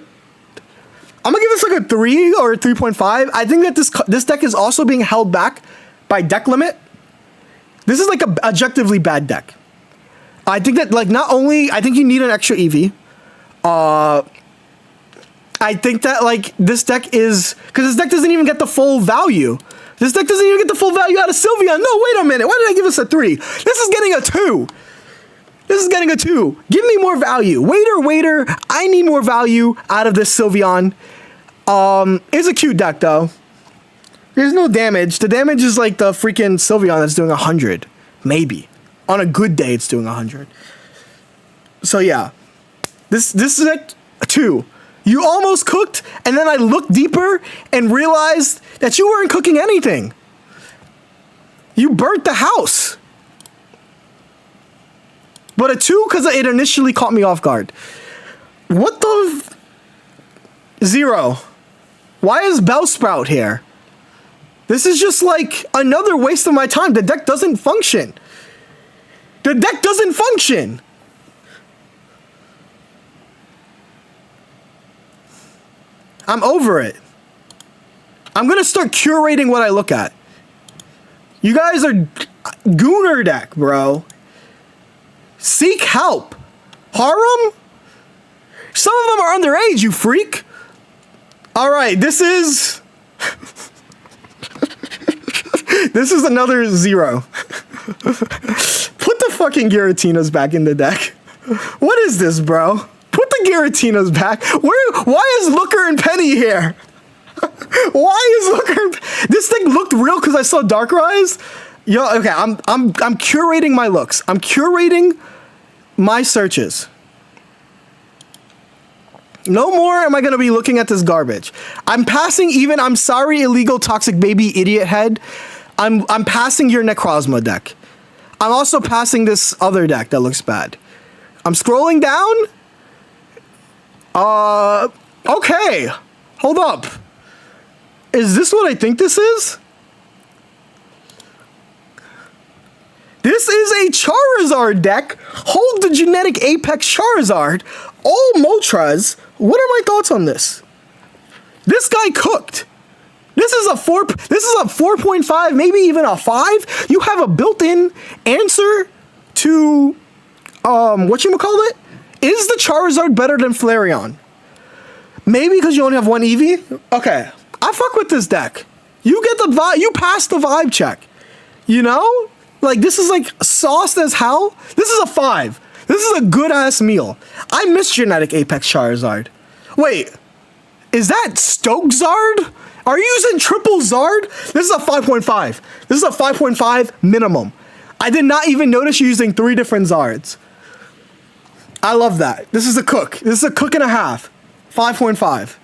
3 or a 3.5. I think that this deck is also being held back by deck limit. This is like a objectively bad deck. I think that like not only I think you need an extra EV. I think that, like, this deck is... Because this deck doesn't even get the full value. This deck doesn't even get the full value out of Sylveon. No, wait a minute. Why did I give this a 3? This is getting a 2. This is getting a 2. Give me more value. Waiter. I need more value out of this Sylveon. It's a cute deck, though. There's no damage. The damage is, like, the freaking Sylveon that's doing 100. Maybe. On a good day, it's doing 100. So, yeah. This is, like, a 2. You almost cooked, and then I looked deeper and realized that you weren't cooking anything. You burnt the house. But a 2 because it initially caught me off guard. What the... 0. Why is Bellsprout here? This is just like another waste of my time. The deck doesn't function. The deck doesn't function. I'm over it. I'm going to start curating what I look at. You guys are Gooner deck, bro. Seek help. Harem? Some of them are underage, you freak. All right, this is... this is another 0. Put the fucking Giratinas back in the deck. What is this, bro? Put the Giratinas back. Why is Looker and Penny here? Why is Looker? This thing looked real because I saw Darkrai. Yo, okay, I'm curating my looks. I'm curating my searches. No more am I gonna be looking at this garbage. I'm passing even. I'm sorry, illegal toxic baby idiot head. I'm passing your Necrozma deck. I'm also passing this other deck that looks bad. I'm scrolling down. Okay. Hold up. Is this what I think this is? This is a Charizard deck. Hold the genetic Apex Charizard. All Moltres. What are my thoughts on this? This guy cooked. This is a 4.5, maybe even a 5. You have a built-in answer to whatchamacallit? Is the Charizard better than Flareon? Maybe because you only have 1 Eevee? Okay. I fuck with this deck. You get the vibe. You pass the vibe check. You know? Like, this is like sauced as hell. This is a 5. This is a good-ass meal. I miss genetic Apex Charizard. Wait. Is that Stoke Zard? Are you using triple Zard? This is a 5.5. This is a 5.5 minimum. I did not even notice you using 3 different Zards. I love that. This is a cook. This is a cook and a half. 5.5.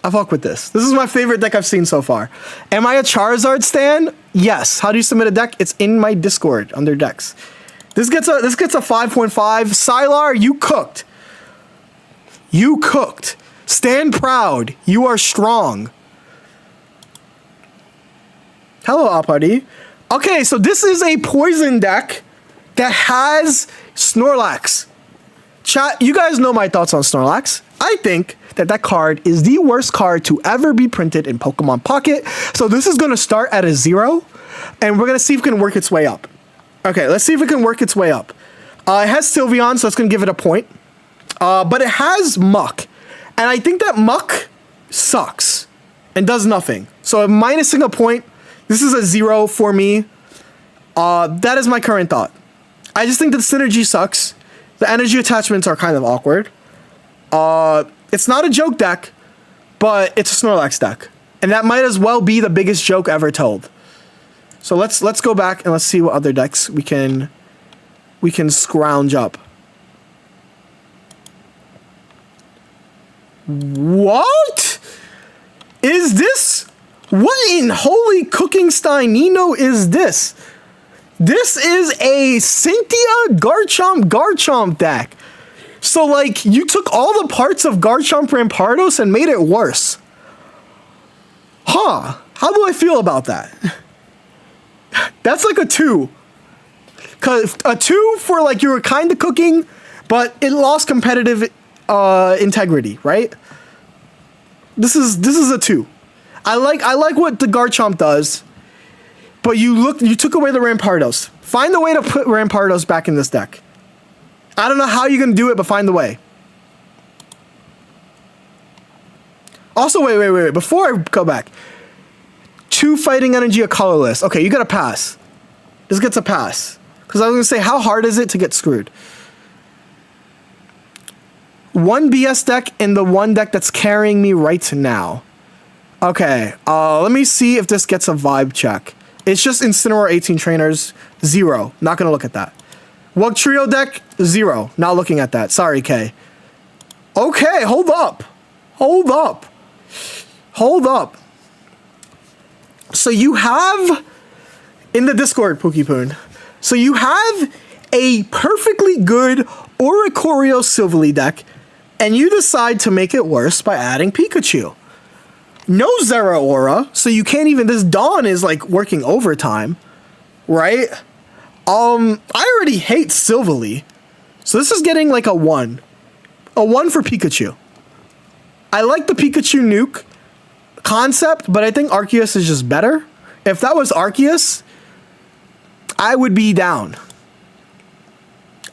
I fuck with this. This is my favorite deck I've seen so far. Am I a Charizard stan? Yes. How do you submit a deck? It's in my Discord under decks. This gets a 5.5. Sylar, you cooked. You cooked. Stand proud. You are strong. Hello, Apardi. Okay, so this is a poison deck that has Snorlax. Chat, you guys know my thoughts on Snorlax. I think that card is the worst card to ever be printed in Pokemon Pocket. So this is going to start at a 0, and we're going to see if it can work its way up. Okay, let's see if it can work its way up. It has Sylveon, so it's going to give it a point. But it has Muck. And I think that Muck sucks and does nothing. So I'm minusing a point. This is a 0 for me. That is my current thought. I just think that the synergy sucks. The energy attachments are kind of awkward. It's not a joke deck, but it's a Snorlax deck. And that might as well be the biggest joke ever told. So let's go back and let's see what other decks we can scrounge up. What is this? What in holy cooking Steinino is this? This is a Cynthia Garchomp deck. So like you took all the parts of Garchomp Rampardos and made it worse. Huh. How do I feel about that? That's like a 2. Cause a 2 for like you were kind of cooking, but it lost competitive integrity, right? This is a 2. I like what the Garchomp does, but you took away the Rampardos. Find a way to put Rampardos back in this deck. I don't know how you're gonna do it, but find the way. Also, wait. Before I go back, 2 fighting energy, a colorless. Okay, you got to pass. This gets a pass. Because I was gonna say, how hard is it to get screwed? 1 BS deck in the 1 deck that's carrying me right now. Okay, let me see if this gets a vibe check. It's just Incineroar 18 trainers, 0. Not gonna look at that. Wug Trio deck, 0. Not looking at that. Sorry, Kay. Okay, hold up. So you have, in the Discord, Pookiepoon, so you have a perfectly good Oricorio Silvally deck, and you decide to make it worse by adding Pikachu. No Zeraora, so you can't even, this Dawn is like working overtime, right? I already hate Silvally, so this is getting like a 1. A 1 for Pikachu. I like the Pikachu nuke concept, but I think Arceus is just better. If that was Arceus, I would be down.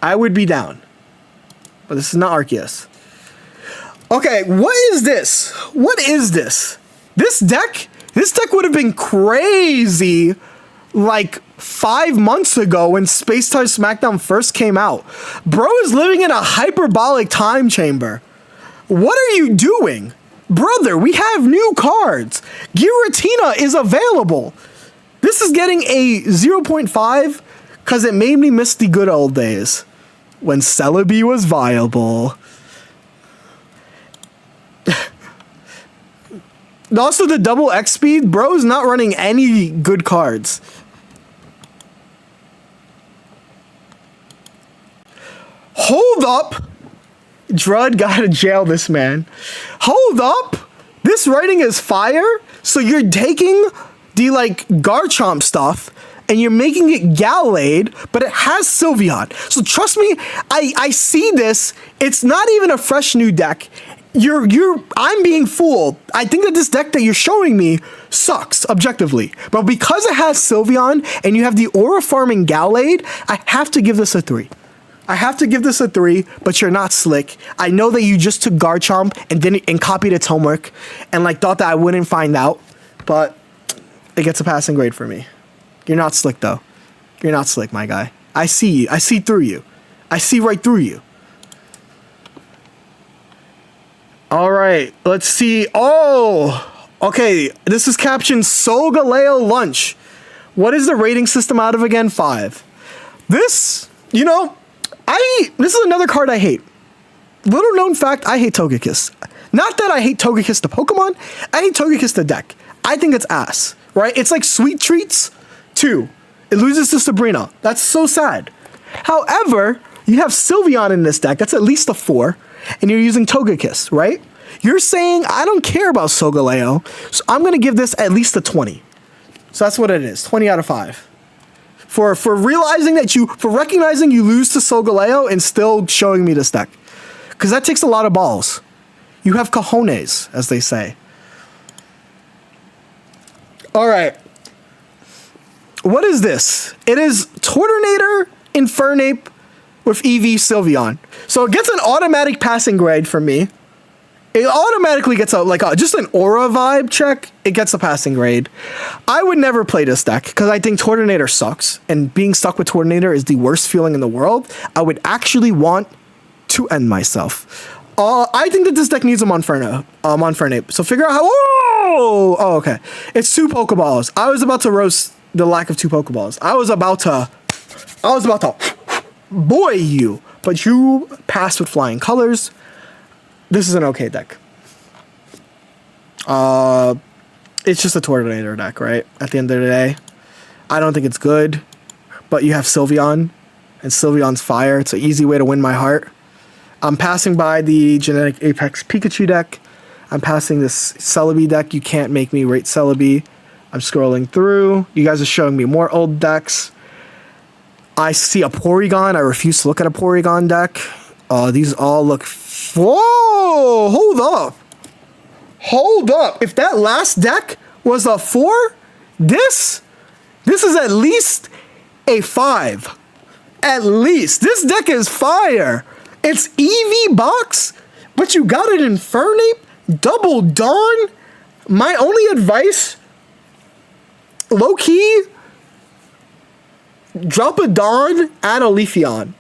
But this is not Arceus. Okay, what is this? This deck would have been crazy like 5 months ago when Space Time Smackdown first came out. Bro is living in a hyperbolic time chamber. What are you doing? Brother, we have new cards. Giratina is available. This is getting a 0.5 because it made me miss the good old days when Celebi was viable. Also, the double X speed, bro is not running any good cards. Hold up. Drud gotta jail this man. Hold up. This writing is fire. So you're taking the like Garchomp stuff and you're making it Gallade, but it has Sylveon. So trust me, I see this. It's not even a fresh new deck. I'm being fooled. I think that this deck that you're showing me sucks objectively, but because it has Sylveon and you have the aura farming Gallade, I have to give this a 3. But you're not slick. I know that you just took Garchomp and copied its homework and like thought that I wouldn't find out, but it gets a passing grade for me. You're not slick though. You're not slick, my guy. I see you. I see through you. I see right through you. All right, let's see. Oh, okay. This is captioned Solgaleo Lunch. What is the rating system out of again? 5. This, you know, this is another card I hate. Little known fact, I hate Togekiss. Not that I hate Togekiss the Pokemon. I hate Togekiss the deck. I think it's ass, right? It's like Sweet Treats 2. It loses to Sabrina. That's so sad. However, you have Sylveon in this deck. That's at least a 4. And you're using Togekiss, right? You're saying, I don't care about Solgaleo, so I'm going to give this at least a 20. So that's what it is. 20 out of 5. For realizing that for recognizing you lose to Solgaleo and still showing me this deck. Because that takes a lot of balls. You have cojones, as they say. All right. What is this? It is Torternator, Infernape with EV Sylveon. So it gets an automatic passing grade from me. It automatically gets just an aura vibe check. It gets a passing grade. I would never play this deck because I think Torternator sucks. And being stuck with Torternator is the worst feeling in the world. I would actually want to end myself. I think that this deck needs a Monfernape. So figure out how... Oh, okay. It's 2 Pokeballs. I was about to roast the lack of 2 Pokeballs. I was about to boy you. But you passed with flying colors. This is an okay deck. It's just a Torternator deck, right? At the end of the day. I don't think it's good. But you have Sylveon. And Sylveon's fire. It's an easy way to win my heart. I'm passing by the Genetic Apex Pikachu deck. I'm passing this Celebi deck. You can't make me rate Celebi. I'm scrolling through. You guys are showing me more old decks. I see a Porygon. I refuse to look at a Porygon deck. These all look... Whoa! Hold up. Hold up. If that last deck was a 4, this is at least a 5. At least. This deck is fire. It's EV box, but you got it in Infernape, Double Dawn. My only advice, low-key, drop a Dawn, add a Leafeon.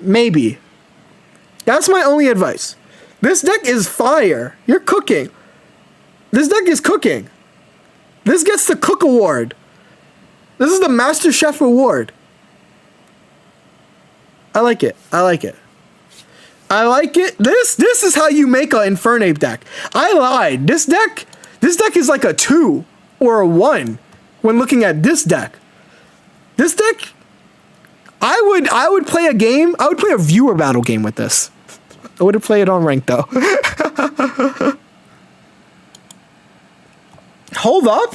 Maybe. That's my only advice. This deck is fire. You're cooking. This deck is cooking. This gets the Cook Award. This is the Master Chef Award. I like it. I like it. I like it. This is how you make an Infernape deck. I lied. This deck is like a 2 or a 1 when looking at this deck. This deck, I would play a game. I would play a viewer battle game with this. I wouldn't play it on ranked though. Hold up.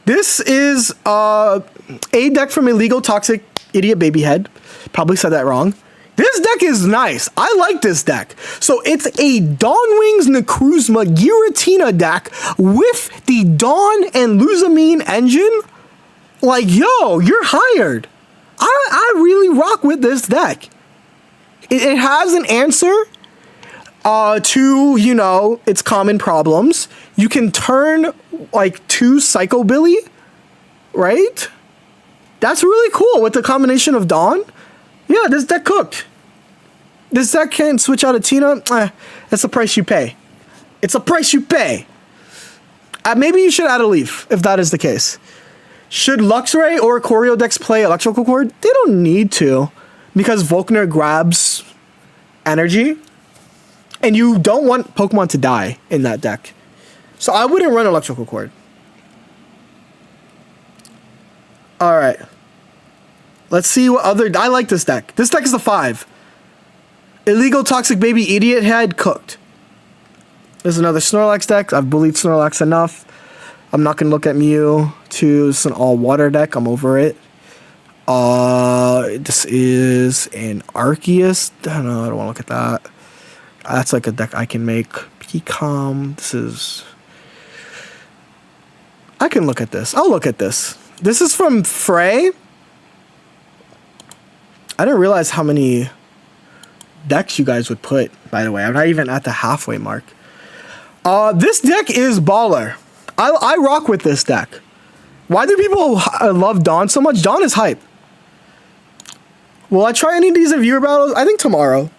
This is a deck from Illegal Toxic Idiot Babyhead. Probably said that wrong. This deck is nice. I like this deck. So it's a Dawnwings Necrozma Giratina deck with the Dawn and Luzamine engine. Like, yo, you're hired. I really rock with this deck. It has an answer to, you know, its common problems. You can turn, like, 2 Psycho Billy, right? That's really cool with the combination of Dawn. Yeah, this deck cooked. This deck can switch out a Tina. That's the price you pay. It's a price you pay. Maybe you should add a Leaf, if that is the case. Should Luxray or Coriodex play Electrical Cord? They don't need to, because Volkner grabs energy, and you don't want Pokemon to die in that deck. So I wouldn't run Electrical Cord. Alright. Let's see what other... I like this deck. This deck is a 5. Illegal Toxic Baby Idiot Head, cooked. There's another Snorlax deck. I've bullied Snorlax enough. I'm not going to look at Mewtwo. It's an all-water deck. I'm over it. This is an Arceus. I don't know. I don't want to look at that. That's like a deck I can make. Pecom. This is... I can look at this. I'll look at this. This is from Frey. I didn't realize how many decks you guys would put, by the way. I'm not even at the halfway mark. This deck is baller. I rock with this deck. Why do people love Dawn so much? Dawn is hype. Will I try any of these in viewer battles? I think tomorrow.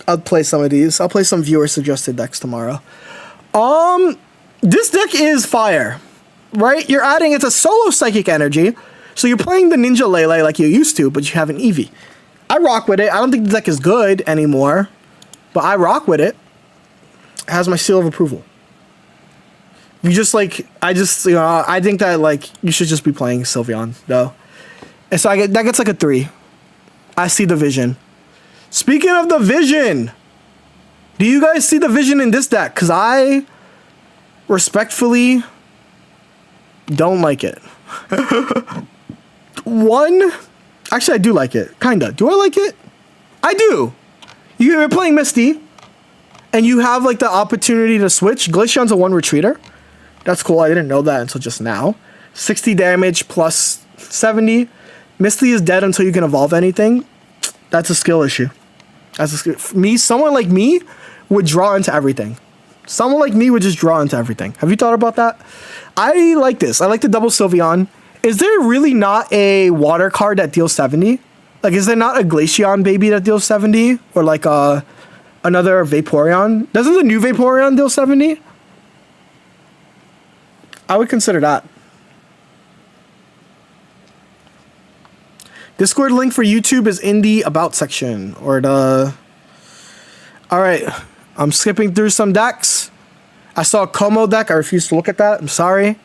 I'll play some of these. I'll play some viewer suggested decks tomorrow. This deck is fire. Right? You're adding, it's a solo psychic energy. So you're playing the Ninja Lele like you used to, but you have an Eevee. I rock with it. I don't think the deck is good anymore, but I rock with it. has my seal of approval. You just like, I think that like you should just be playing Sylveon though. And so that gets like a 3. I see the vision. Speaking of the vision, do you guys see the vision in this deck? Because I respectfully don't like it. Actually, I do like it. Kinda. Do I like it? I do. You're playing Misty, and you have like the opportunity to switch. Glaceon's a 1 retreater. That's cool. I didn't know that until just now. 60 damage plus 70. Misty is dead until you can evolve anything. That's a skill issue. That's a skill. Someone like me would draw into everything. Someone like me would just draw into everything. Have you thought about that? I like this. I like the double Sylveon. Is there really not a water card that deals 70? Like, is there not a Glaceon baby that deals 70? Or like another Vaporeon? Doesn't the new Vaporeon deal 70? I would consider that. Discord link for YouTube is in the about section or the. All right, I'm skipping through some decks. I saw a Como deck. I refuse to look at that. I'm sorry.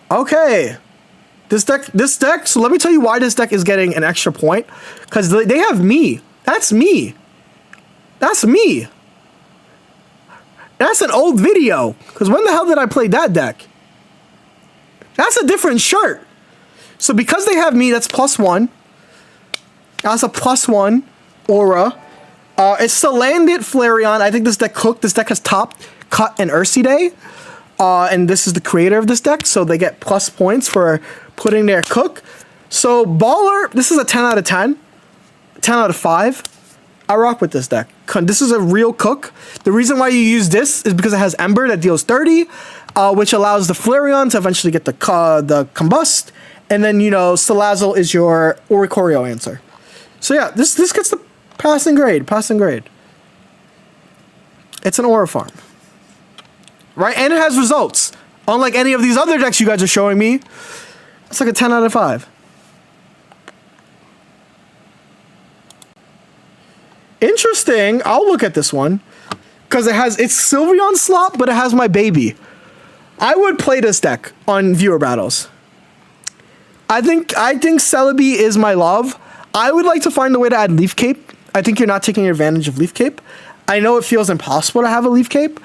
Okay, this deck. So let me tell you why this deck is getting an extra point. Because they have me. That's me. That's me. That's an old video. Because when the hell did I play that deck? That's a different shirt. So because they have me, that's +1. That's a +1 aura. It's Salandit Flareon. I think this deck cooked. This deck has Top, Cut, and Ursiday. And this is the creator of this deck. So they get plus points for putting their cook. So Baller, this is a 10 out of 10. 10 out of 5. I rock with this deck. This is a real cook. The reason why you use this is because it has Ember that deals 30. Which allows the Flareon to eventually get the Combust. And then, you know, Salazzle is your Oricorio answer. So yeah, this gets the passing grade. Passing grade. It's an Aura farm. Right? And it has results. Unlike any of these other decks you guys are showing me. It's like a 10 out of 5. Interesting. I'll look at this one. Because it's Sylveon slop, but it has my baby. I would play this deck on viewer battles. I think Celebi is my love. I would like to find a way to add Leaf Cape. I think you're not taking advantage of Leaf Cape. I know it feels impossible to have a Leaf Cape.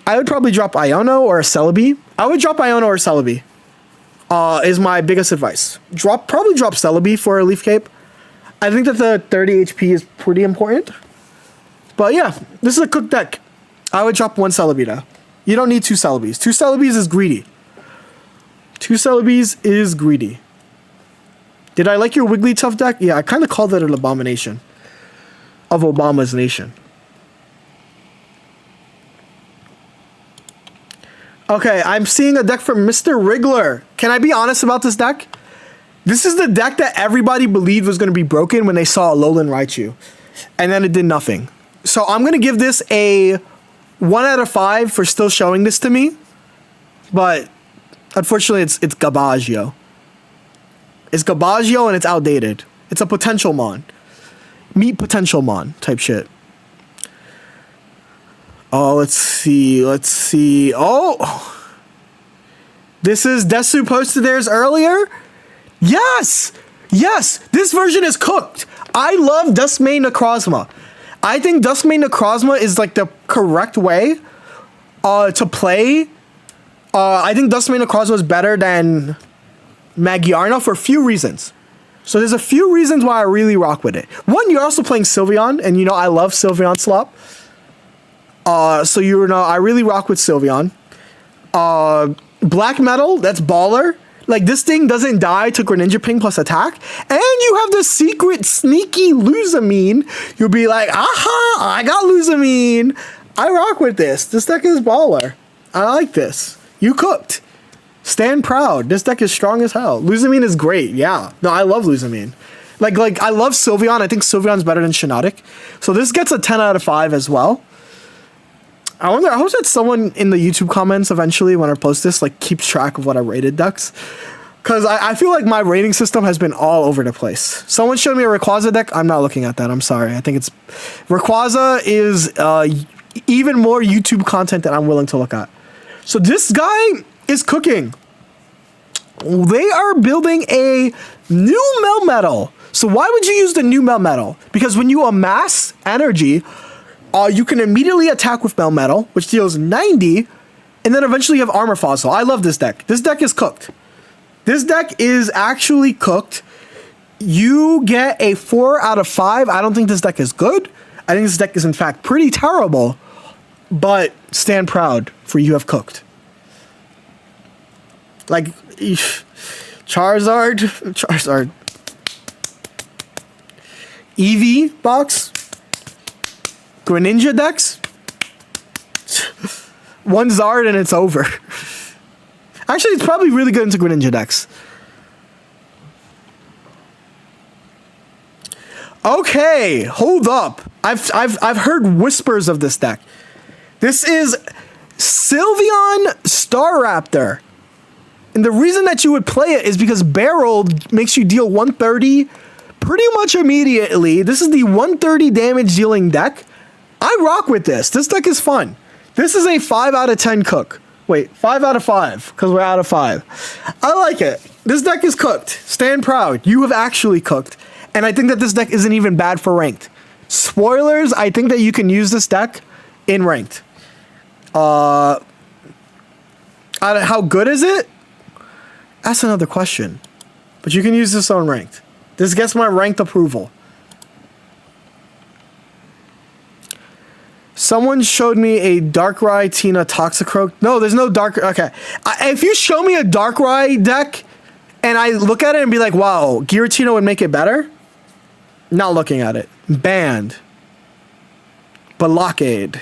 I would probably drop Iono or a Celebi. I would drop Iono or Celebi. Is my biggest advice. Probably drop Celebi for a Leaf Cape. I think that the 30 HP is pretty important. But yeah, this is a cooked deck. I would drop 1 Celebi though. You don't need 2 Celebis. 2 Celebis is greedy. 2 Celebis is greedy. Did I like your Wigglytuff deck? Yeah, I kind of called it an abomination of Obama's nation. Okay, I'm seeing a deck from Mr. Wriggler. Can I be honest about this deck? This is the deck that everybody believed was going to be broken when they saw Alolan Raichu. And then it did nothing. So I'm going to give this a 1 out of 5 for still showing this to me. But unfortunately, it's Gabaggio. It's Gabaggio and it's outdated. It's a potential mon. Meet potential mon type shit. Oh, let's see. Oh! This is Desu posted theirs earlier? Yes! Yes! This version is cooked! I love Duskmane Necrozma. I think Duskmane Necrozma is like the correct way to play. I think Duskmane Necrozma is better than Magiarna for a few reasons. So there's a few reasons why I really rock with it. One, you're also playing Sylveon, and you know I love Sylveon slop. So you know I really rock with Sylveon. Black Metal, that's baller. Like, this thing doesn't die to Greninja Ping plus attack. And you have the secret sneaky Luzamine. You'll be like, aha, I got Luzamine. I rock with this. This deck is baller. I like this. You cooked. Stand proud. This deck is strong as hell. Luzamine is great. Yeah. No, I love Luzamine. Like I love Sylveon. I think Sylveon's better than Shiinotic. So this gets a 10 out of 5 as well. I hope that someone in the YouTube comments eventually when I post this like keeps track of what I rated decks. Because I feel like my rating system has been all over the place. Someone showed me a Rayquaza deck. I'm not looking at that. I'm sorry. I think it's... Rayquaza is even more YouTube content than I'm willing to look at. So this guy is cooking. They are building a new Melmetal. So why would you use the new Melmetal? Because when you amass energy, you can immediately attack with Melmetal, which deals 90, and then eventually you have Armor Fossil. I love this deck. This deck is cooked. This deck is actually cooked. You get a 4 out of 5. I don't think this deck is good. I think this deck is in fact pretty terrible, but stand proud for you have cooked. Like, Charizard. Eevee box. Greninja decks. One Zard and it's over. Actually, it's probably really good into Greninja decks. Okay, hold up. I've heard whispers of this deck. This is Sylveon Staraptor. And the reason that you would play it is because Barrel makes you deal 130 pretty much immediately. This is the 130 damage dealing deck. I rock with this. This deck is fun. This is a 5 out of 10 cook. Wait, 5 out of 5, because we're out of 5. I like it. This deck is cooked. Stand proud. You have actually cooked. And I think that this deck isn't even bad for ranked. Spoilers, I think that you can use this deck in ranked. How good is it? That's another question. But you can use this on ranked. This gets my ranked approval. Someone showed me a Darkrai Tina Toxicroak. No, there's no Dark... Okay. If you show me a Darkrai deck and I look at it and be like, wow, Giratina would make it better, not looking at it. Banned. Blockade.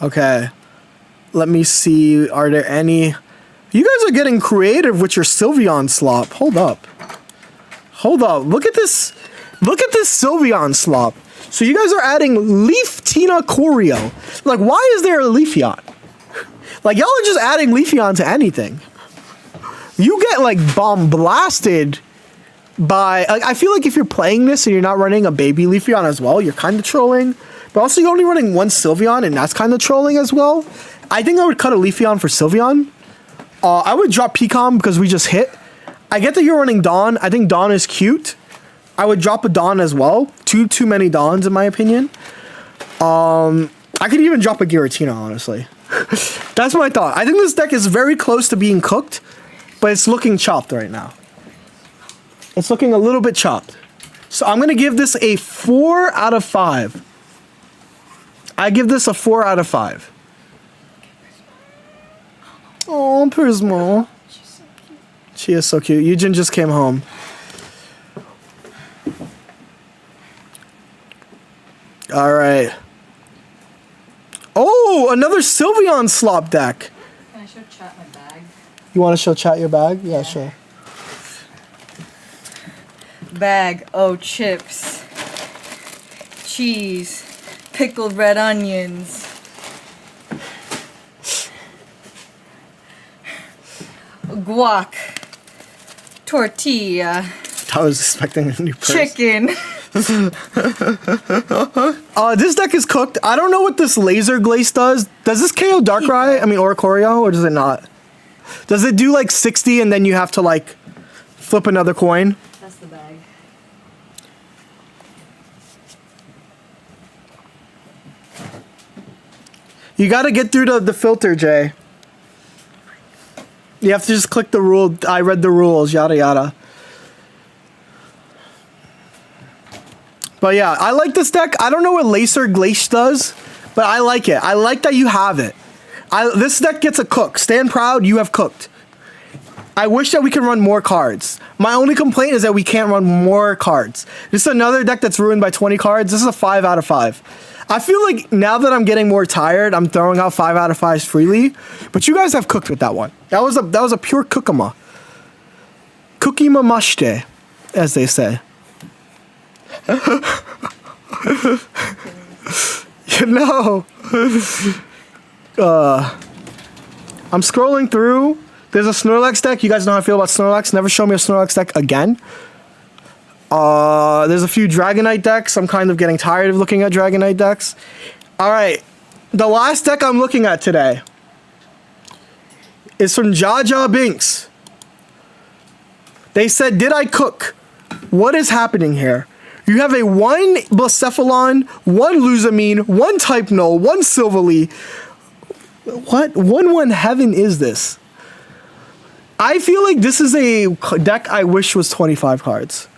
Okay. Let me see. Are there any... You guys are getting creative with your Sylveon slop. Hold up. Hold up. Look at this... Look at this Sylveon slop. So you guys are adding Leafetina Choreo. Like, why is there a Leafeon? Like, y'all are just adding Leafeon to anything. You get, like, bomb blasted by... Like, I feel like if you're playing this and you're not running a baby Leafeon as well, you're kind of trolling. But also, you're only running one Sylveon, and that's kind of trolling as well. I think I would cut a Leafeon for Sylveon. I would drop Pecom because we just hit. I get that you're running Dawn. I think Dawn is cute. I would drop a Dawn as well. Too many Dawns, in my opinion. I could even drop a Giratina, honestly. That's my thought. I think this deck is very close to being cooked, but it's looking chopped right now. It's looking a little bit chopped. So I'm going to give this a 4 out of 5. I give this a 4 out of 5. Oh, Prismo. She's so cute. She is so cute. Eugen just came home. All right. Oh, another Sylveon slop deck. Can I show chat my bag? You want to show chat your bag? Yeah, sure. Bag. Oh, chips. Cheese. Pickled red onions. Guac. Tortilla. I was expecting a new purse. Chicken. This deck is cooked. I don't know what this laser glaze does. Does this KO Darkrai? I mean, Oricorio, or does it not? Does it do like 60 and then you have to like flip another coin? That's the bag. You got to get through the filter, Jay. You have to just click the rule. I read the rules, yada yada. But yeah, I like this deck. I don't know what Laser Glacier does, but I like it. I like that you have it. This deck gets a cook. Stand proud, you have cooked. I wish that we could run more cards. My only complaint is that we can't run more cards. This is another deck that's ruined by 20 cards. This is a 5 out of 5. I feel like now that I'm getting more tired, I'm throwing out 5 out of 5s freely. But you guys have cooked with that one. That was a pure Kookama. Kookima mashite, as they say. You know. I'm scrolling through. There's a Snorlax deck. You guys know how I feel about Snorlax. Never show me a Snorlax deck again. There's a few Dragonite decks. I'm kind of getting tired of looking at Dragonite decks. All right. The last deck I'm looking at today is from Jaja Binks. They said, did I cook? What is happening here? You have a 1 Blacephalon, 1 Luzamine, 1 Type Null, 1 Silvally. What 1/1 heaven is this? I feel like this is a deck I wish was 25 cards.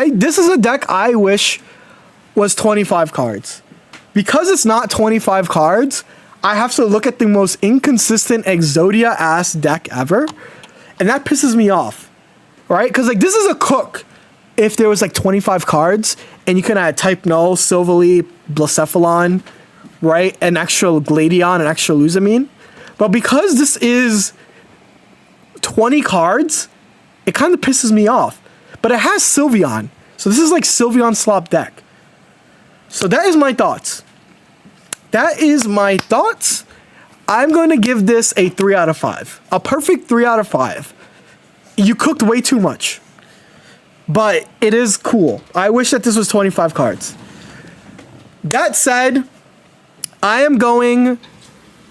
This is a deck I wish was 25 cards. Because it's not 25 cards, I have to look at the most inconsistent Exodia ass deck ever. And that pisses me off. Right? Because like this is a cook if there was like 25 cards and you can add Type Null, Silvally, Blacephalon, right? An extra Gladion, an extra Luzamine. But because this is 20 cards, it kind of pisses me off. But it has Sylveon. So this is like Sylveon slop deck. So that is my thoughts. That is my thoughts. I'm going to give this a 3 out of 5. A perfect 3 out of 5. You cooked way too much. But it is cool. I wish that this was 25 cards. That said, I am going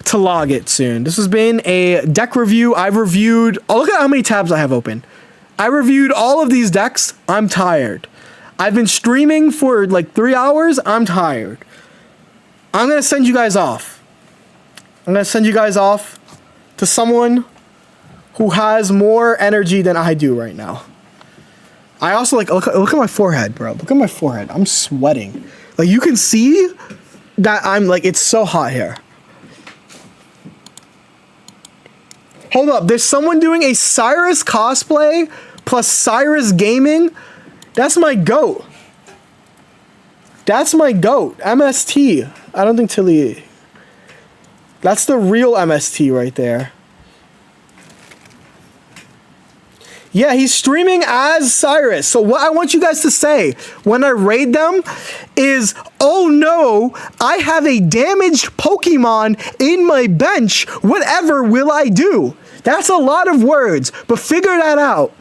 to log it soon. This has been a deck review. I've reviewed... Oh, look at how many tabs I have open. I reviewed all of these decks. I'm tired. I've been streaming for like 3 hours. I'm tired. I'm going to send you guys off. I'm going to send you guys off to someone who has more energy than I do right now. I also like... Look at my forehead, bro. Look at my forehead. I'm sweating. Like, you can see that I'm like... It's so hot here. Hold up. There's someone doing a Cyrus cosplay plus Cyrus gaming. That's my goat. That's my goat. MST. I don't think Tilly... That's the real MST right there. Yeah, he's streaming as Cyrus. So what I want you guys to say when I raid them is, oh no, I have a damaged Pokemon in my bench. Whatever will I do? That's a lot of words, but figure that out.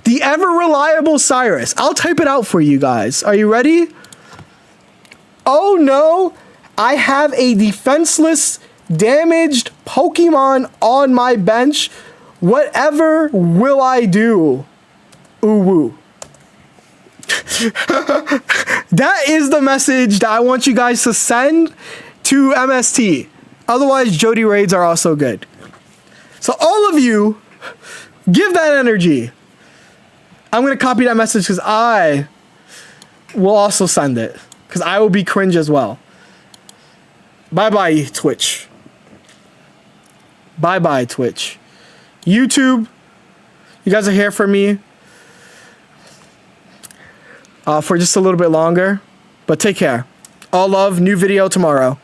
The ever reliable Cyrus. I'll type it out for you guys. Are you ready? Oh no, I have a defenseless, damaged Pokemon on my bench. Whatever will I do? Ooh woo. That is the message that I want you guys to send to MST. Otherwise, Jody raids are also good. So all of you, give that energy. I'm going to copy that message because I will also send it. Because I will be cringe as well. Bye-bye, Twitch. Bye-bye, Twitch. YouTube, you guys are here for me for just a little bit longer, but take care. All love. New video tomorrow.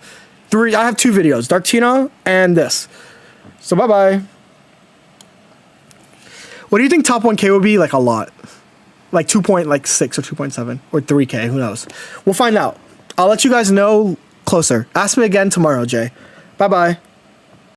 I have 2 videos, Darktina and this. So bye-bye. What do you think top 1K will be? Like a lot. Like 2.6 or 2.7 or 3K. Who knows? We'll find out. I'll let you guys know closer. Ask me again tomorrow, Jay. Bye-bye.